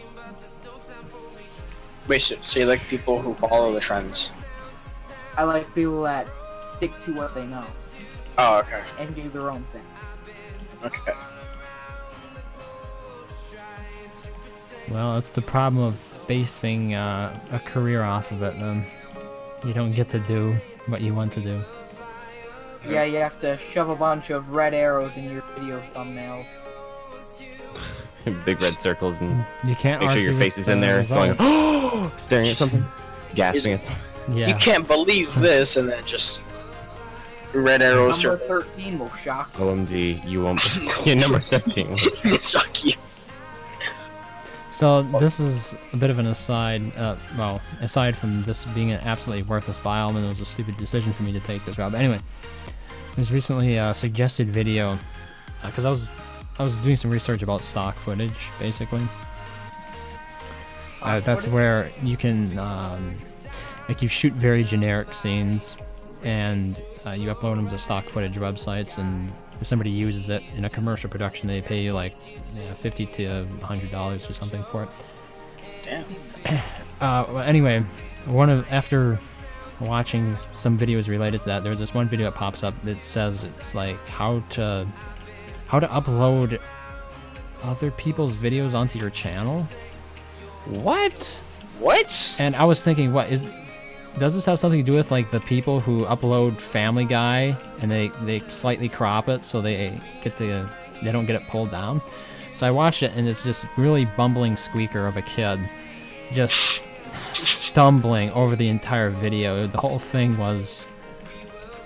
Wait, so you like people who follow the trends? I like people that stick to what they know Oh, okay. and do their own thing. Okay. Well, it's the problem of basing a career off of it, then. You don't get to do what you want to do. Yeah, you have to shove a bunch of red arrows in your video thumbnails. Big red circles and You can't make sure your argue face with is in the there, going, results. oh, staring at something, gasping at something. You Yeah. can't believe this, and then just. Red arrow Number circle. 13 will shock you. OMG, you won't. Yeah, number 13. Suck you. So this is a bit of an aside. Well, aside from this being an absolutely worthless biome, and it was a stupid decision for me to take this route. But anyway, there's recently a suggested video because I was doing some research about stock footage, basically. That's where you can like you shoot very generic scenes, and you upload them to stock footage websites, and if somebody uses it in a commercial production, they pay you like $50 to $100 or something for it. Damn. Well, anyway, after watching some videos related to that, there's this one video that pops up that says it's like how to upload other people's videos onto your channel. What? What? And I was thinking, does this have something to do with like the people who upload Family Guy and they slightly crop it so they don't get it pulled down? So I watched it, and it's just really bumbling squeaker of a kid just stumbling over the entire video. The whole thing was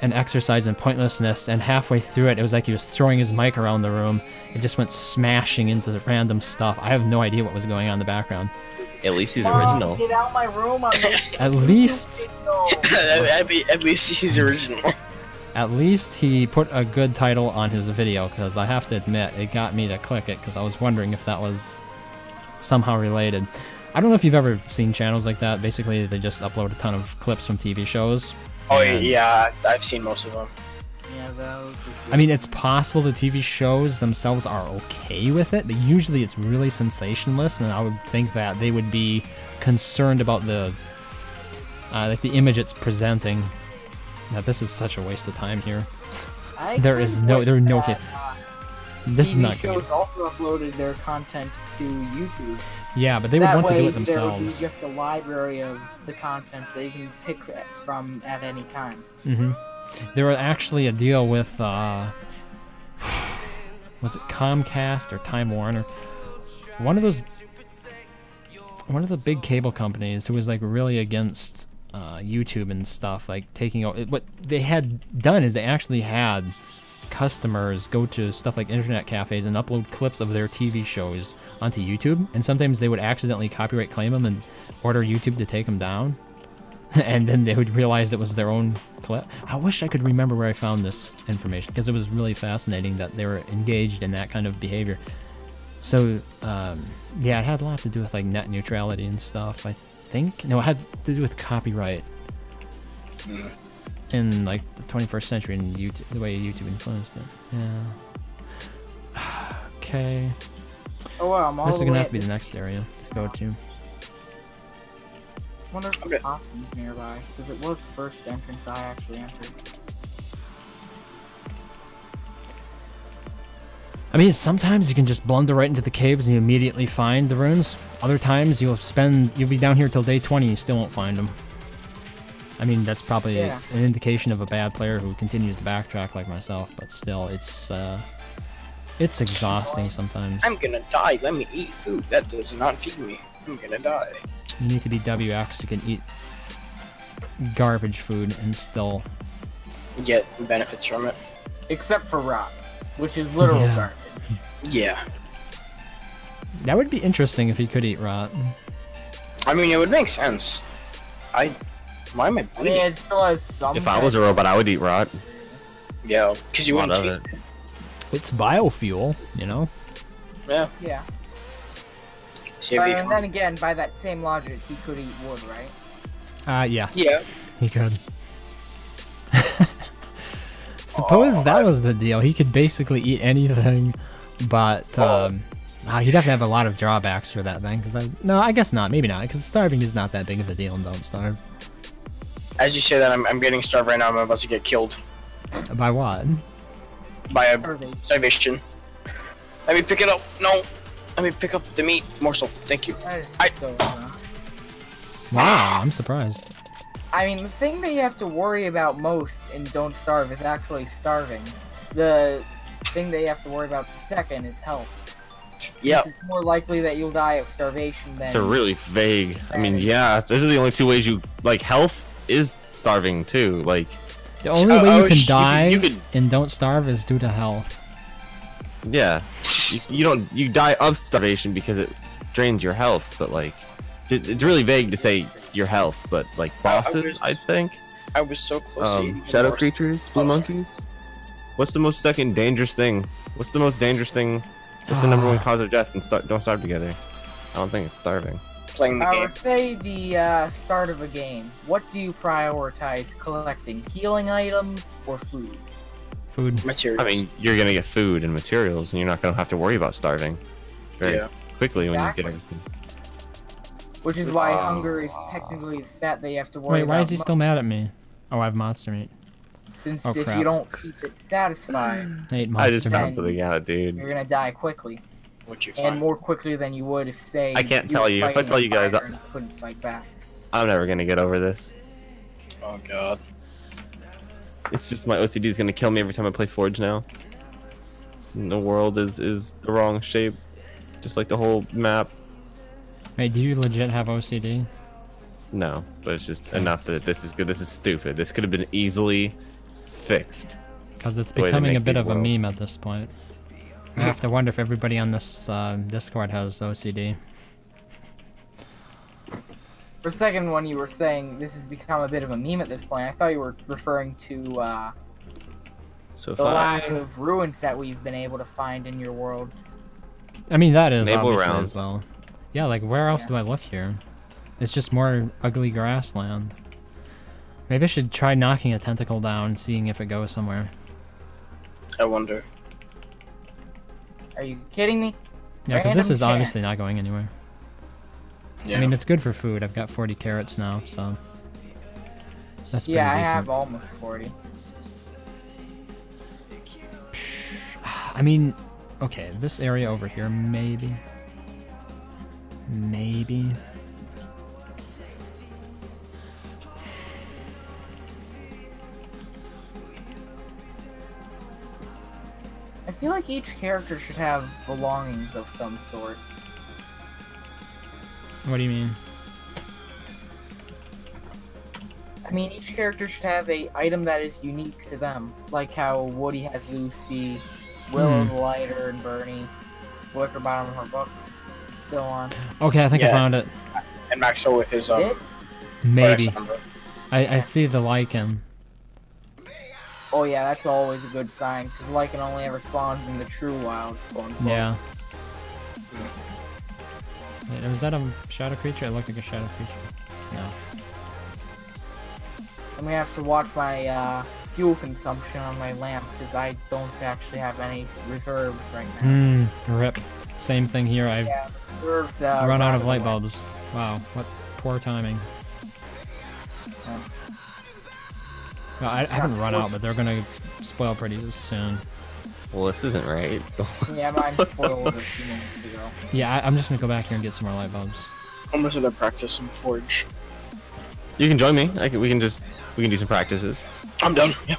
an exercise in pointlessness, and halfway through it, it was like he was throwing his mic around the room. It just went smashing into random stuff. I have no idea what was going on in the background. At least he's Mom, original. Get out my room. At least At least he's original. At least he put a good title on his video, because I have to admit, it got me to click it, because I was wondering if that was somehow related. I don't know if you've ever seen channels like that. Basically, they just upload a ton of clips from TV shows. Oh and- yeah, I've seen most of them. Yeah, those. I mean, it's possible the TV shows themselves are okay with it, but usually it's really sensationalist, and I would think that they would be concerned about the like the image it's presenting. Now, this is such a waste of time here. There are no kid. This is TV not shows good. also uploaded their content to YouTube. Yeah, but they would That want to way, do it there would be themselves. just a library of the content they can pick from at any time. There was actually a deal with, was it Comcast or Time Warner? One of the big cable companies who was like really against YouTube and stuff, like taking over. What they had done is they actually had customers go to stuff like internet cafes and upload clips of their TV shows onto YouTube, and sometimes they would accidentally copyright claim them and order YouTube to take them down. And then they would realize it was their own clip. I wish I could remember where I found this information, because it was really fascinating that they were engaged in that kind of behavior. So, yeah, it had a lot to do with like net neutrality and stuff, I think. No, it had to do with copyright in like the 21st century and YouTube, the way YouTube influenced it. Yeah. Okay. Oh wow, I'm all This is the gonna way have to be at the next area to go to. I wonder if there's options nearby, because it was the first entrance I actually entered. I mean, sometimes you can just blunder right into the caves and you immediately find the runes. Other times you'll be down here till day 20 and you still won't find them. I mean, that's probably an indication of a bad player who continues to backtrack like myself, but still, it's exhausting sometimes. I'm gonna die. Let me eat food. That does not feed me. I'm gonna die. You need to be WX to can eat garbage food and still... Get benefits from it. Except for rock, which is literal Yeah. garbage. Yeah. That would be interesting if he could eat rot. I mean, it would make sense. Why am I I mean, bleeding? it still has some. If I was a robot, I would eat rot. Yeah, because you A lot wouldn't of taste it. it. It's biofuel, you know? Yeah. Yeah. See But if you and then again, by that same logic, he could eat wood, right? Yeah. Yeah. He could. Suppose that was the deal. He could basically eat anything, but he'd have to have a lot of drawbacks for that thing. No, I guess not. Maybe not, because starving is not that big of a deal, and don't starve. As you say that, I'm getting starved right now. I'm about to get killed By what? by a Starvation. starvation. Let me pick it up. No. Let me pick up the meat morsel. Thank you. That is I- so, Wow, I'm surprised. I mean, the thing that you have to worry about most in Don't Starve is actually starving. The thing that you have to worry about second is health. Yeah. It's more likely that you'll die of starvation than... It's a really vague. I mean, yeah, those are the only two ways you like. Health is starving too. Like, The only way you can you die could- and don't starve is due to health. Yeah, you die of starvation because it drains your health, but like it's really vague to say your health, but like bosses, I think. I was so close to eating Shadow more. creatures, blue monkeys. What's the most second dangerous thing? What's the most dangerous thing? What's the number one cause of death? And don't starve together. I don't think it's starving. Playing the game. Say the start of a game. What do you prioritize collecting? Healing items or food? Food. Materials. I mean, you're gonna get food and materials, and you're not gonna have to worry about starving very Yeah. quickly when Exactly. you get everything. Which is why hunger is technically a stat that you have to worry Wait, about. why is he still mad at me? Oh, I have monster meat. Since Oh, if crap. you don't keep it satisfied, I ate I monster just meat. found something out, dude. you're gonna die quickly. What you And find? more quickly than you would if, say, I can't you tell were you. If I fighting tell a you guys, fire and you couldn't fight back. I'm never gonna get over this. Oh god. It's just my OCD is gonna kill me every time I play Forge now. And the world is the wrong shape, just like the whole map. Wait, do you legit have OCD? No, but it's just enough that this is good. This is stupid. This could have been easily fixed. Because it's The way they becoming a make bit these of a worlds. meme at this point. I have to wonder if everybody on this Discord has OCD. For a second, when you were saying this has become a bit of a meme at this point, I thought you were referring to So the far, lack of ruins that we've been able to find in your worlds. I mean, that is Naval obviously rounds. as well. Yeah, like where else Yeah. do I look here? It's just more ugly grassland. Maybe I should try knocking a tentacle down, seeing if it goes somewhere. I wonder. Are you kidding me? Yeah, because this Random is obviously chance. not going anywhere. Yeah. I mean, it's good for food. I've got 40 carrots now, so that's Yeah, I pretty have decent. almost 40. I mean, okay, this area over here, maybe. Maybe. I feel like each character should have belongings of some sort. What do you mean? I mean, each character should have a item that is unique to them, like how Woody has Lucy, Willow the Lighter and Bernie, Wicker Bottom her books, so on. Okay, I think I Yeah. found it. And Maxwell with his It? Maybe. Alexander. I see the lichen. Oh yeah, that's always a good sign, because Lycan only ever spawns in the true wild spawn. Yeah. Wait, was that a shadow creature? It looked like a shadow creature. No. I'm gonna have to watch my fuel consumption on my lamp, because I don't actually have any reserves right now. Rip. Same thing here. I've Yeah, reserves, run out of rather light low. bulbs. Wow, what poor timing. No, I haven't run out, but they're gonna spoil pretty soon. well, this isn't right. Yeah, mine spoiled a few minutes ago. Yeah, I'm just gonna go back here and get some more light bulbs. I'm just gonna practice some Forge. You can join me. We can do some practices. I'm done. Yeah.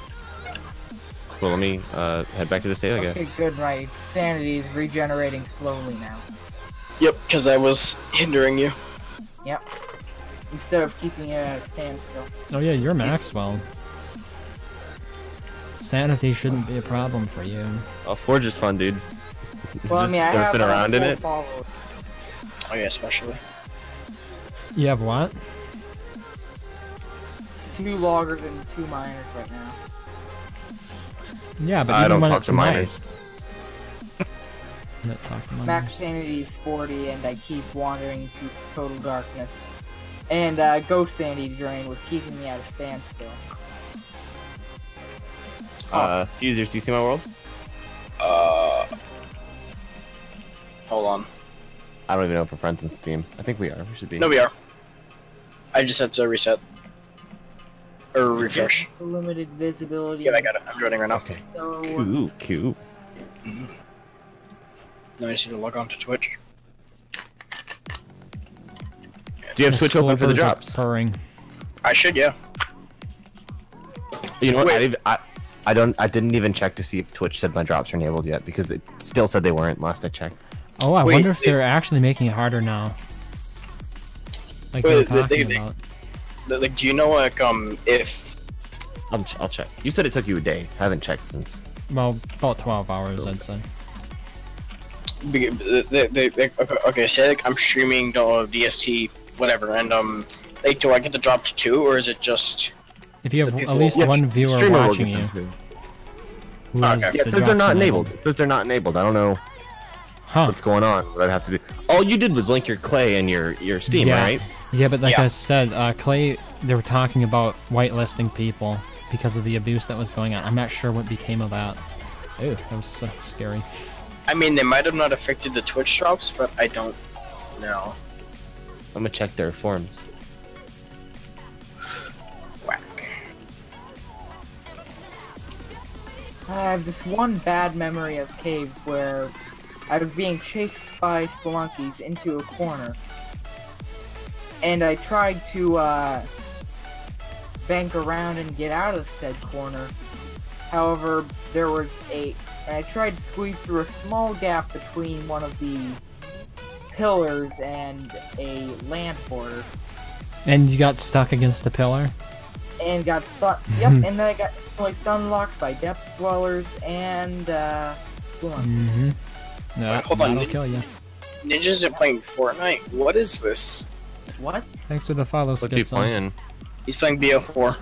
Well, let me head back to the state, I Okay, guess. good. My sanity is regenerating slowly now. Yep, because I was hindering you. Yep. Instead of keeping it at a standstill. Oh yeah, you're Maxwell. Sanity shouldn't be a problem for you. Oh, Forge is fun, dude. Well, Just I mean, I have derping around in 4 it. followers. Oh yeah, especially. You have what? 2 loggers and 2 miners right now. Yeah, but I even don't when talk it's to miners. night- Not talk to miners. Max sanity is 40, and I keep wandering into total darkness. And ghost sanity drain was keeping me at a standstill. Users, do you see my world? Hold on. I don't even know if we're friends in the team. I think we are. We should be. No, we are. I just had to reset. Or refresh. Limited visibility. Yeah, I got it. I'm joining right now. Okay. So, Cool. Now I just need to log on to Twitch. Do you have The Twitch open for the slivers are drops? Purring. I should, yeah. You know what? Wait. I didn't even check to see if Twitch said my drops are enabled yet because it still said they weren't last I checked. Oh, I Wait, wonder if they- they're actually making it harder now. Like Wait, they're they- talking they- about. Like, do you know, like, if I'll check. You said it took you a day. I haven't checked since. Well, about 12 hours, I'd say. Okay, say like I'm streaming DST, whatever, and like, do I get the drops too, or is it just? If you have The at people- least Yeah, one viewer streamer will watching get you, them too. who has Okay. the Yeah, because they're drops not enabled. Because they're not enabled. I don't know Huh. what's going on. What I'd have to do. All you did was link your Clay and your Steam, Yeah. right? Yeah, but like Yeah. I said, Clay, they were talking about whitelisting people because of the abuse that was going on. I'm not sure what became of that. Ew, that was scary. I mean, they might have not affected the Twitch drops, but I don't know. I'm gonna check their forums. Whack. I have this one bad memory of caves where I was being chased by spelunkies into a corner. And I tried to, bank around and get out of said corner. However, there was and I tried to squeeze through a small gap between one of the pillars and a land border. And you got stuck against the pillar? And got stuck, yep, and then I got like stun locked by depth dwellers and, spelunkies. Mm-hmm. No, Wait, hold on, that'll kill you. Ninjas are playing Fortnite. What is this? What? Thanks for the follow, What's he Skitson. playing? He's playing BO4.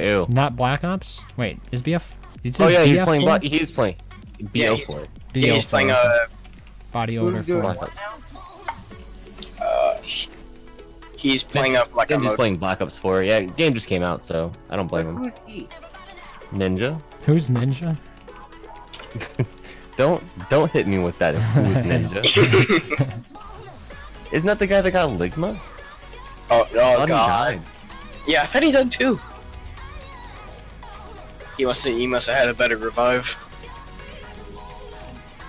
Ew. Not Black Ops? Wait, is BF... Did you say Oh yeah, he's BF4? playing. He's playing. Yeah, BO4. Yeah, he's playing Body odor Who's doing 4. what now? he's playing up like a I'm just mode. playing Black Ops 4. Yeah, game just came out, so I don't blame him. Who's he? Ninja. Who's Ninja? Don't hit me with that. Who's Ninja? Isn't that the guy that got Ligma? Oh Thought he god. died. Yeah, I thought he died too. He must have had a better revive.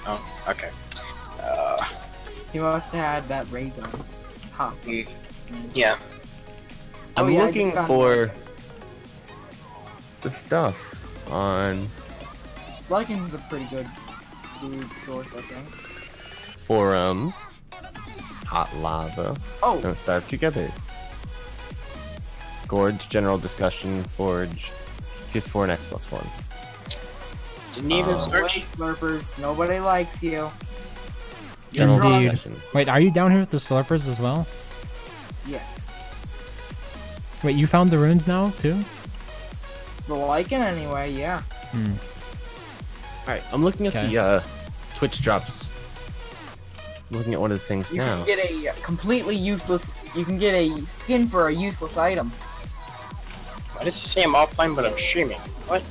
Oh, okay. He must have had that ray gun. Huh. Yeah. Oh, I'm yeah, I looking just found for the stuff on Lycan's a pretty good food source, I think. forums. Hot lava. Oh, Don't starve together. Gorge, general discussion, Forge, PS4 and Xbox One. Didn't even nobody search. slurpers, nobody likes you. General Indeed. discussion. Wait, are you down here with the Slurpers as well? Yeah. Wait, you found the runes now, too? The Lycan anyway, yeah. Hmm. Alright, I'm looking at Okay. the Twitch drops. I'm looking at one of the things You now. can get a completely useless, you can get a skin for a useless item. Why does it say I'm offline but I'm streaming? What?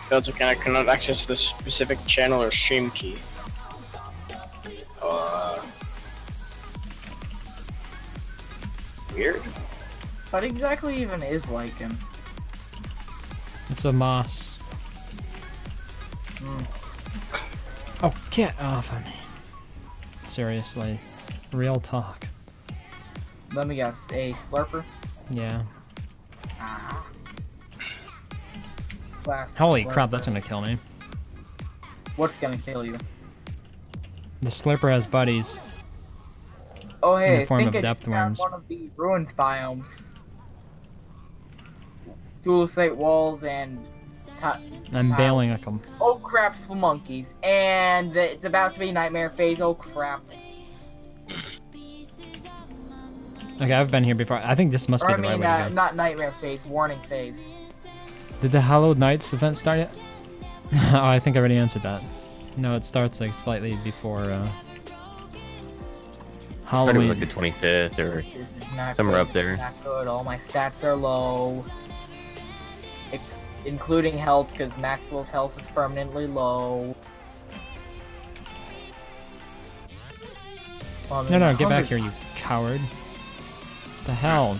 Failed to connect, cannot access the specific channel or stream key. Weird. What exactly even is Lycan? It's a moss. Hmm. Oh, get off of me. Seriously. Real talk. Let me guess, a slurper? Yeah. Ah. Class Holy crap, slurper. that's gonna kill me. What's gonna kill you? The Slurper has buddies. Oh hey, the form I think of I depth just found worms. one of the ruins biomes. Thulecite walls and I'm Wow. bailing at them. oh crap, monkeys. And it's about to be nightmare phase, oh crap. Okay, I've been here before. I think this must Or be I the right mean, way to go. not nightmare phase, warning phase. Did the Hallowed Knights event start yet? Oh, I think I already answered that. No, it starts like slightly before Started Halloween. with like the 25th or This is not somewhere good, up there. Not good, all my stats are low. Including health, because Maxwell's health is permanently low. Well, I No, mean, get back 100 here, you coward. The hell?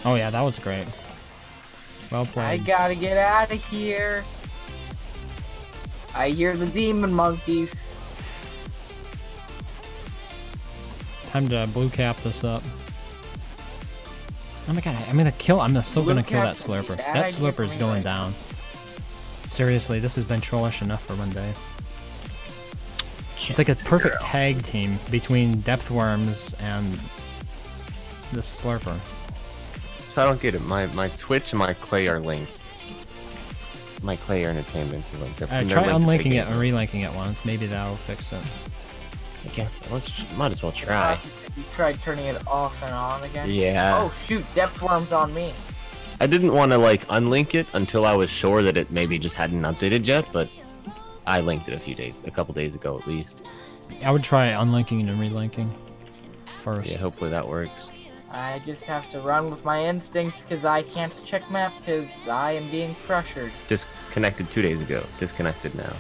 Oh yeah, that was great. Well I played. gotta get out of here. I hear the demon monkeys. Time to blue cap this up. Oh my god, I'm still Blue gonna kill that cap would be Slurper. bad That idea for Slurper's me going right down. Seriously, this has been trollish enough for one day. It's like a perfect tag team between Depth Worms and the Slurper. So I don't get it. My Twitch and my Clay are linked. My Clay Entertainment is linked. Try unlinking it and relinking it once. Maybe that'll fix it. I guess might as well try. You tried turning it off and on again? Yeah. Oh shoot, depth worm's on me. I didn't want to like unlink it until I was sure that it maybe just hadn't updated yet, but I linked it a couple days ago at least. I would try unlinking and relinking first. Yeah, hopefully that works. I just have to run with my instincts because I can't check map because I am being pressured. Disconnected 2 days ago. Disconnected now.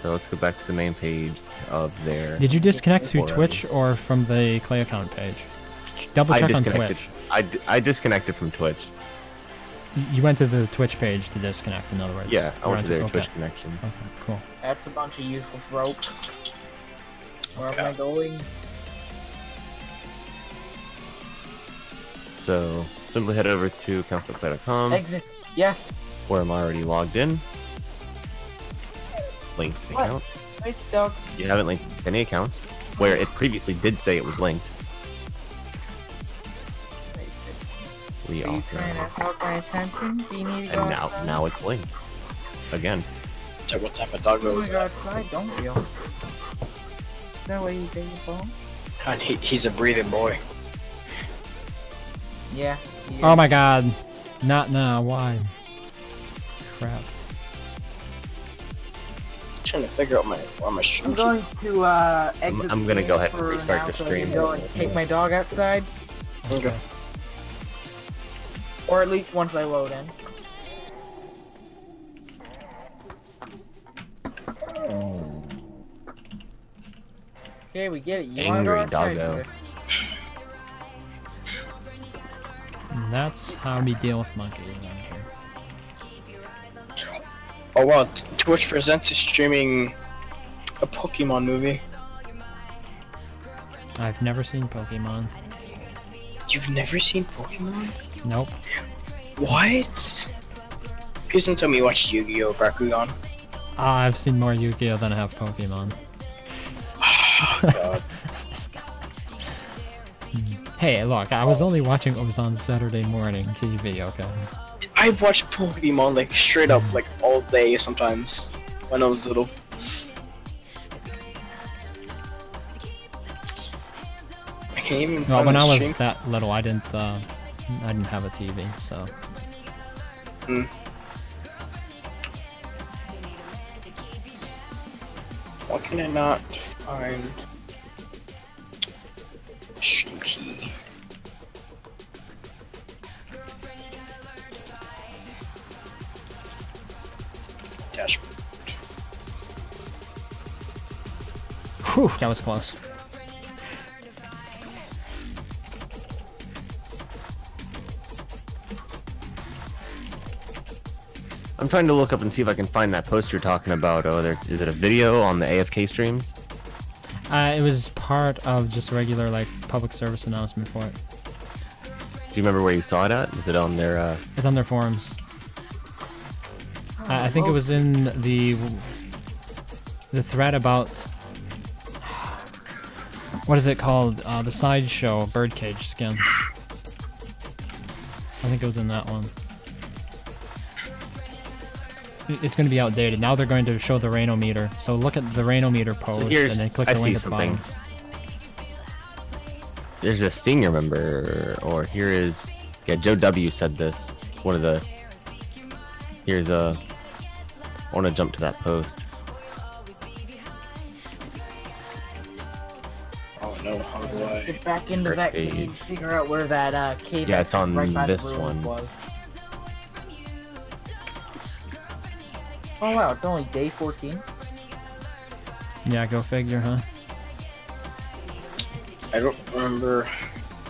So let's go back to the main page of their... Did you disconnect through Twitch or from the Clay account page? Double check on Twitch. I disconnected from Twitch. You went to the Twitch page to disconnect, in other words. Yeah, I went to their okay. Twitch connections. Okay, cool. That's a bunch of useless rope. Where am I going? So simply head over to account.play.com Exit. Yes. where I'm already logged in. Link the What? accounts. Wait, stuck. You haven't linked any accounts where it previously did say it was linked. Are you trying to hog my attention? Do you need to go And outside? now it's linked. Again. So what type of doggo Oh is my that? god, I don't feel. Is that why you take your phone? And he's a breathing boy. Yeah. Oh my god. Not now. Why? Crap. Trying to figure out why my stream I'm going to exit. I'm gonna go ahead and for restart now the so I can stream. Go and take my dog outside, Okay. or at least once I load in. Okay, we get it. You wanna go Angry outside, doggo. good. And that's how we deal with monkeys around here. Oh wow, Twitch presents is streaming a Pokemon movie. I've never seen Pokemon. You've never seen Pokemon? Nope. What? Please don't tell me you watched Yu-Gi-Oh! Bakugan. I've seen more Yu-Gi-Oh! Than I have Pokemon. God. Hey, look, I was only watching what was on Saturday morning TV, okay? I watched Pokemon like straight up like all day sometimes when I was little. I can't even Well, find when the I stream. was that little, I didn't have a TV, so. Why can I not find stream key? Dashboard. Whew, that was close. I'm trying to look up and see if I can find that post you're talking about. Oh, is it a video on the AFK streams? It was part of just a regular, like, public service announcement for it. Do you remember where you saw it at? Was it on their, It's on their forums. I think it was in the thread about what is it called? The sideshow birdcage skin. I think it was in that one. It's going to be outdated. Now they're going to show the Rainometer. So look at the Rainometer post and then click the link at the bottom. There's a senior member, or here is, yeah, Joe W said this. One of the, here's a, I want to jump to that post. Oh no, how do I? Get back into that Page. cave, figure out where that cave Yeah, it's on right by the this ruins one. was. Oh wow, it's only day 14. Yeah, go figure, huh? I don't remember.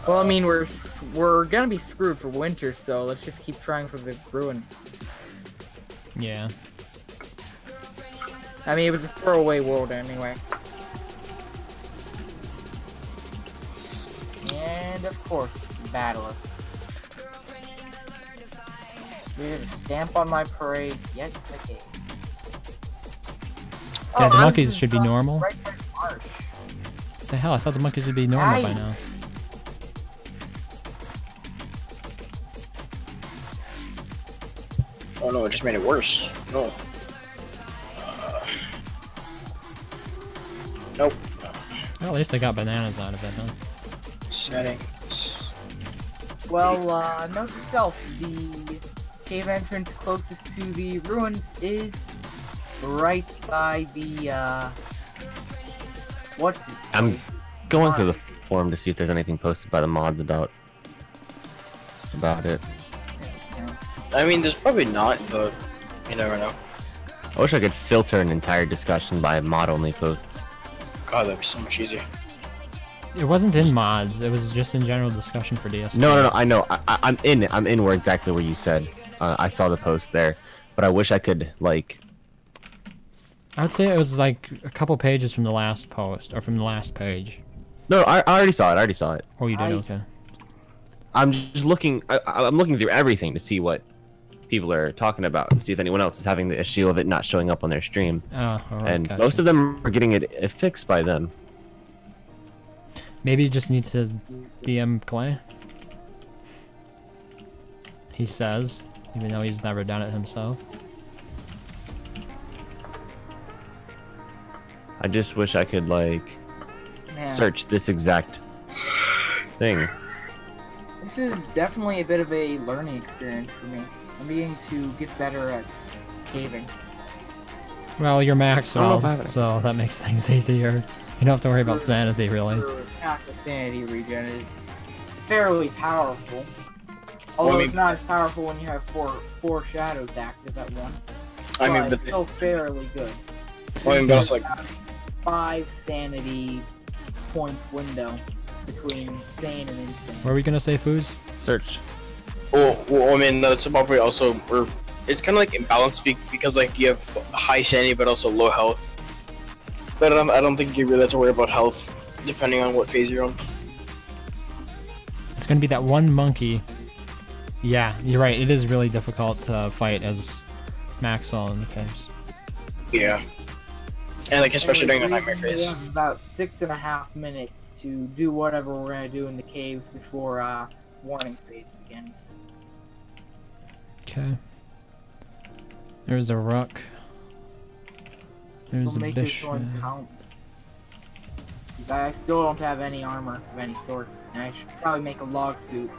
Well, I mean, we're gonna be screwed for winter, so let's just keep trying for the ruins. Yeah. I mean, it was a throwaway world anyway. And of course, Battleth. We're gonna stamp on my parade. Yes, I can. Yeah, the Oh, monkeys this is, should be normal. Right by the marsh. What the hell? I thought the monkeys would be normal by Aye. now. no, it just made it worse. No. Nope. Well, at least I got bananas out of it, huh? Settings. Well, note to self, the cave entrance closest to the ruins is right by the, what's it? I'm going through the forum to see if there's anything posted by the mods about it. I mean, there's probably not, but you never know. I wish I could filter an entire discussion by mod-only posts. God, that'd be so much easier. It wasn't in mods. It was just in general discussion for DS. No, I know. I'm in where exactly where you said. I saw the post there, but I wish I could like. I would say it was like a couple pages from the last post or from the last page. No, I already saw it. Oh, you did? I- Okay. I'm just looking. I'm looking through everything to see what people are talking about and see if anyone else is having the issue of it not showing up on their stream. Oh, all right, And gotcha. most of them are getting it fixed by them. Maybe you just need to DM Clay. He says, even though he's never done it himself. I just wish I could like Man, search this exact thing. this is definitely a bit of a learning experience for me. I'm beginning to get better at caving. Well, you're max I don't know if I have out, it. so that makes things easier. You don't have to worry about sanity, really. Half the sanity regen is fairly powerful. Although I mean- it's not as powerful when you have four shadows active at once. I mean, but it's still fairly good. I mean, but it's like, 5 sanity point window between sane and insane. What are we gonna say, Foos? Search. well, I mean, that's probably also where it's kind of like imbalanced because like you have high sanity but also low health. But I don't think you really have to worry about health depending on what phase you're on. It's gonna be that one monkey. Yeah, you're right. It is really difficult to fight as Maxwell in the caves. Yeah. And like especially during the And nightmare we phase. have about 6.5 minutes to do whatever we're gonna do in the cave before warning phase begins. Okay. There's a rook. There's So a make your bishop. sword count. I still don't have any armor of any sort, and I should probably make a log suit.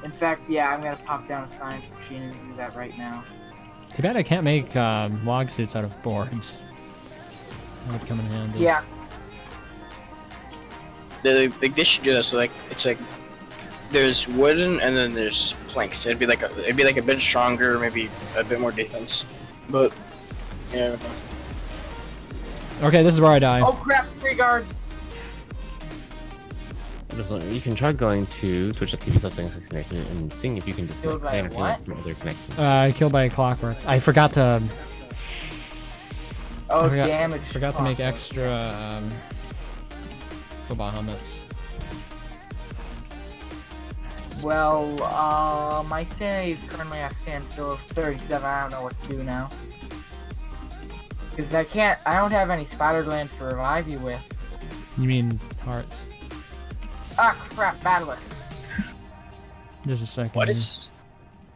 In fact, yeah, I'm gonna pop down a science machine and do that right now. Too bad I can't make log suits out of boards. That would come in handy. Yeah, They should do that. So like it's like there's wooden and then there's planks. It'd be like a bit stronger, maybe a bit more defense. But yeah. Okay, this is where I die. oh crap, 3 guards! You can try going to twitch.tv/connection and seeing if you can disconnect Killed by Clay what? from other connections. Killed by a clockwork. I forgot to. Oh, I forgot, damage. forgot to make extra football helmets. Well, my sanity is currently at standstill of 37. I don't know what to do now. Because I don't have any spider glands to revive you with. You mean heart? Ah, crap, battler. Just a second.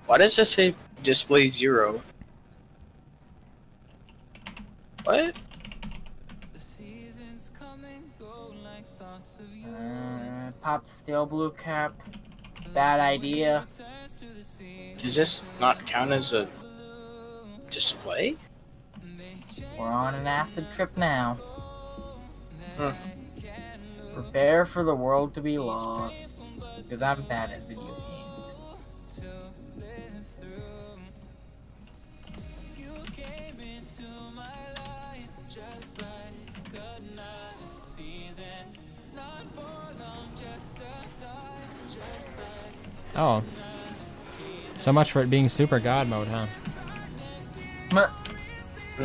Why does this say display 0? What? Pop steel blue cap. Bad idea. Does this not count as a display? We're on an acid trip now. Huh. Prepare for the world to be lost. Because I'm bad at video games. Oh. So much for it being super god mode, huh? Meh.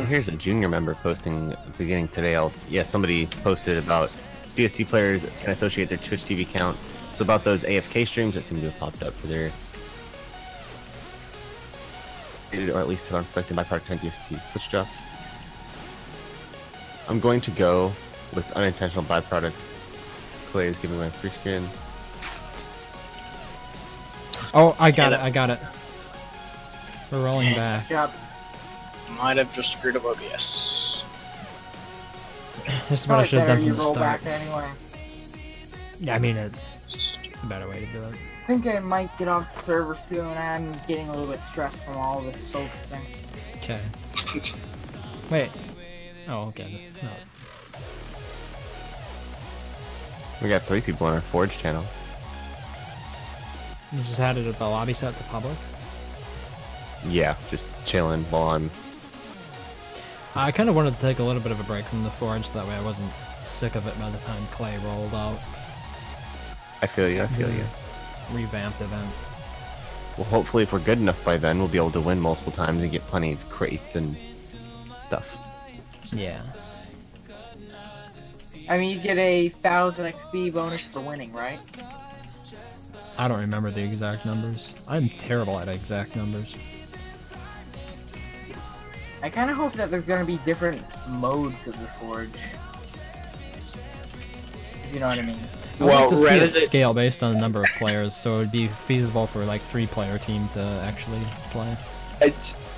Here's a junior member posting at the beginning today. Somebody posted about DST players can associate their Twitch TV account. So about those AFK streams that seem to have popped up for their, or at least are affected by part-time DST Twitch drops. I'm going to go with unintentional byproduct. Clay is giving my free skin. Oh, I got it. I got it. We're rolling back. Yep. Might have just screwed up OBS. This is what I should have done You from the roll start. back anyway. Yeah, I mean, it's a better way to do it. I think I might get off the server soon. I'm getting a little bit stressed from all this focusing. Okay. Wait. Oh, okay. No. We got 3 people on our Forge channel. You just had it at the lobby set to public? Yeah, just chilling while I'm. I kind of wanted to take a little bit of a break from the Forge, so that way I wasn't sick of it by the time Clay rolled out. I feel you. I feel you. Revamped event. Well, hopefully, if we're good enough by then, we'll be able to win multiple times and get plenty of crates and stuff. Yeah. I mean, you get a 1000 XP bonus for winning, right? I don't remember the exact numbers. I'm terrible at exact numbers. I kind of hope that there's gonna be different modes of the Forge. If you know what I mean. I would Well, like to see Red, it is it- scale based on the number of players, so it would be feasible for like 3-player team to actually play.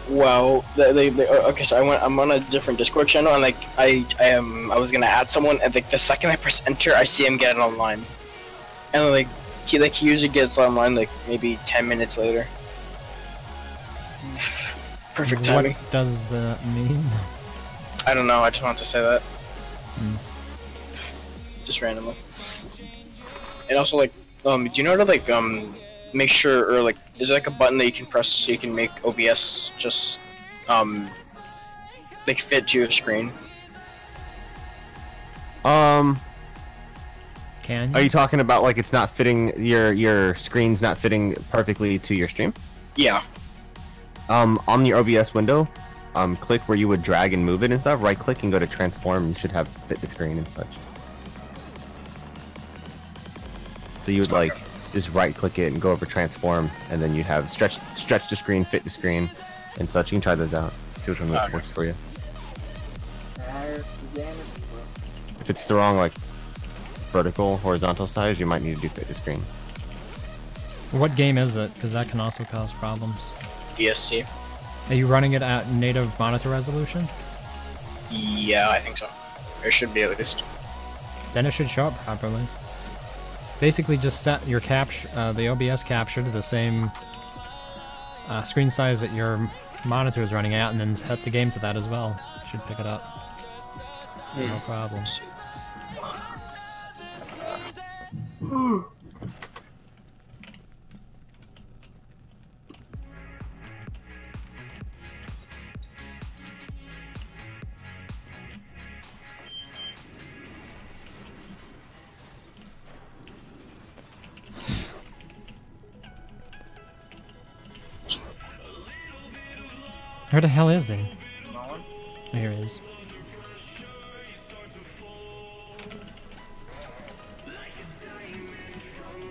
Well, okay, so I'm on a different Discord channel, and like I was gonna add someone, and like the second I press enter, I see him get online, and like he usually gets online like maybe 10 minutes later. Perfect timing. What does that mean? I don't know. I just want to say that. Hmm. Just randomly. And also, like, do you know how to like make sure, or like, is there like a button that you can press so you can make OBS just like fit to your screen? Are Can you? you talking about like it's not fitting your screen's not fitting perfectly to your stream? Yeah. On your OBS window, click where you would drag and move it and stuff. Right click and go to transform. You should have fit the screen and such. So you would like just right click it and go over transform, and then you have stretch the screen, fit the screen, and such. You can try those out. See which one Okay. works for you. There's the damage. If it's the wrong like vertical, horizontal size, you might need to do fit the screen. What game is it? Because that can also cause problems. EST. Are you running it at native monitor resolution? Yeah, I think so. It should be at least. Then it should show up properly. Basically, just set your the OBS capture to the same screen size that your monitor is running at, and then set the game to that as well. Should pick it up. No problem. Where the hell is he? Oh, here he is.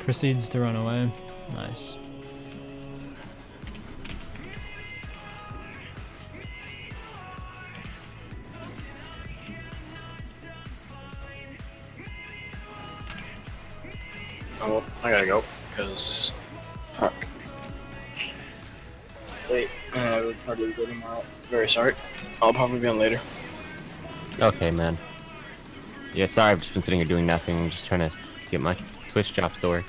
Proceeds to run away. Nice. Oh, I gotta go, because... Fuck. Wait, I would probably go tomorrow. Very sorry. I'll probably be on later. Okay, man. Yeah, sorry, I've just been sitting here doing nothing. I'm just trying to get my Twitch jobs to work.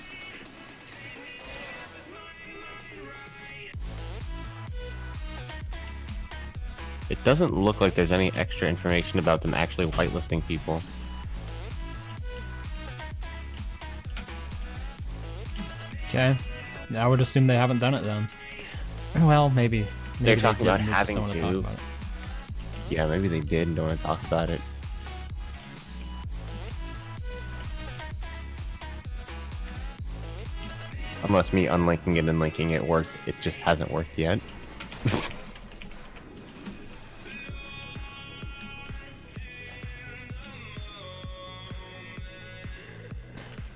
It doesn't look like there's any extra information about them actually whitelisting people. Okay. I would assume they haven't done it then. Well, maybe. They're Maybe talking they about did, and they just having don't wanna talk to. about it. Yeah, maybe they did and don't want to talk about it. Unless me unlinking it and linking it worked, it just hasn't worked yet.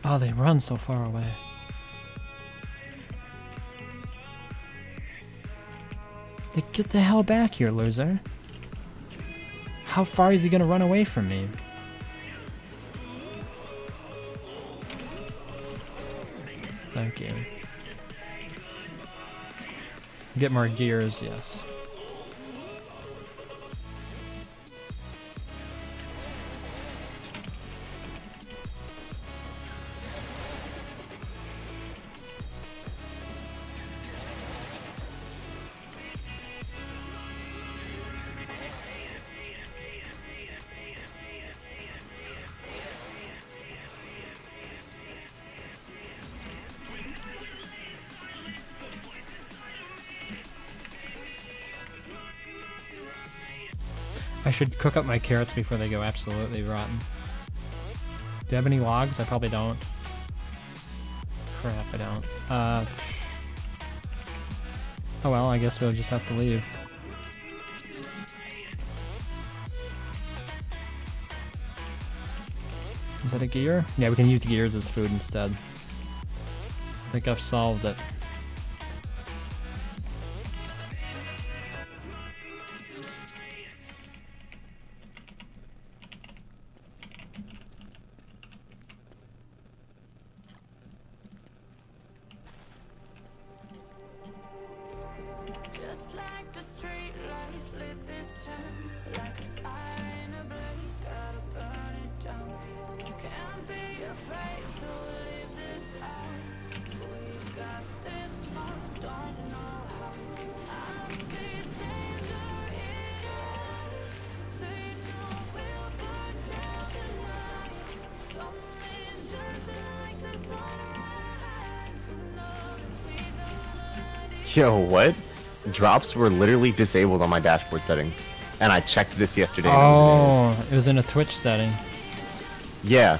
Oh, they run so far away. Get the hell back here, loser. How far is he gonna run away from me? Thank you. Get more gears, yes. I should cook up my carrots before they go absolutely rotten. Do you have any logs? I probably don't. Crap, I don't. Oh well, I guess we'll just have to leave. Is that a gear? Yeah, we can use gears as food instead. I think I've solved it. Just like the street lights lit this town, like a fire in a blaze, gotta burn it down. Can't be afraid to leave this out. We got this far, don't know how. I see danger in us. They know we'll burn down the night. Coming just like the sunrise. You know we gonna Yo, what? Drops were literally disabled on my dashboard settings. And I checked this yesterday. and it was Oh, it was in a Twitch setting. enabled. Yeah.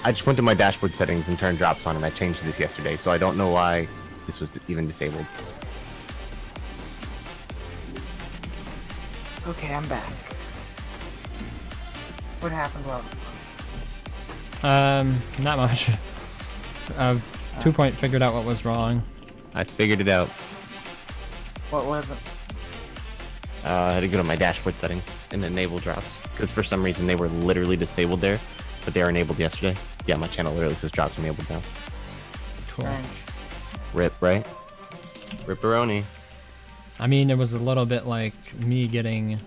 I just went to my dashboard settings and turned drops on, and I changed this yesterday, so I don't know why this was even disabled. Okay, I'm back. What happened? Well, Not much. 2 Point figured out what was wrong. I figured it out. what was it? I had to go to my dashboard settings and enable drops, because for some reason they were literally disabled there, but they are enabled yesterday. Yeah, my channel literally says drops enabled now. Cool. Strange. Rip, right? Ripperoni. I mean, it was a little bit like me getting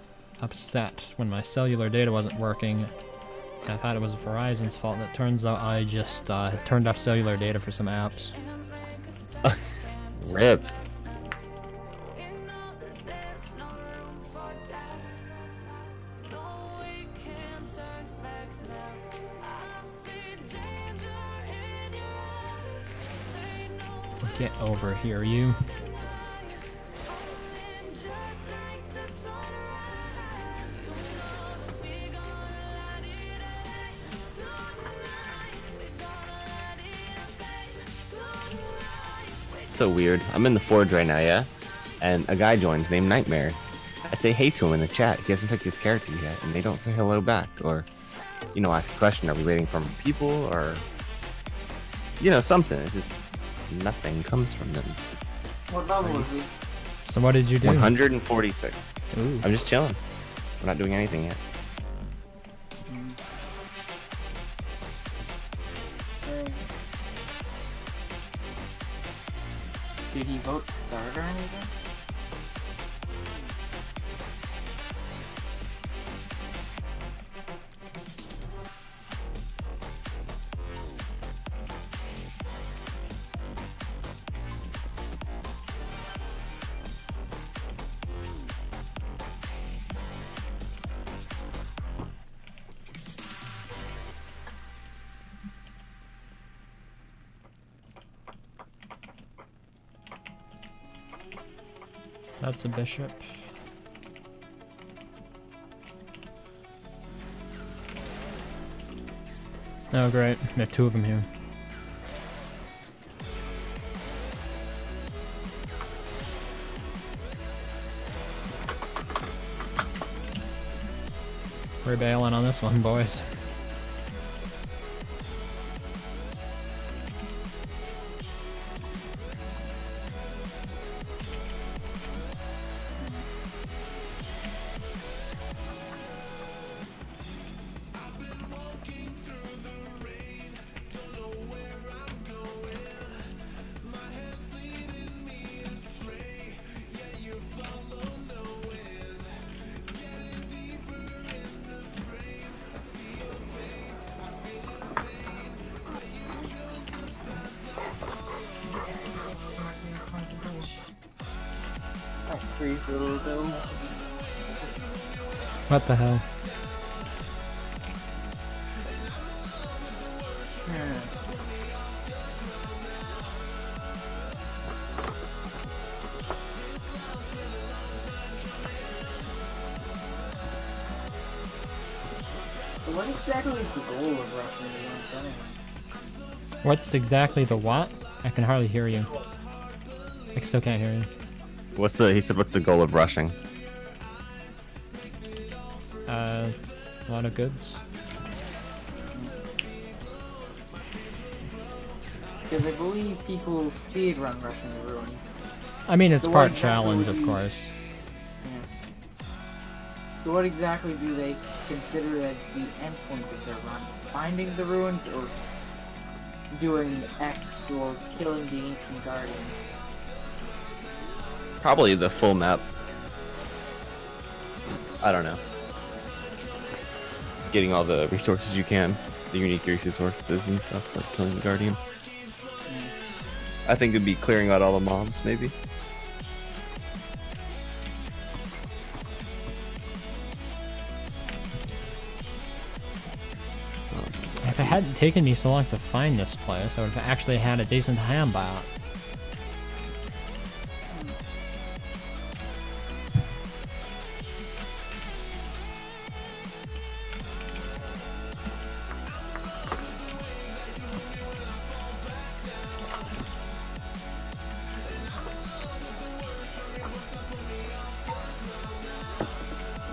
upset when my cellular data wasn't working. I thought it was Verizon's fault, and it turns out I just turned off cellular data for some apps. Rip. Get over here, you. So weird. I'm in the Forge right now, yeah? And a guy joins named Nightmare. I say hey to him in the chat. He hasn't picked his character yet, and they don't say hello back. Or, you know, ask a question. Are we waiting for people? Or, you know, something. It's just nothing comes from them. What level is he? So what did you do? 146. Ooh. I'm just chilling. We're not doing anything yet. Did he vote start or anything? That's a bishop. Oh great, there are two of them here. We're bailing on this one, boys. Little go. What the hell? So what exactly is the goal of rushing the ruins anyway? What's exactly the what? I can hardly hear you. I still can't hear you. He said, what's the goal of rushing? A lot of goods. Because I believe people speed run rushing the ruins. I mean, it's So what part exactly challenge, would of you- course. So what exactly do they consider as the endpoint of their run? Finding the ruins or doing X or killing the ancient guardian? Probably the full map. I don't know. Getting all the resources you can, the unique resources and stuff, like killing the Guardian. I think it'd be clearing out all the mobs, maybe. If it hadn't taken me so long to find this place, I would have actually had a decent hand bot.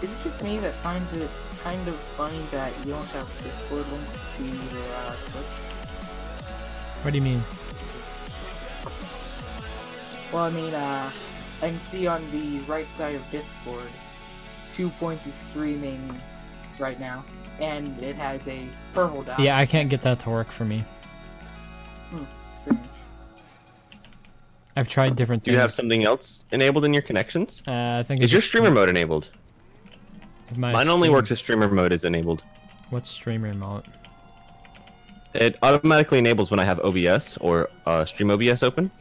Is it just me that finds it kind of funny that you don't have Discord links to your Twitch? What do you mean? Well, I mean, I can see on the right side of Discord, 2 Point is streaming right now, and it has a purple dot. Yeah, I can't get that to work for me. Strange. I've tried different Do things. you have something else enabled in your connections? I think Is your it's- streamer mode enabled? my Mine only stream- works if streamer mode is enabled. What's streamer mode? It automatically enables when I have OBS or Stream OBS open.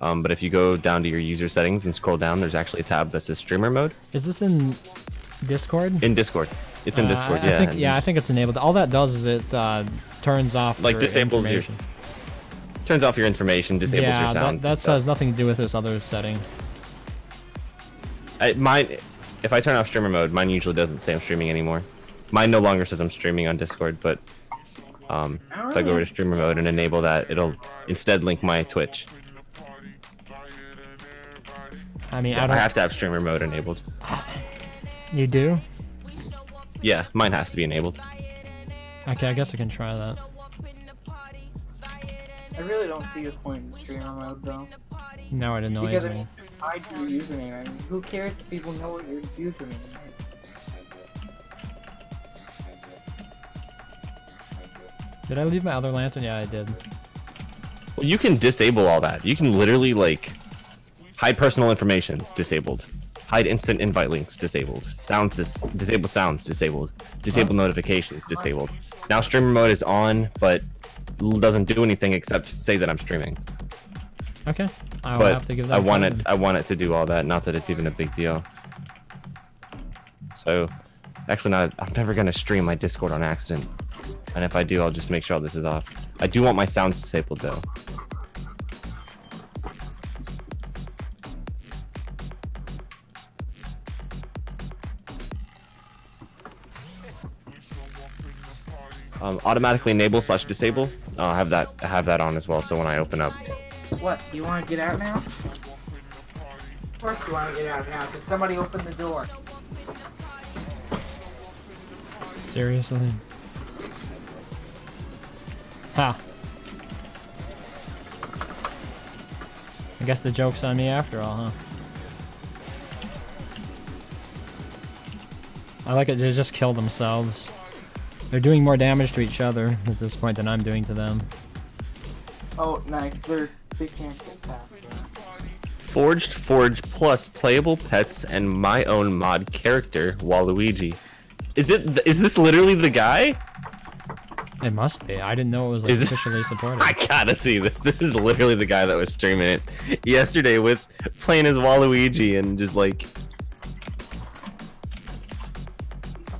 But if you go down to your user settings and scroll down, there's actually a tab that says streamer mode Is this in Discord? in Discord. It's in Discord, I think, and I think it's enabled. All that does is it turns off Like, your disables your information. turns off your information, disables Yeah, your sound. that has nothing to do with this other setting. If I turn off streamer mode, mine usually doesn't say I'm streaming anymore. Mine no longer says I'm streaming on Discord, but if I go over to streamer mode and enable that, it'll instead link my Twitch. I mean, I have to have streamer mode enabled. You do? Yeah, mine has to be enabled. Okay, I guess I can try that. I really don't see the point in streamer mode though. Now it annoys Because I me. mean, hide your username. I mean, who cares if people know what your username is? Did I leave my other lantern? Yeah, I did. Well, you can disable all that. You can literally like hide personal information, disabled. Hide instant invite links, disabled. Disable sounds, disabled. Disable notifications, disabled. Now streamer mode is on, but doesn't do anything except say that I'm streaming. Okay, I will But have to give that I a try want then. it. I want it to do all that. Not that it's even a big deal. So, actually, not. I'm never gonna stream my Discord on accident. And if I do, I'll just make sure all this is off. I do want my sounds disabled though. Automatically enable / disable. I'll have that on as well. So when I open up, What? You want to get out now? Of course you want to get out now, because somebody opened the door. Seriously? Ha. I guess the joke's on me after all, huh? I like it, they just kill themselves. They're doing more damage to each other at this point than I'm doing to them. Oh, nice. They can't get past that. Forged Forge plus playable pets and my own mod character, Waluigi. Is this literally the guy? It must be. I didn't know it was like, Is it- officially supported. I gotta see this. This is literally the guy that was streaming it yesterday with playing as Waluigi and just like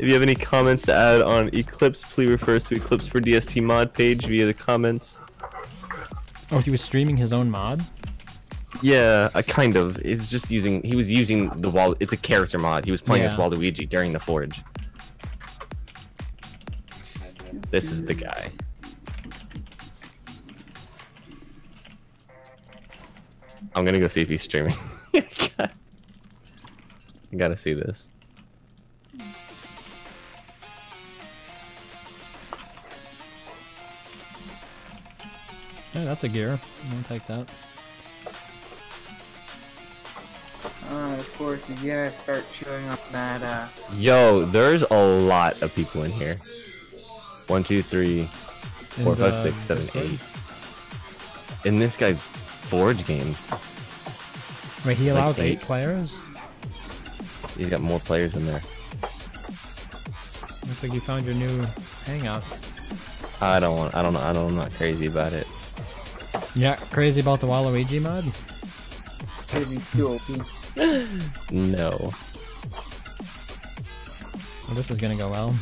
If you have any comments to add on Eclipse, please refer us to Eclipse for DST mod page via the comments. Oh, he was streaming his own mod? Yeah, kind of. It's just using. He was using the wall. It's a character mod. He was playing as Yeah. Waluigi during the Forge. This is the guy. I'm gonna go see if he's streaming. I gotta see this. Yeah, that's a gear. I'll take that. Of course, you gotta start chewing up that, Yo, there's a lot of people in here. 1, 2, 3, 4, 5, 6, 7, 8. In this guy's Forge game, Wait, he allows Like 8 8? players? he's got more players in there. Looks like you found your new hangout. I don't know. I'm not crazy about it. Yeah, crazy about the Waluigi mod? could be too OP. No. Well, this is gonna go well.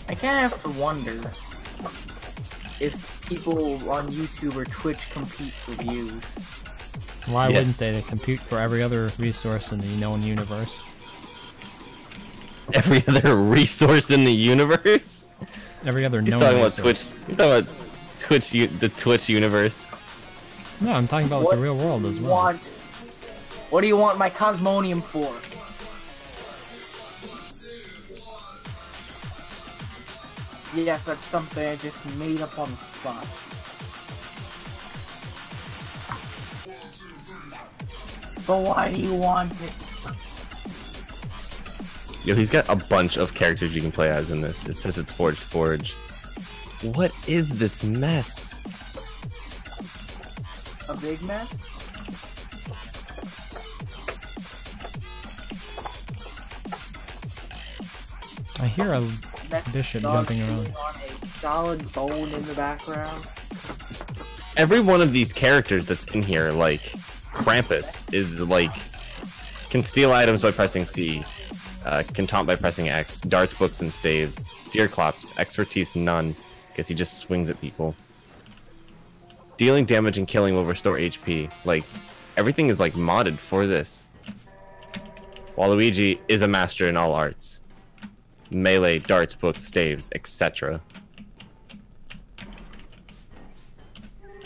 I kind of have to wonder if people on YouTube or Twitch compete for views. Why Yes. wouldn't they? They compute for every other resource in the known universe. Every other resource in the universe? Every other He's known talking about resource. Twitch. He's talking about Twitch, the Twitch universe. No, I'm talking about What the real world as do you well. want? What do you want my Cosmonium for? Yes, that's something I just made up on the spot. But why do you want it? Yo, he's got a bunch of characters you can play as in this. It says it's Forge. What is this mess? A big mess? I hear a Mess bishop dog jumping around. chewing on a solid bone in the background. Every one of these characters that's in here, like Krampus, is like can steal items by pressing C, can taunt by pressing X, darts, books, and staves. Deerclops, expertise none, because he just swings at people. Dealing damage and killing will restore HP. Like everything is like modded for this. Waluigi is a master in all arts. Melee, darts, books, staves, etc.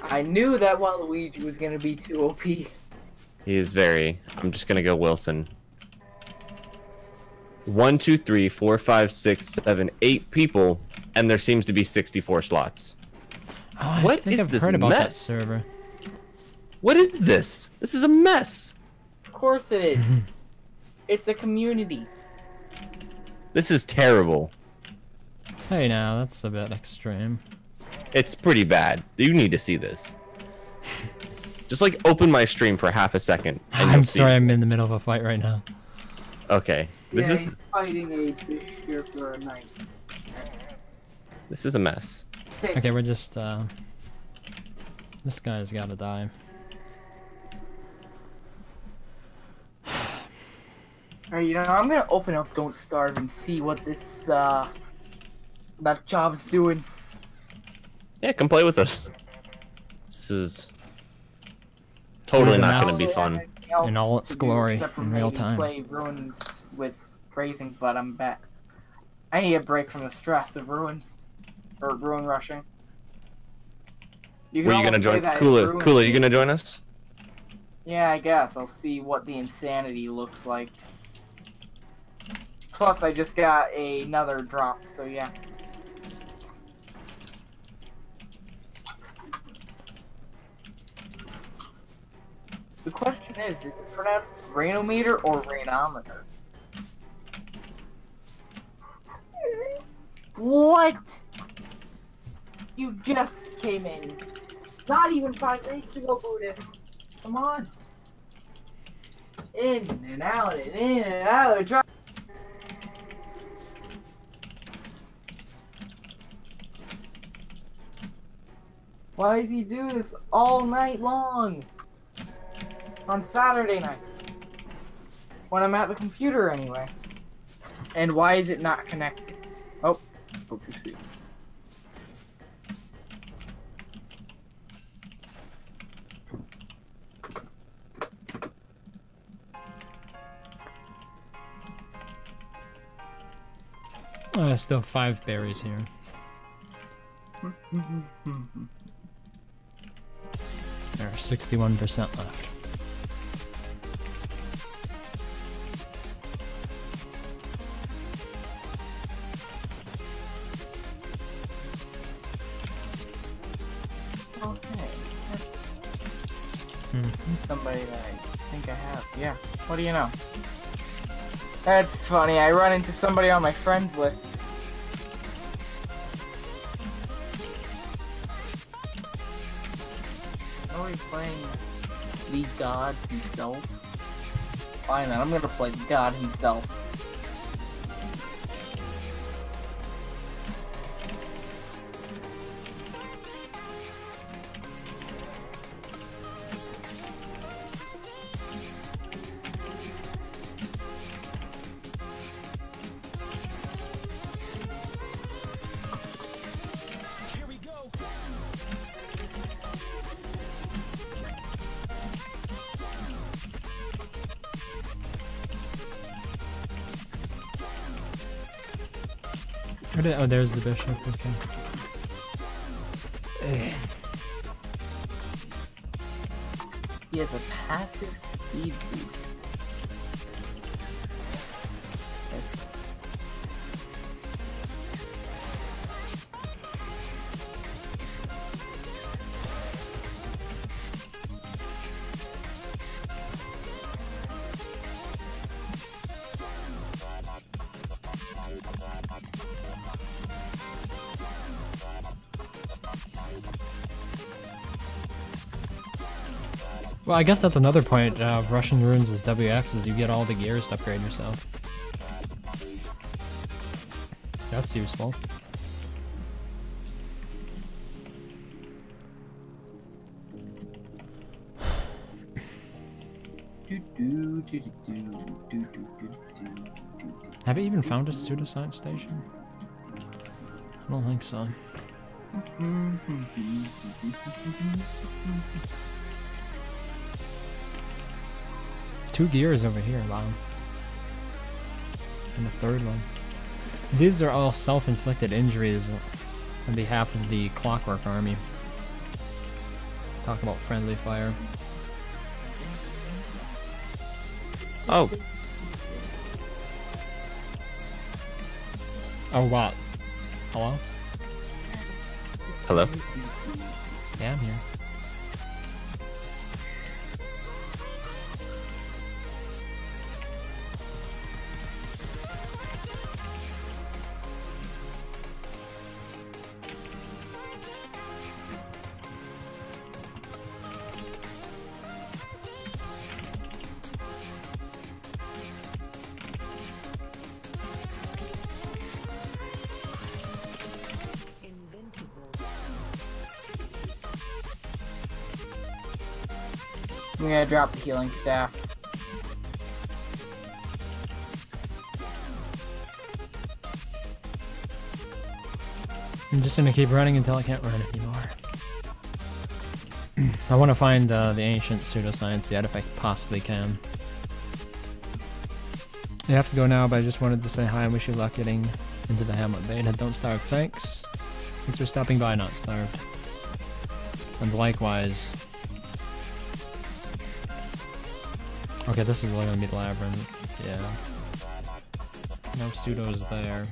I knew that Waluigi was gonna be too OP. He is very. I'm just gonna go Wilson. 1, 2, 3, 4, 5, 6, 7, 8 people, and there seems to be 64 slots. Oh, I What think is I've this heard about that mess? server. What is this? This is a mess. Of course it is. It's a community. This is terrible. Hey, now that's a bit extreme. It's pretty bad. You need to see this. Just like open my stream for half a second. And I'm you'll see. sorry, I'm in the middle of a fight right now. Okay. This Yeah, is he's fighting a bishop for a knight. this is a mess. Okay, we're just, this guy's gotta die. Alright, you know, I'm gonna open up Don't Starve and see what this, nut job's doing. Yeah, come play with us. This is totally the not mouse. going to be fun. In all its glory, Except for in real maybe time. Play ruins with praising, but I'm back. I need a break from the stress of ruins or ruin rushing. You Were you almost gonna say join? that in Cooler, ruin Cooler, you games. gonna join us? Yeah, I guess I'll see what the insanity looks like. Plus, I just got another drop, so yeah. The question is it pronounced rainometer or rainometer? What? You just came in. Not even 5 minutes ago, Buddha. Come on. In and out and in and out. Try. Why does he do this all night long? On Saturday nights. When I'm at the computer anyway. And why is it not connected? Oh, hope you see. Still 5 berries here. There are 61% left. Okay. Somebody that I think I have. Yeah. What do you know? That's funny. I run into somebody on my friends list. Oh, he's playing the God himself. Fine then, I'm gonna play God himself. Oh, there's the bishop. Okay. He has a passive speed boost. Well, I guess that's another point of Russian Runes as WX is you get all the gears to upgrade yourself. That's useful. Have you even found a pseudoscience station? I don't think so. 2 gears over here, wow. And the 3rd one. These are all self-inflicted injuries on behalf of the Clockwork Army. Talk about friendly fire. Oh, Oh, what? Hello? hello. Yeah, I'm here. I'm gonna drop the healing staff. I'm just gonna keep running until I can't run anymore. I want to find the ancient pseudoscience yet if I possibly can. I have to go now, but I just wanted to say hi and wish you luck getting into the Hamlet beta. Don't starve, thanks. Thanks for stopping by, Not Starved. And likewise. Okay, this is gonna be the labyrinth, yeah. No pseudos there.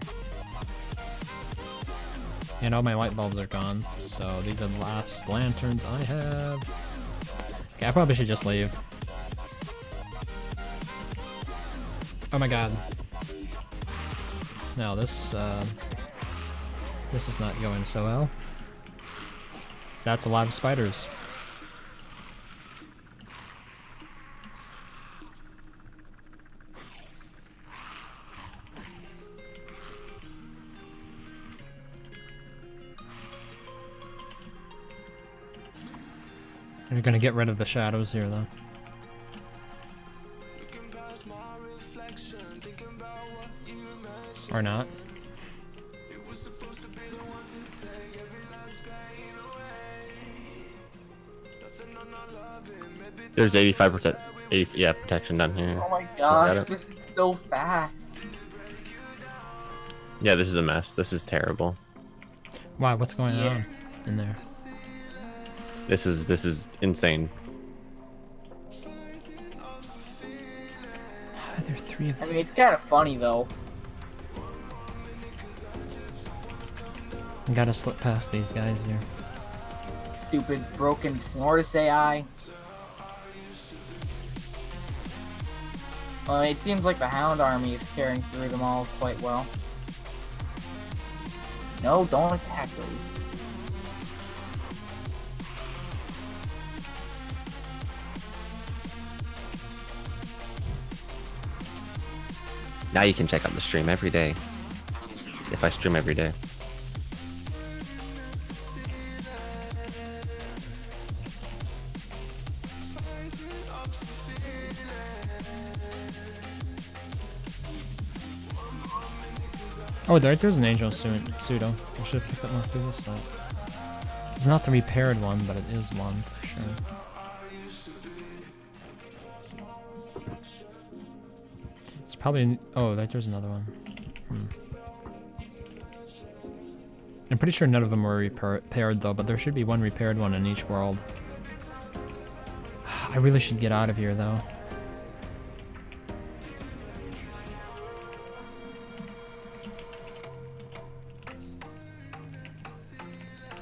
And all my light bulbs are gone, so these are the last lanterns I have. Okay, I probably should just leave. Oh my god. No, this is not going so well. That's a lot of spiders. You're gonna get rid of the shadows here, though. Or not. There's 85%. 80, yeah, protection down here. Oh my got gosh, it. this is so fast. Yeah, this is a mess. This is terrible. Wow, what's going Yeah. on in there? This is insane. How are there 3 of I mean, these? it's kind of funny though. I gotta slip past these guys here. Stupid broken Snortus AI. Well, it seems like the Hound army is carrying through them all quite well. No, don't attack those. Now you can check out the stream every day. If I stream every day. Oh, there's an angel pseudo. I should have picked up more through this side. It's not the repaired one, but it is one for sure. It's probably. Oh, there's another one. I'm pretty sure none of them were repaired though, but there should be one repaired one in each world. I really should get out of here though.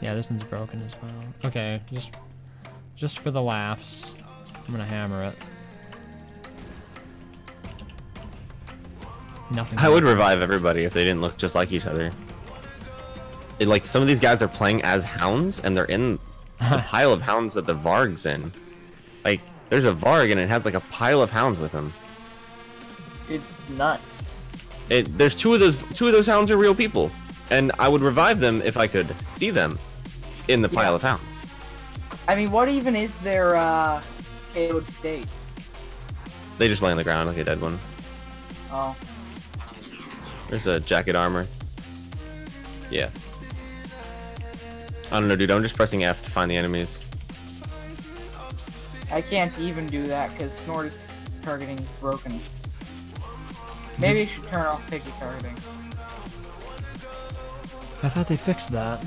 Yeah, this one's broken as well. Okay, just for the laughs, I'm gonna hammer it. Nothing. I would revive everybody if they didn't look just like each other. Like, some of these guys are playing as hounds, and they're in the pile of hounds that the Varg's in. Like, there's a Varg, and it has, like, a pile of hounds with him. It's nuts. There's two of those hounds are real people. And I would revive them if I could see them in the pile of hounds. I mean, what even is their KO'd state? They just lay on the ground like a dead one. Oh. There's a jacket armor. Yeah. I don't know, dude. I'm just pressing F to find the enemies. I can't even do that because Snortus targeting is broken. Maybe I should turn off picky targeting. I thought they fixed that.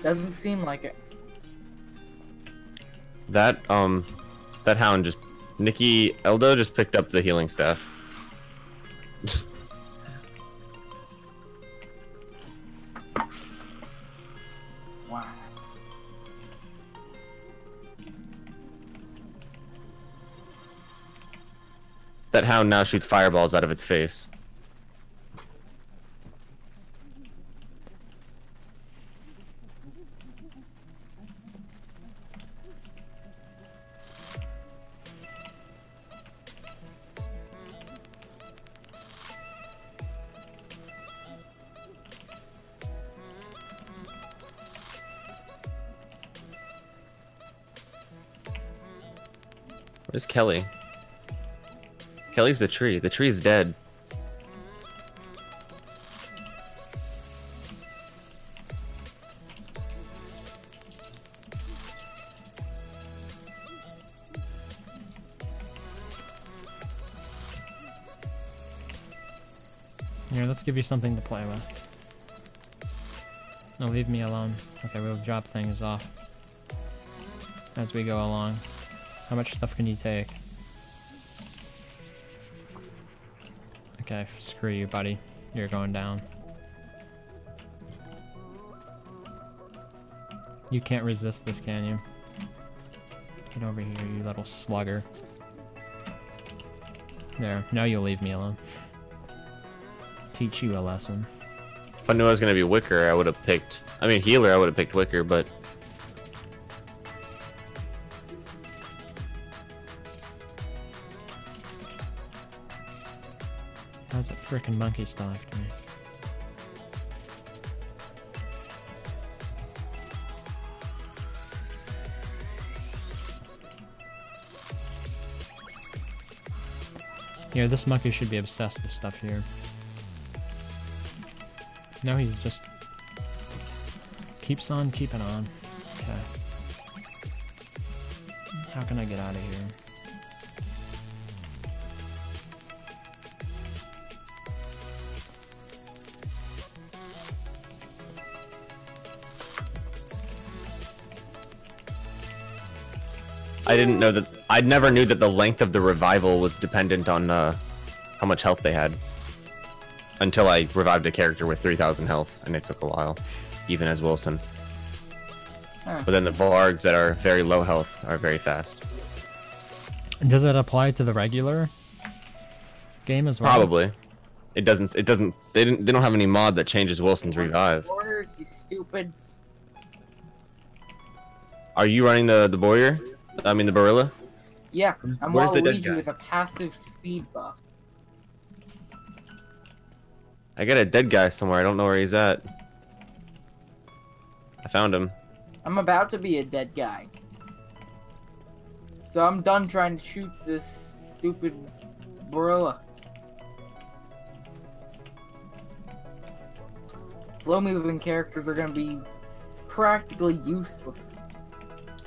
Doesn't seem like it. That hound just... Nikki Eldo just picked up the healing staff. Wow. That hound now shoots fireballs out of its face. Where's Kelly? Kelly's the tree. The tree's dead. Here, let's give you something to play with. No, leave me alone. Okay, we'll drop things off as we go along. How much stuff can you take? Okay, screw you, buddy. You're going down. You can't resist this, can you? Get over here, you little slugger. There, now you'll leave me alone. Teach you a lesson. If I knew I was gonna be Wicker, I would have picked... I mean, healer, I would have picked Wicker, but... How's that frickin' monkey still after me? Here, this monkey should be obsessed with stuff here. No, he just keeps on keeping on. Okay. How can I get out of here? I didn't know that. I never knew that the length of the revival was dependent on how much health they had. Until I revived a character with 3,000 health, and it took a while, even as Wilson. Huh. But then the Vargs that are very low health are very fast. Does it apply to the regular game as well? Probably. It doesn't. It doesn't. They don't have any mod that changes Wilson's revive. Orders, you stupid. Are you running the warrior? I mean the gorilla. Yeah, I'm where's the dead Waluigi guy? with a passive speed buff. I got a dead guy somewhere. I don't know where he's at. I found him. I'm about to be a dead guy. So I'm done trying to shoot this stupid gorilla. Slow-moving characters are gonna be practically useless.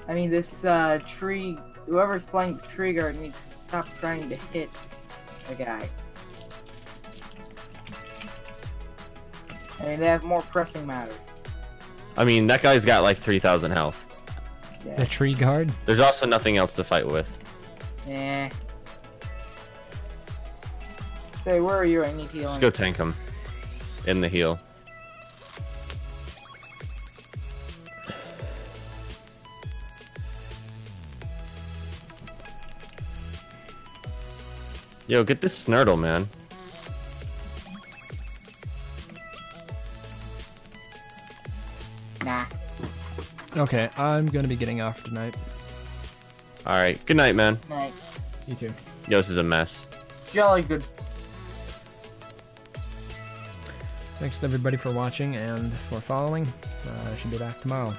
I mean, this tree, whoever's playing the tree guard needs to stop trying to hit the guy. I mean, they have more pressing matters. I mean, that guy's got like 3,000 health. The Yeah. tree guard? There's also nothing else to fight with. Eh. Say, where are you? I need healing. Just go tank him. In the heal. Yo, get this Snurtle, man. Nah. Okay, I'm gonna be getting off tonight. Alright, good night, man. Night. You too. Yo, this is a mess. Jolly good. Thanks to everybody for watching and for following. I should be back tomorrow.